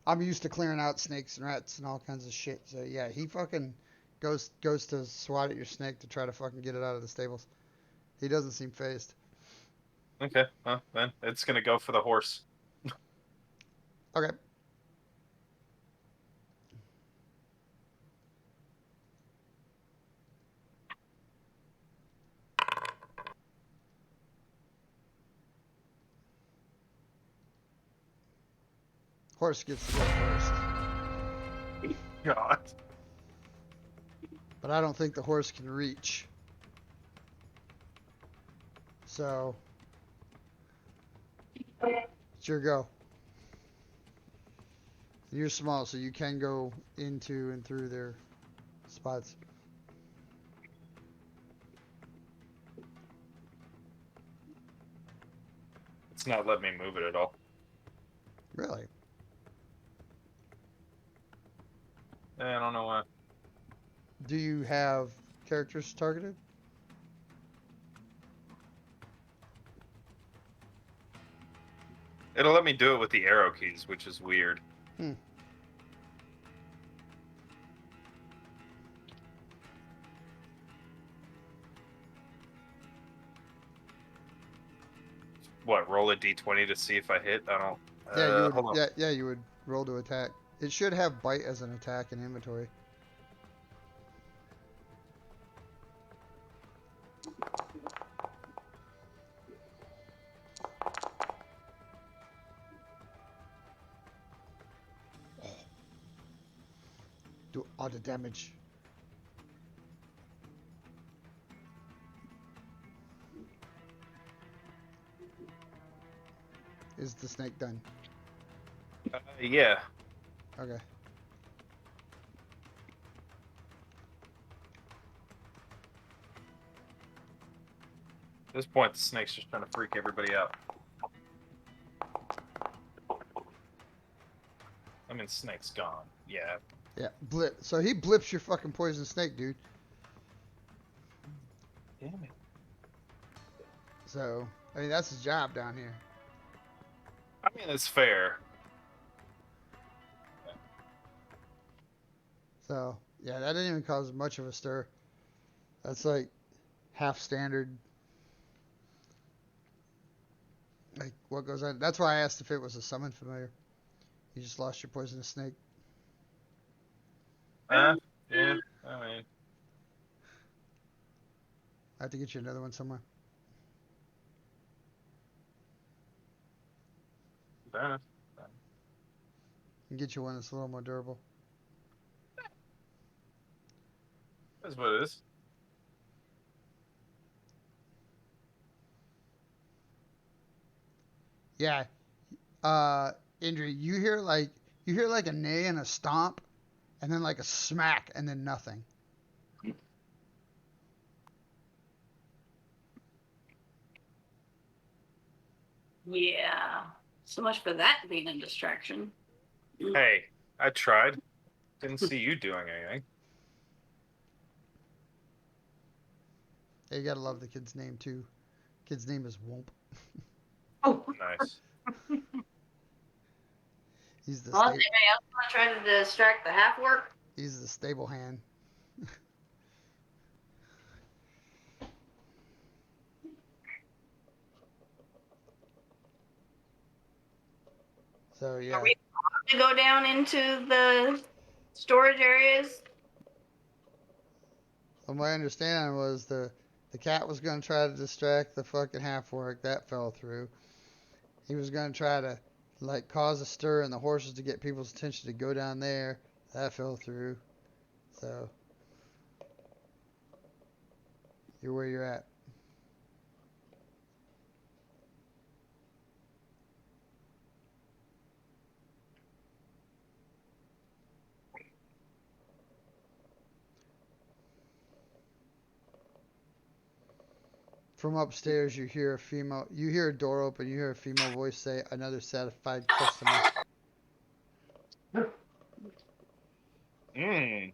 Speaker 1: I'm used to clearing out snakes and rats and all kinds of shit. So yeah, he fucking goes to swat at your snake to try to fucking get it out of the stables. He doesn't seem phased.
Speaker 2: Okay, well then it's gonna go for the horse.
Speaker 1: Okay. Horse gets to go first.
Speaker 2: God.
Speaker 1: But I don't think the horse can reach. So it's your go. You're small, so you can go into and through their spots.
Speaker 2: It's not letting me move it at all.
Speaker 1: Really?
Speaker 2: I don't know why.
Speaker 1: Do you have characters targeted?
Speaker 2: It'll let me do it with the arrow keys, which is weird. What, roll a d20 to see if I hit? I don't...
Speaker 1: Yeah, you would.
Speaker 2: hold on.
Speaker 1: Yeah, you would roll to attack. It should have bite as an attack in inventory. Do all the damage. Is the snake done?
Speaker 2: Yeah.
Speaker 1: Okay.
Speaker 2: At this point, the snake's just trying to freak everybody out. I mean, snake's gone. Yeah.
Speaker 1: Yeah, blip. So he blips your fucking poison snake, dude.
Speaker 2: Damn it.
Speaker 1: So, I mean, that's his job down here.
Speaker 2: I mean, it's fair.
Speaker 1: So, yeah, that didn't even cause much of a stir. That's like half standard. Like, what goes on? That's why I asked if it was a summon familiar. You just lost your poisonous snake.
Speaker 2: Yeah, I mean...
Speaker 1: I have to get you another one somewhere.
Speaker 2: Fair enough.
Speaker 1: And get you one that's a little more durable.
Speaker 2: That's what it is.
Speaker 1: Yeah. Indrie, you hear like a neigh and a stomp, and then like a smack, and then nothing.
Speaker 6: Yeah. So much for that being a distraction.
Speaker 2: Hey, I tried. Didn't see you doing anything.
Speaker 1: Yeah, you gotta love the kid's name too. Kid's name is Womp.
Speaker 6: Oh.
Speaker 2: Nice.
Speaker 1: He's the
Speaker 6: Well,
Speaker 1: sta-
Speaker 6: anybody else want to try to distract the half work?
Speaker 1: he's the stable hand. So yeah.
Speaker 6: Are we allowed to go down into the storage areas?
Speaker 1: From my understanding was The cat was going to try to distract the fucking half-orc. That fell through. He was going to try to, like, cause a stir in the horses to get people's attention to go down there. That fell through. So, you're where you're at. From upstairs, you hear a door open, you hear a female voice say, "Another satisfied customer."
Speaker 2: Mm.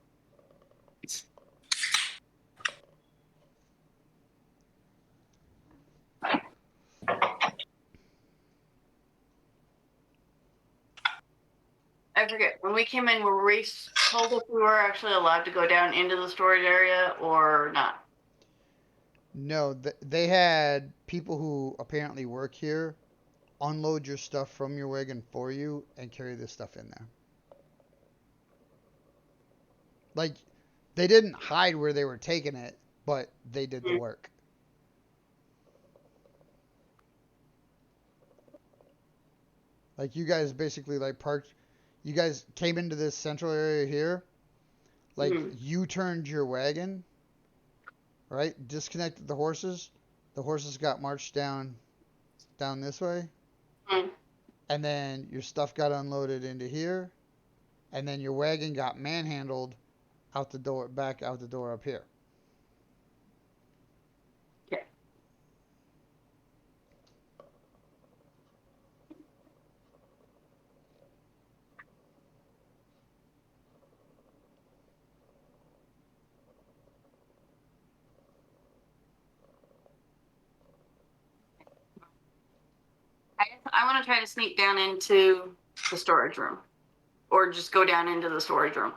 Speaker 6: I forget. When we came in, were we told if we were actually allowed to go down into the storage area or not?
Speaker 1: No, they had people who apparently work here unload your stuff from your wagon for you and carry this stuff in there. Like, they didn't hide where they were taking it, but they did the work. Like, you guys basically, like, parked. You guys came into this central area here. Like, you turned your wagon, right? Disconnected the horses. The horses got marched down this way.
Speaker 6: Mm.
Speaker 1: And then your stuff got unloaded into here. And then your wagon got manhandled out the door, back out the door up here.
Speaker 6: Okay. I want to try to sneak down into the storage room, or just go down into the storage room.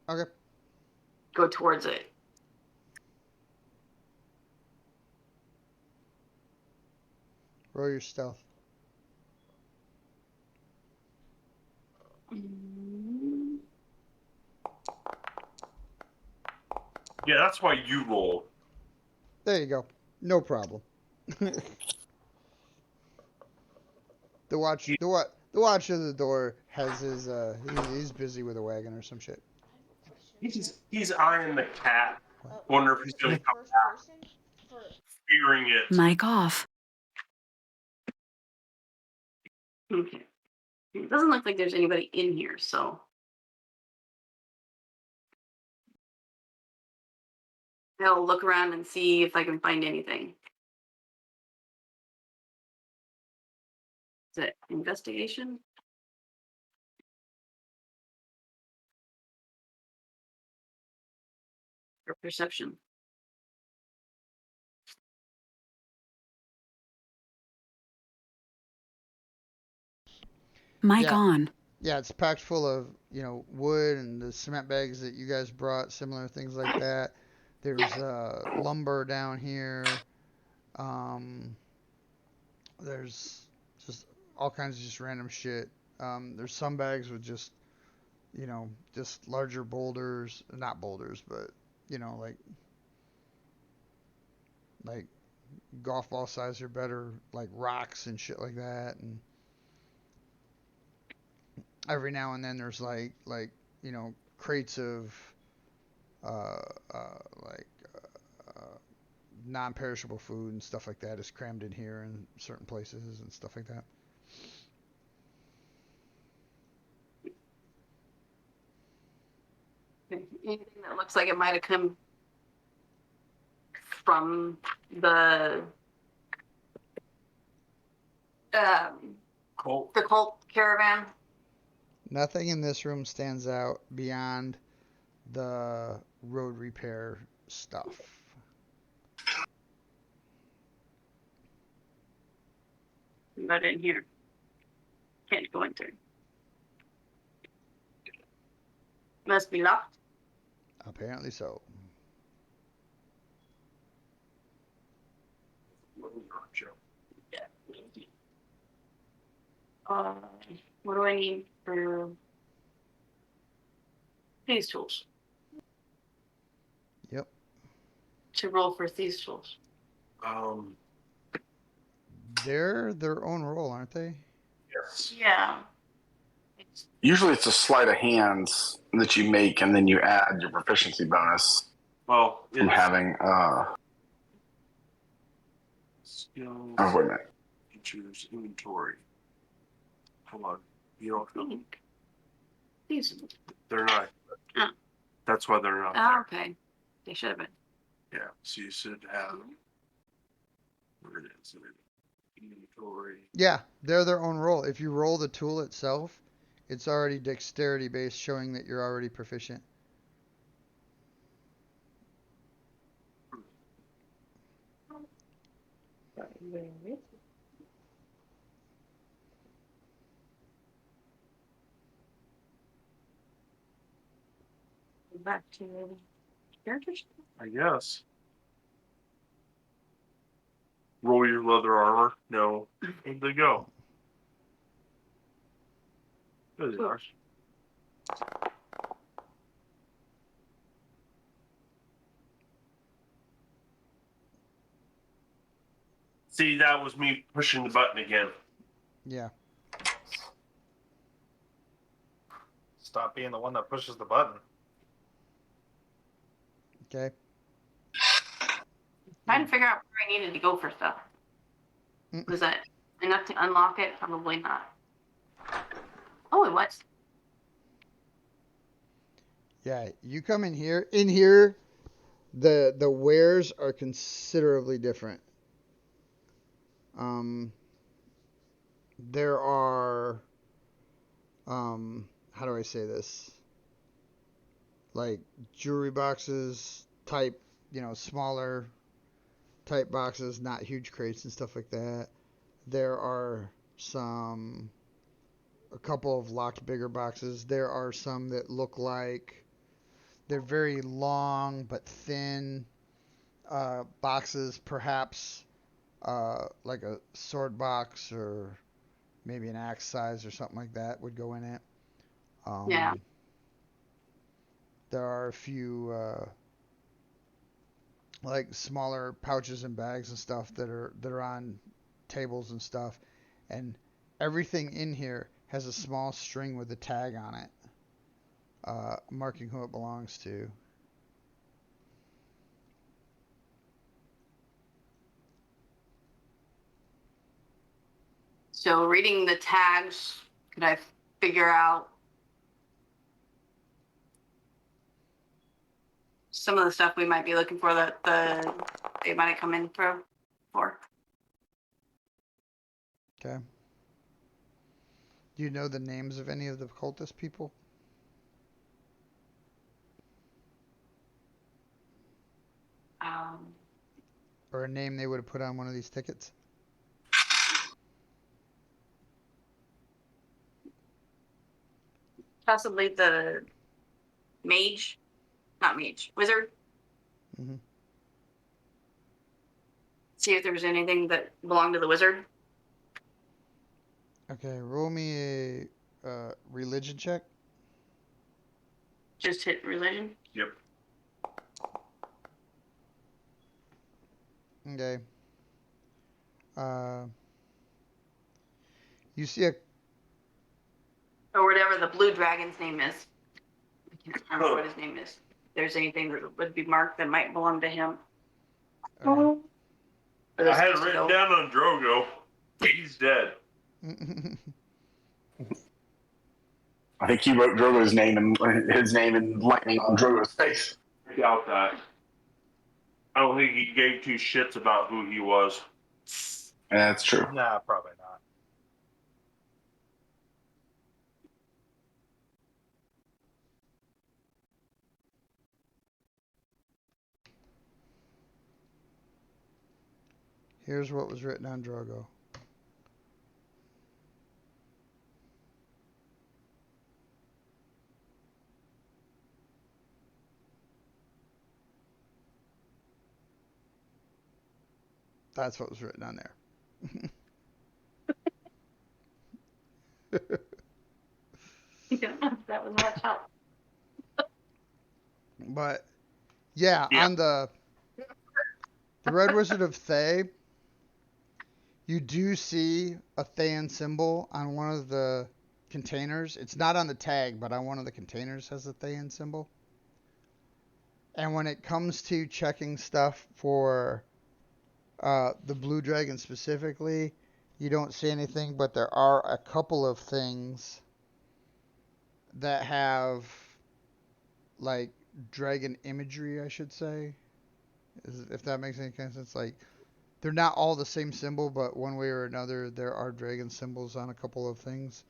Speaker 1: Okay.
Speaker 6: Go towards it.
Speaker 1: Roll your stealth.
Speaker 3: Yeah, that's why you roll.
Speaker 1: There you go. No problem. The watch of the door has his he's busy with a wagon or some shit.
Speaker 3: He's eyeing the cat. Wonder if he's gonna come
Speaker 5: First person? For
Speaker 3: fearing it.
Speaker 7: Mic off.
Speaker 6: Okay. It doesn't look like there's anybody in here, so. I'll look around and see if I can find anything. Is it investigation? Or perception?
Speaker 7: Mic
Speaker 1: Yeah.
Speaker 7: on.
Speaker 1: Yeah, it's packed full of, wood and the cement bags that you guys brought, similar things like that. There's lumber down here. There's just all kinds of just random shit. There's some bags with just, just larger boulders, not boulders, but, like golf ball size or better, like rocks and shit like that. And every now and then there's crates of uh, uh, like non-perishable food and stuff like that is crammed in here in certain places and stuff like that.
Speaker 6: Anything that looks like it might have come from the
Speaker 3: Colt.
Speaker 6: the cult caravan?
Speaker 1: Nothing in this room stands out beyond the road repair stuff.
Speaker 6: Not in here. Can't go into. Must be locked.
Speaker 1: Apparently so.
Speaker 6: What do I need for these tools?
Speaker 1: Yep.
Speaker 6: to roll for thieves' tools?
Speaker 1: They're their own role, aren't they?
Speaker 3: Yes.
Speaker 6: Yeah.
Speaker 4: Usually it's a sleight of hands that you make, and then you add your proficiency bonus
Speaker 3: Well,
Speaker 4: from
Speaker 3: it's
Speaker 4: having.
Speaker 3: skills,
Speaker 4: Oh, wait a minute.
Speaker 3: features, inventory. Hold on. You don't know.
Speaker 6: Thieves.
Speaker 3: They're not.
Speaker 6: Oh.
Speaker 3: That's why they're not
Speaker 6: Oh,
Speaker 3: there.
Speaker 6: okay. They should have been.
Speaker 3: Yeah. So you should have. Where it is. Inventory.
Speaker 1: Yeah, they're their own role. If you roll the tool itself, it's already dexterity based, showing that you're already proficient.
Speaker 6: Back to characters.
Speaker 3: I guess. Roll your leather armor. No. Where'd they go? There they are. See, that was me pushing the button again.
Speaker 1: Yeah.
Speaker 2: Stop being the one that pushes the button.
Speaker 1: Okay.
Speaker 6: Trying to figure out where I needed to go for stuff. Was that enough to unlock it? Probably not. Oh, it was.
Speaker 1: Yeah, you come in here. In here, the wares are considerably different. There are, how do I say this? Like jewelry boxes type, smaller type boxes, not huge crates and stuff like that. There are a couple of locked bigger boxes. There are some that look like they're very long but thin boxes, perhaps like a sword box or maybe an axe size or something like that would go in it.
Speaker 6: Yeah.
Speaker 1: There are a few like smaller pouches and bags and stuff that are on tables and stuff, and everything in here has a small string with a tag on it, marking who it belongs to.
Speaker 6: So reading the tags, could I figure out some of the stuff we might be looking for that they might have come in for?
Speaker 1: Okay. Do you know the names of any of the cultist people? Or a name they would have put on one of these tickets?
Speaker 6: Possibly the wizard.
Speaker 1: Mm-hmm.
Speaker 6: See if there's anything that belonged to the wizard.
Speaker 1: Okay, roll me a religion check.
Speaker 6: Just hit religion.
Speaker 3: Yep.
Speaker 1: Okay. You see a
Speaker 6: Or whatever the blue dragon's name is. I can't remember what his name is. If there's anything that would be marked that might belong to him.
Speaker 1: uh,
Speaker 3: I had it written down on Drogo. He's dead.
Speaker 4: I think he wrote Drogo's name and his name in lightning on Drogo's face.
Speaker 3: I doubt that. I don't think he gave two shits about who he was.
Speaker 4: Yeah, that's true.
Speaker 2: Nah, probably not.
Speaker 1: Here's what was written on Drogo. That's what was written on there.
Speaker 6: That was much help.
Speaker 1: But yeah,
Speaker 3: Yeah.
Speaker 1: on the The Red Wizard of Thay, you do see a Thane symbol on one of the containers. It's not on the tag, but on one of the containers has a Thane symbol. And when it comes to checking stuff for the Blue Dragon specifically, you don't see anything, but there are a couple of things that have like dragon imagery, I should say, if that makes any sense. Like, they're not all the same symbol, but one way or another, there are dragon symbols on a couple of things.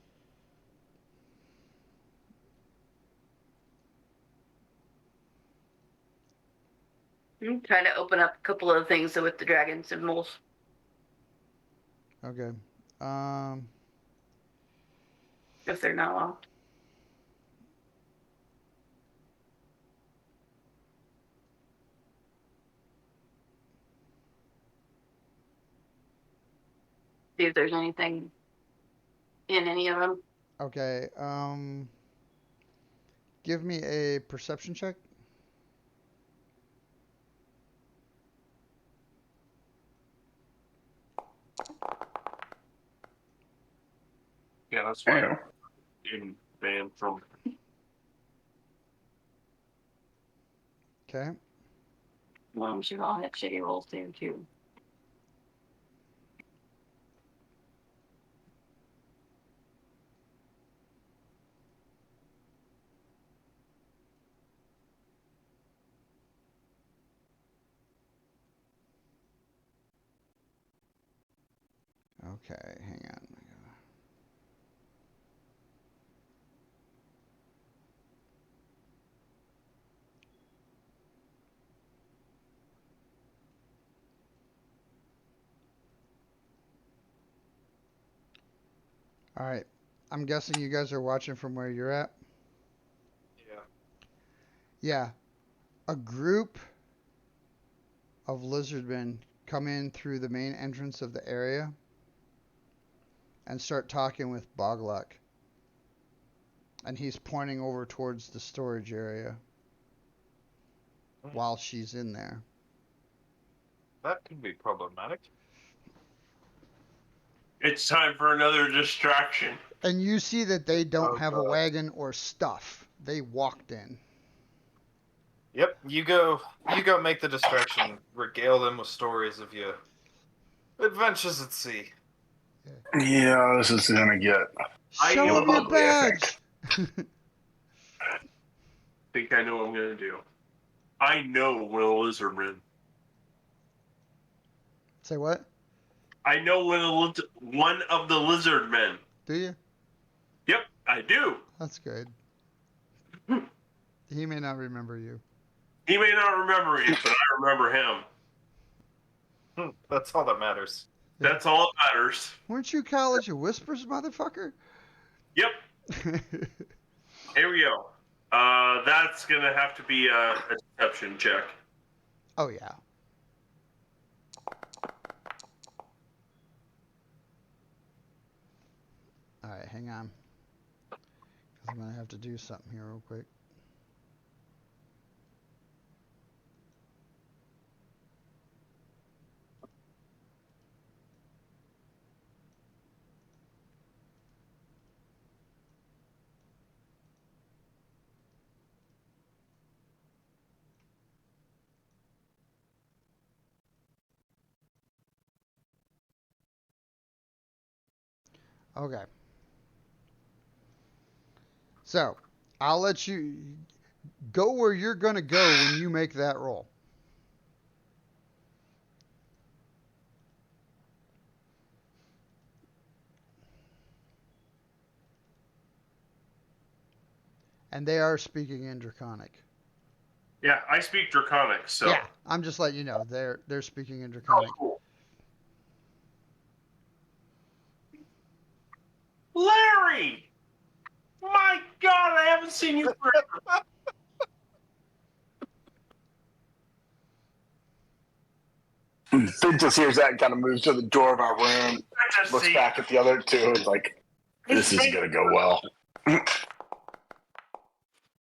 Speaker 6: I'm trying to open up a couple of things with the dragon symbols.
Speaker 1: Okay.
Speaker 6: If they're not locked. See if there's anything in any of them.
Speaker 1: Okay. Give me a perception check.
Speaker 3: Yeah, that's
Speaker 4: There
Speaker 3: why
Speaker 4: you
Speaker 3: I'm
Speaker 4: go.
Speaker 3: in banned from.
Speaker 1: Okay.
Speaker 6: Well, I'm sure I'll have shitty rolls there too.
Speaker 1: Okay. Hang on. All right. I'm guessing you guys are watching from where you're at.
Speaker 2: Yeah.
Speaker 1: Yeah. A group of lizardmen come in through the main entrance of the area and start talking with Bogluck. And he's pointing over towards the storage area while she's in there.
Speaker 2: That could be problematic.
Speaker 3: It's time for another distraction.
Speaker 1: And you see that they don't
Speaker 2: Oh,
Speaker 1: have a
Speaker 2: God.
Speaker 1: wagon or stuff. They walked in.
Speaker 2: Yep, you go make the distraction. Regale them with stories of your adventures at sea.
Speaker 4: Yeah, this is gonna get
Speaker 1: Show
Speaker 3: am
Speaker 1: them your
Speaker 4: ugly, I think.
Speaker 1: badge.
Speaker 3: Think I know what I'm gonna do. I know when a lizardman.
Speaker 1: Say what?
Speaker 3: I know when one of the lizard men.
Speaker 1: Do you?
Speaker 3: Yep, I do.
Speaker 1: That's good. He may not remember you.
Speaker 3: He may not remember me, but I remember him.
Speaker 2: That's all that matters.
Speaker 3: That's all that matters.
Speaker 1: Weren't you College of Whispers, motherfucker?
Speaker 3: Yep. Here we go. That's gonna have to be a deception check.
Speaker 1: Oh, yeah. All right, hang on. 'Cause I'm going to have to do something here real quick. Okay. So, I'll let you go where you're going to go when you make that roll. And they are speaking in Draconic.
Speaker 3: Yeah, I speak Draconic, so.
Speaker 1: Yeah, I'm just letting you know. They're speaking in
Speaker 3: Oh,
Speaker 1: Draconic.
Speaker 3: cool. Larry! My God, I haven't seen you forever.
Speaker 4: Vintas hears that and kind of moves to the door of our room,
Speaker 3: I just
Speaker 4: looks
Speaker 3: see.
Speaker 4: back at the other two, and like, this isn't gonna go well.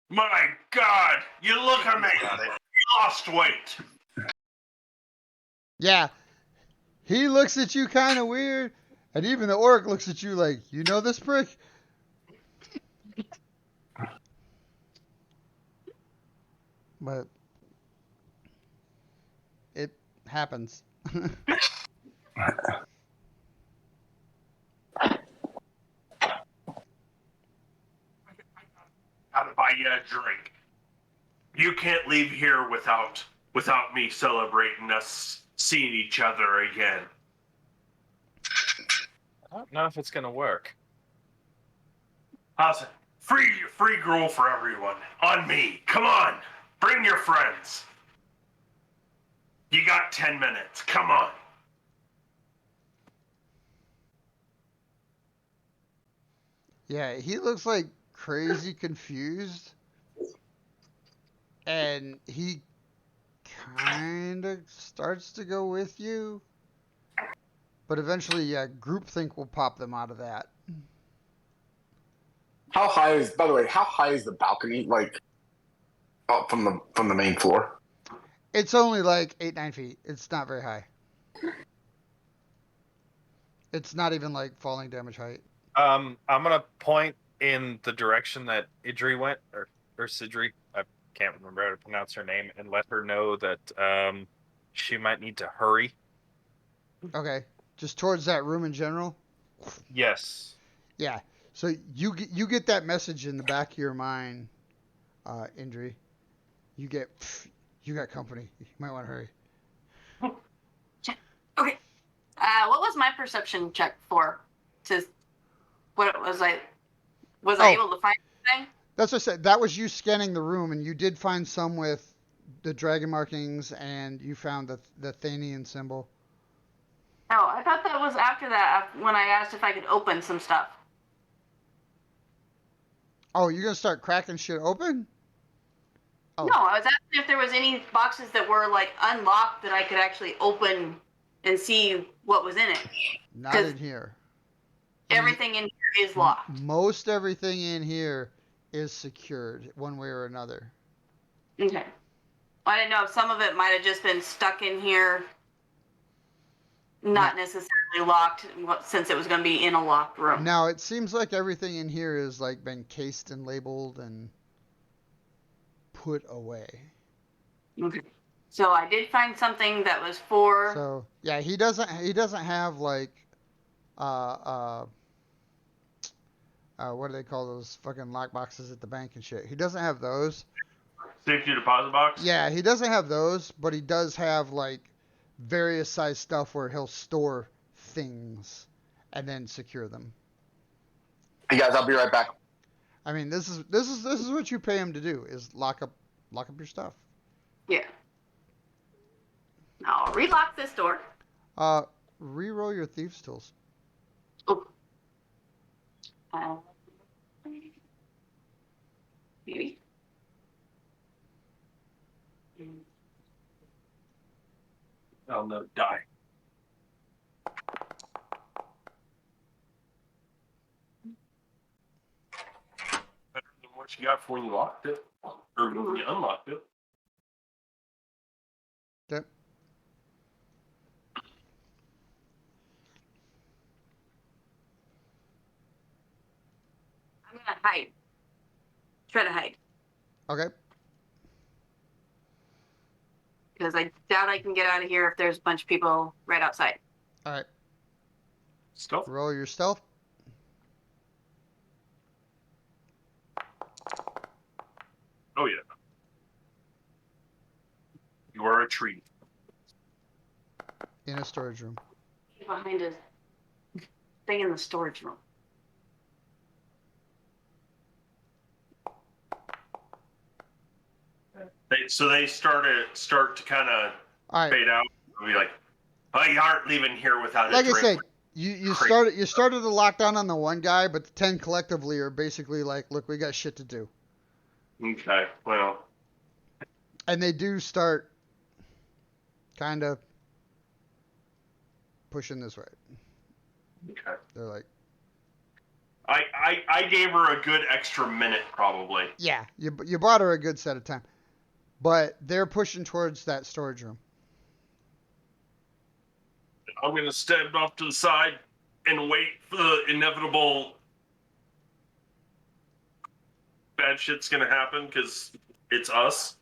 Speaker 3: My God, you look at me.
Speaker 2: Got it.
Speaker 3: You lost weight.
Speaker 1: Yeah, he looks at you kind of weird, and even the orc looks at you like, you know this prick? But it happens.
Speaker 3: Gotta buy you a drink. You can't leave here without me celebrating us seeing each other again.
Speaker 2: I don't know if it's gonna work.
Speaker 3: How's it? Free gruel for everyone. On me. Come on. Bring your friends. You got 10 minutes. Come on.
Speaker 1: Yeah, he looks like crazy confused. And he kind of starts to go with you. But eventually, yeah, groupthink will pop them out of that.
Speaker 4: How high is? By the way, how high is the balcony? Like, up from the main floor?
Speaker 1: It's only like 8-9 feet. It's not very high. It's not even like falling damage height.
Speaker 2: I'm gonna point in the direction that Idri went, or Sidri. I can't remember how to pronounce her name, and let her know that she might need to hurry.
Speaker 1: Okay, just towards that room in general.
Speaker 2: Yes.
Speaker 1: Yeah. So you get that message in the back of your mind, Indrie. You got company. You might want to hurry.
Speaker 6: Okay. What was my perception check for? What was I able to find anything?
Speaker 1: That's what I said. That was you scanning the room, and you did find some with the dragon markings, and you found the Thanian symbol.
Speaker 6: Oh, I thought that was after that when I asked if I could open some stuff.
Speaker 1: Oh, you're gonna start cracking shit open? Oh.
Speaker 6: No, I was asking if there was any boxes that were like unlocked that I could actually open and see what was in it.
Speaker 1: Not in here.
Speaker 6: Everything in here is locked.
Speaker 1: Most everything in here is secured, one way or another.
Speaker 6: Okay. I didn't know if some of it might have just been stuck in here, not necessarily locked, since it was going to be in a locked room.
Speaker 1: Now, it seems like everything in here is like been cased and labeled and put away.
Speaker 6: Okay. So I did find something that was for.
Speaker 1: So yeah, he doesn't have like what do they call those fucking lock boxes at the bank and shit? He doesn't have those.
Speaker 3: Safety deposit box?
Speaker 1: Yeah, he doesn't have those, but he does have like various size stuff where he'll store things and then secure them.
Speaker 4: Hey guys, I'll be right back.
Speaker 1: I mean, this is what you pay him to do, is lock up your stuff.
Speaker 6: Yeah. Now I'll relock this door.
Speaker 1: Reroll your thieves tools.
Speaker 6: Oh. Maybe.
Speaker 3: Oh no, die. Better than what you got before you locked it, or when you unlocked it.
Speaker 1: Okay.
Speaker 6: I'm gonna hide. Try to hide.
Speaker 1: Okay.
Speaker 6: Because I doubt I can get out of here if there's a bunch of people right outside.
Speaker 1: All right.
Speaker 3: Stealth?
Speaker 1: Roll your stealth.
Speaker 3: Oh yeah. You are a tree.
Speaker 1: In a storage room.
Speaker 6: Behind us. Stay in the storage room.
Speaker 3: They start to kind of
Speaker 1: All right.
Speaker 3: fade out. They'll be like, "Oh, you aren't leaving here without a
Speaker 1: Like I
Speaker 3: drink."
Speaker 1: said, you started the lockdown on the one guy, but the 10 collectively are basically like, look, we got shit to do.
Speaker 3: Okay, well.
Speaker 1: And they do start kind of pushing this way.
Speaker 3: Okay.
Speaker 1: They're like,
Speaker 3: I gave her a good extra minute probably.
Speaker 1: yeah, you bought her a good set of time. But they're pushing towards that storage room.
Speaker 3: I'm gonna step off to the side and wait for the inevitable bad shit's gonna happen because it's us.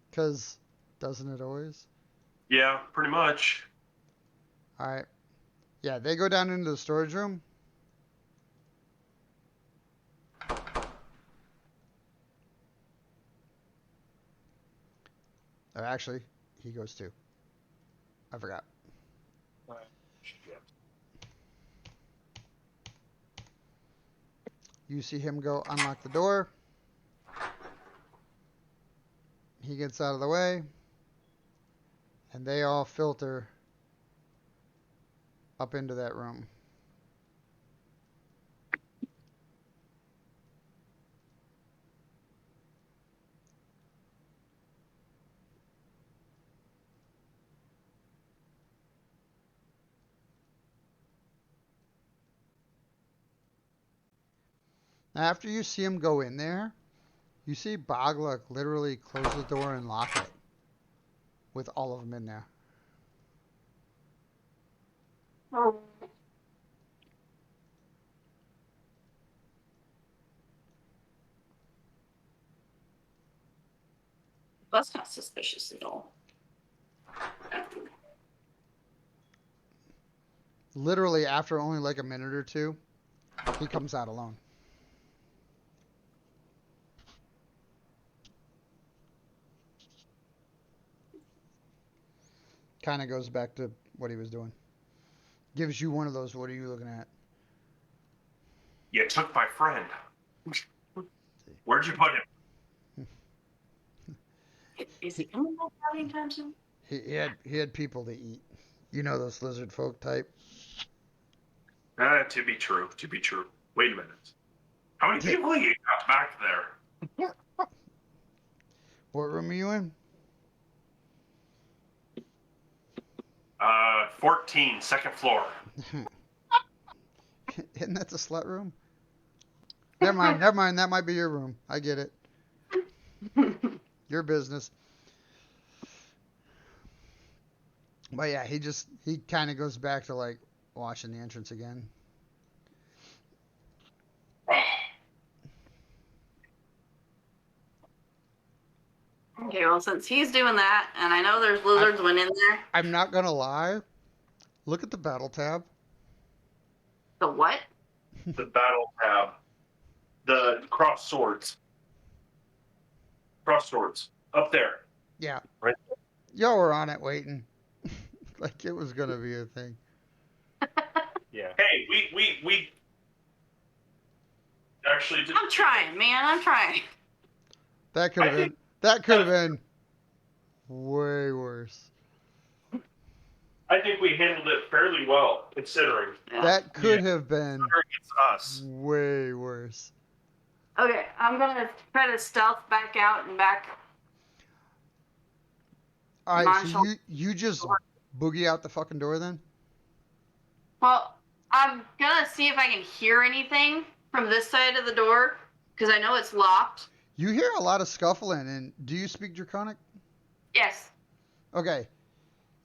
Speaker 1: Because doesn't it always?
Speaker 3: Yeah, pretty much.
Speaker 1: All right. Yeah, they go down into the storage room. Or actually, he goes too. I forgot. You see him go unlock the door. He gets out of the way. And they all filter up into that room. Now, after you see him go in there, you see Bogluck literally close the door and lock it with all of them in there.
Speaker 6: Oh. That's not suspicious at all.
Speaker 1: Literally, after only like a minute or two, he comes out alone. Kind of goes back to what he was doing. Gives you one of those, what are you looking at?
Speaker 3: You took my friend. Where'd you put him?
Speaker 6: Is he coming back out anytime soon?
Speaker 1: He had people to eat. You know those lizard folk type.
Speaker 3: To be true. To be true. Wait a minute. How many people you got back there?
Speaker 1: What room are you in?
Speaker 3: 14, second floor.
Speaker 1: Isn't that the slut room? Never mind. That might be your room. I get it. Your business. But yeah, he kind of goes back to like washing the entrance again.
Speaker 6: Okay, well, since he's doing that, and I know there's lizards went in there.
Speaker 1: I'm not gonna lie. Look at the battle tab.
Speaker 6: The what?
Speaker 3: The battle tab. The cross swords. Cross swords. Up there.
Speaker 1: Yeah.
Speaker 3: Right.
Speaker 1: Y'all were on it waiting. Like it was gonna be a thing.
Speaker 2: Yeah.
Speaker 3: Hey, we actually did.
Speaker 6: I'm trying, man. I'm trying.
Speaker 1: That could have been way worse.
Speaker 3: I think we handled it fairly well, considering.
Speaker 6: Yeah.
Speaker 1: That could have been
Speaker 2: It's us.
Speaker 1: way worse.
Speaker 6: Okay, I'm gonna try to stealth back out and back.
Speaker 1: All right, so
Speaker 6: Marshall.
Speaker 1: you just boogie out the fucking door then?
Speaker 6: Well, I'm gonna see if I can hear anything from this side of the door because I know it's locked.
Speaker 1: You hear a lot of scuffling, and do you speak Draconic?
Speaker 6: Yes.
Speaker 1: Okay.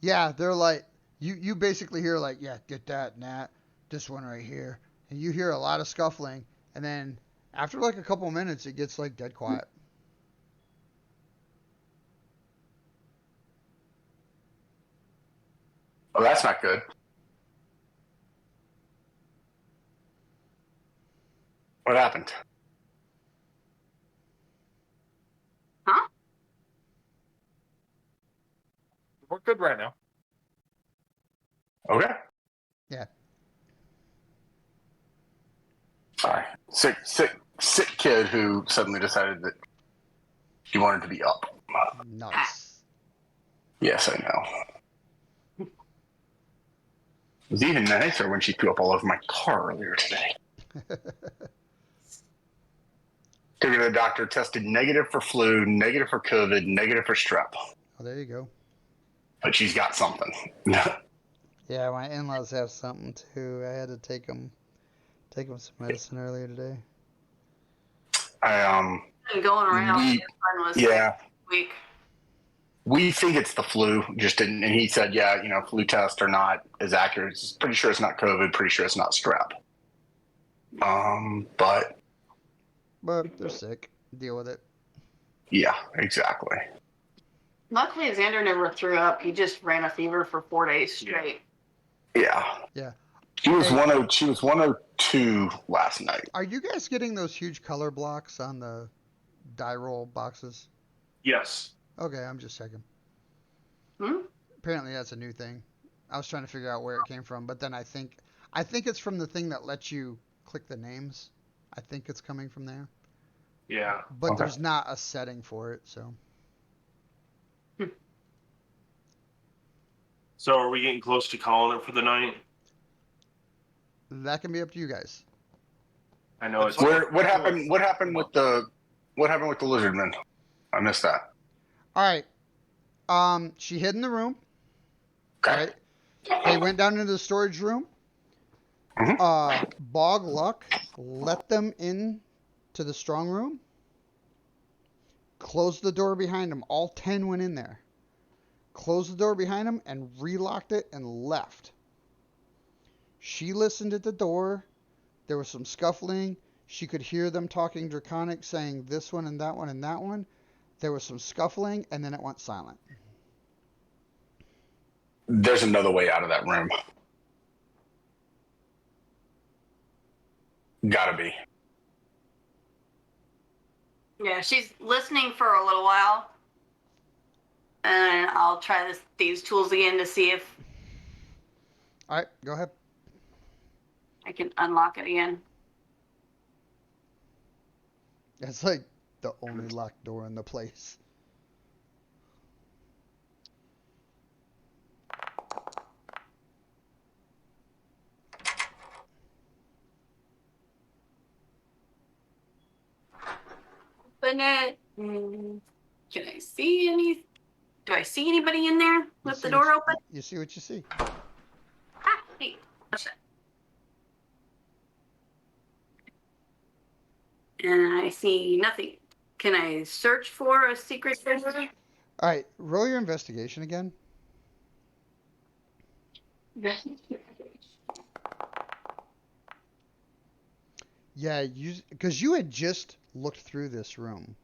Speaker 1: Yeah, they're like you basically hear like, yeah, get that and that, this one right here, and you hear a lot of scuffling, and then after like a couple minutes, it gets like dead quiet.
Speaker 4: Oh, that's not good. What happened?
Speaker 6: Huh?
Speaker 2: We're good right now.
Speaker 4: Okay.
Speaker 1: Yeah.
Speaker 4: Sorry. Sick kid who suddenly decided that he wanted to be up.
Speaker 1: Nice.
Speaker 4: Yes, I know. It was even nicer when she threw up all over my car earlier today. Took her to the doctor, tested negative for flu, negative for COVID, negative for strep.
Speaker 1: Oh, there you go.
Speaker 4: But she's got something.
Speaker 1: Yeah, my in-laws have something too. I had to take them some medicine earlier today.
Speaker 4: I
Speaker 6: Been going around.
Speaker 4: We-
Speaker 6: This one was
Speaker 4: yeah.
Speaker 6: week.
Speaker 4: We think it's the flu. Just didn't, and he said, yeah, flu tests are not as accurate. It's pretty sure it's not COVID. Pretty sure it's not strep. But
Speaker 1: they're sick. Deal with it.
Speaker 4: yeah, exactly.
Speaker 6: Luckily, Xander never threw up. He just ran a fever for 4 days straight.
Speaker 4: Yeah.
Speaker 1: Yeah.
Speaker 4: She was
Speaker 1: Hey.
Speaker 4: 10. She was 102 last night.
Speaker 1: Are you guys getting those huge color blocks on the die roll boxes?
Speaker 3: Yes.
Speaker 1: Okay, I'm just checking.
Speaker 6: Hmm?
Speaker 1: Apparently that's a new thing. I was trying to figure out where it came from, but then I think it's from the thing that lets you click the names. I think it's coming from there.
Speaker 3: Yeah.
Speaker 1: But
Speaker 4: Okay.
Speaker 1: there's not a setting for it, so.
Speaker 3: So are we getting close to calling it for the night?
Speaker 1: That can be up to you guys.
Speaker 3: I know it's
Speaker 4: What happened? What happened with the lizardman? I missed that.
Speaker 1: All right. She hid in the room.
Speaker 4: Okay.
Speaker 1: Right. They went down into the storage room.
Speaker 4: Mhm.
Speaker 1: Bog Luck let them in to the strong room. Closed the door behind them. All 10 went in there. Closed the door behind them and relocked it and left. She listened at the door. There was some scuffling. She could hear them talking Draconic, saying this one and that one and that one. There was some scuffling, and then it went silent.
Speaker 4: There's another way out of that room. Gotta be.
Speaker 6: Yeah, she's listening for a little while. And I'll try these tools again to see if
Speaker 1: All right, go ahead.
Speaker 6: I can unlock it again.
Speaker 1: That's like the only locked door in the place.
Speaker 6: Open it. Can I see any? Do I see anybody in there with the door open?
Speaker 1: You see what you see.
Speaker 6: Ah, hey, what's that? And I see nothing. Can I search for a secret treasure?
Speaker 1: All right, roll your investigation again. Yeah, because you had just looked through this room.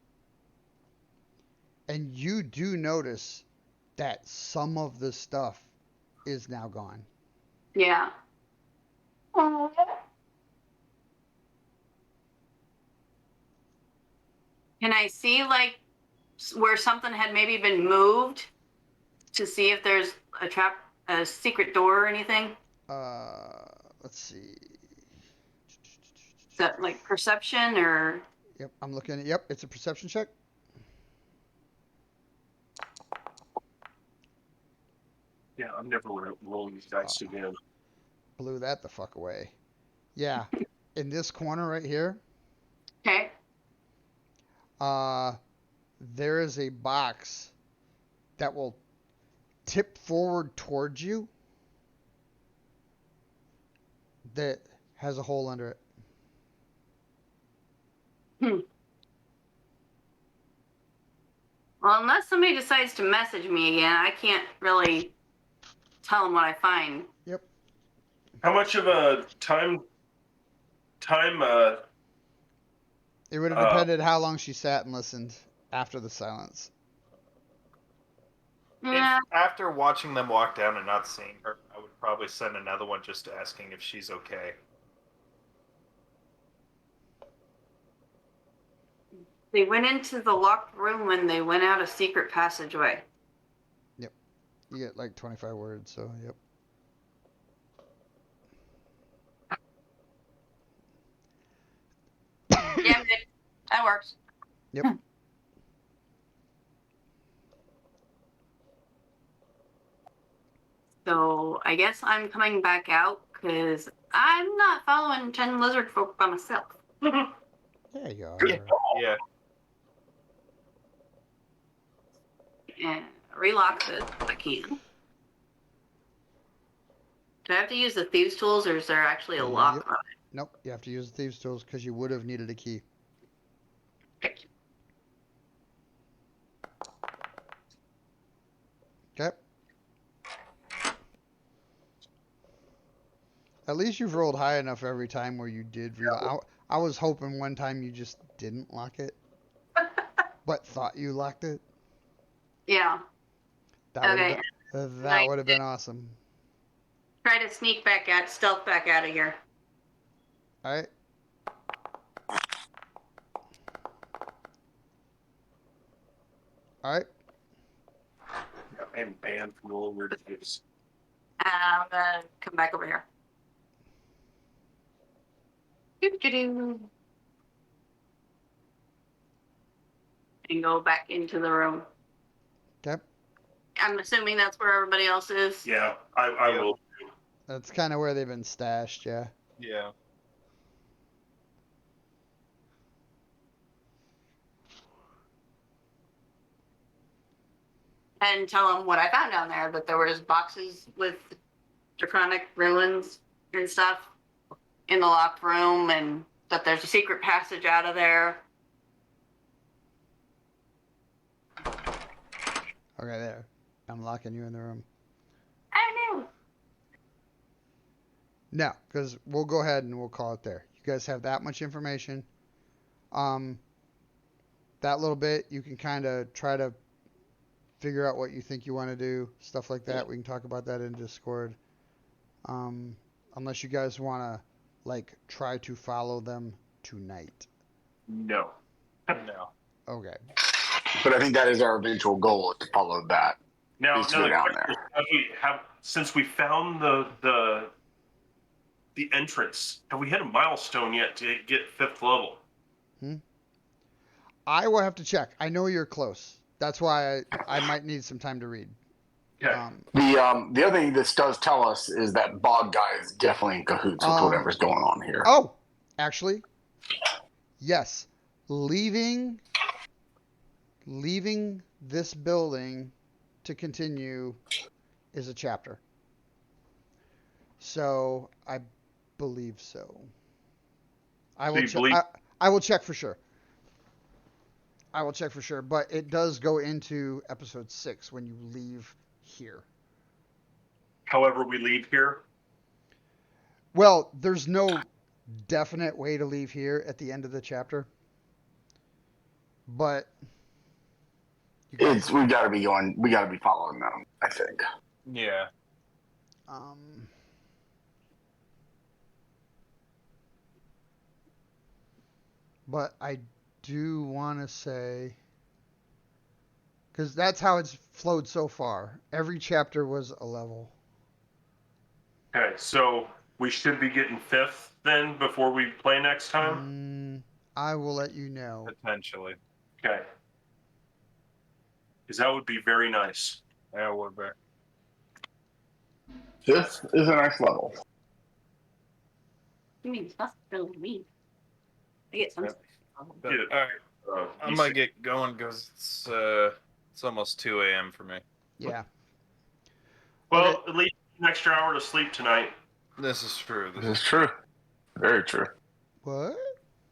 Speaker 1: And you do notice that some of the stuff is now gone.
Speaker 6: Yeah. Can I see like where something had maybe been moved to see if there's a secret door or anything?
Speaker 1: Let's see.
Speaker 6: Is that like perception or?
Speaker 1: Yep, I'm looking at. Yep, it's a perception check.
Speaker 3: Yeah, I'm never rolling these dice again.
Speaker 1: Blew that the fuck away. Yeah, in this corner right here,
Speaker 6: Okay.
Speaker 1: there is a box that will tip forward towards you that has a hole under it.
Speaker 6: Well, unless somebody decides to message me again, I can't really tell them what I find.
Speaker 1: Yep.
Speaker 3: How much of a time
Speaker 1: It would have depended how long she sat and listened after the silence.
Speaker 6: Yeah.
Speaker 2: After watching them walk down and not seeing her, I would probably send another one just asking if she's okay.
Speaker 6: They went into the locked room when they went out a secret passageway.
Speaker 1: Yep. You get like 25 words, so yep.
Speaker 6: Yeah, I'm good. That works.
Speaker 1: Yep.
Speaker 6: So I guess I'm coming back out because I'm not following 10 lizard folk by myself.
Speaker 1: There you are.
Speaker 2: Yeah.
Speaker 6: And relock it if I can. Do I have to use the thieves tools or is there actually a lock
Speaker 1: Yep.
Speaker 6: on it?
Speaker 1: Nope, you have to use the thieves tools because you would have needed a key. At least you've rolled high enough every time where you did relock. I was hoping one time you just didn't lock it, but thought you locked it.
Speaker 6: Yeah. Okay.
Speaker 1: That would have been awesome.
Speaker 6: Try to sneak back out, stealth back out of here.
Speaker 1: All right. All right.
Speaker 3: I'm banned from rolling weird dice.
Speaker 6: I'm gonna come back over here. Doo-doo-doo. And go back into the room.
Speaker 1: Okay.
Speaker 6: I'm assuming that's where everybody else is.
Speaker 3: Yeah, I
Speaker 2: Yep.
Speaker 3: will.
Speaker 1: That's kind of where they've been stashed, yeah.
Speaker 2: Yeah.
Speaker 6: And tell them what I found down there, that there was boxes with draconic ruins and stuff in the locked room, and that there's a secret passage out of there.
Speaker 1: Okay, there. I'm locking you in the room.
Speaker 6: I know.
Speaker 1: No, because we'll go ahead and we'll call it there. You guys have that much information. That little bit, you can kind of try to figure out what you think you want to do, stuff like that. We can talk about that in Discord. Unless you guys want to, like, try to follow them tonight.
Speaker 3: No.
Speaker 2: No.
Speaker 1: Okay.
Speaker 4: But I think that is our eventual goal, is to follow that.
Speaker 3: Now,
Speaker 4: Is
Speaker 3: now
Speaker 4: go
Speaker 3: the
Speaker 4: down
Speaker 3: question
Speaker 4: there.
Speaker 3: is, since we found the entrance, have we hit a milestone yet to get 5th level?
Speaker 1: I will have to check. I know you're close. That's why I might need some time to read.
Speaker 3: Okay.
Speaker 4: The other thing this does tell us is that Bog guy is definitely in cahoots with whatever's going on here.
Speaker 1: Oh, actually, yes. Leaving this building to continue is a chapter. So I believe so. I will check for sure. I will check for sure, but it does go into episode 6 when you leave here.
Speaker 3: However, we leave here.
Speaker 1: Well, there's no definite way to leave here at the end of the chapter, but you guys,
Speaker 4: We got to be following them, I think.
Speaker 2: Yeah.
Speaker 1: But I do want to say, because that's how it's flowed so far. Every chapter was a level.
Speaker 3: Okay, so we should be getting 5th then before we play next time?
Speaker 1: I will let you know.
Speaker 2: Potentially.
Speaker 3: Okay. Because that would be very nice.
Speaker 2: Yeah, it would be.
Speaker 4: This is a nice level.
Speaker 6: You mean it's not really me? I get some.
Speaker 2: But,
Speaker 3: Yeah.
Speaker 2: all right. I might get going because it's almost 2 a.m. for me.
Speaker 1: Yeah.
Speaker 3: Well,
Speaker 1: Okay.
Speaker 3: at least an extra hour to sleep tonight.
Speaker 2: This is true.
Speaker 4: This is true. Very true.
Speaker 1: What?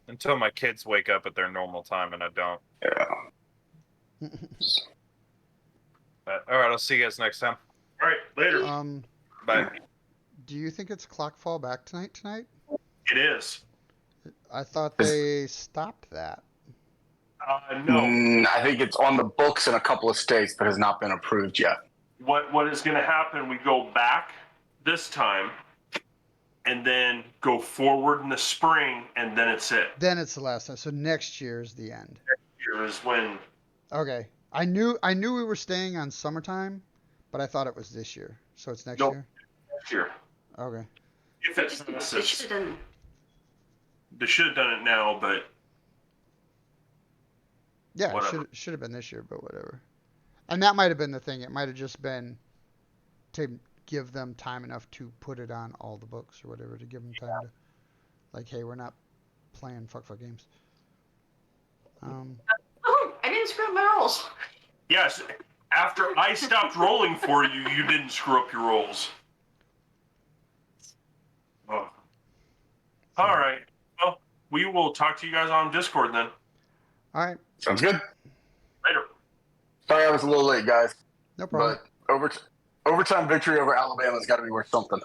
Speaker 2: Until my kids wake up at their normal time, and I don't.
Speaker 4: Yeah.
Speaker 2: But, all right, I'll see you guys next time.
Speaker 3: All right, later.
Speaker 2: Bye.
Speaker 1: Do you think it's clock fall back tonight?
Speaker 3: It is.
Speaker 1: I thought they stopped that.
Speaker 3: No.
Speaker 4: I think it's on the books in a couple of states, but has not been approved yet.
Speaker 3: What is going to happen, we go back this time and then go forward in the spring, and then it's it.
Speaker 1: Then it's the last time. So next year is the end.
Speaker 3: Here is when.
Speaker 1: Okay. I knew we were staying on summertime, but I thought it was this year. So it's next
Speaker 3: Nope.
Speaker 1: year?
Speaker 3: Next year.
Speaker 1: Okay.
Speaker 3: If it's
Speaker 6: They
Speaker 3: necessary.
Speaker 6: should have done.
Speaker 3: They should have done it now, but
Speaker 1: Yeah,
Speaker 3: Whatever.
Speaker 1: it should have been this year, but whatever. And that might have been the thing. It might have just been to give them time enough to put it on all the books or whatever, to give them time to, like, hey, we're not playing fuck games.
Speaker 6: Oh, I didn't screw up my rolls.
Speaker 3: yes, after I stopped rolling for you, you didn't screw up your rolls. Oh. All right. Well, we will talk to you guys on Discord then.
Speaker 1: All right.
Speaker 4: Sounds good.
Speaker 3: Later.
Speaker 4: Sorry I was a little late, guys.
Speaker 1: No problem.
Speaker 4: But overtime victory over Alabama's got to be worth something.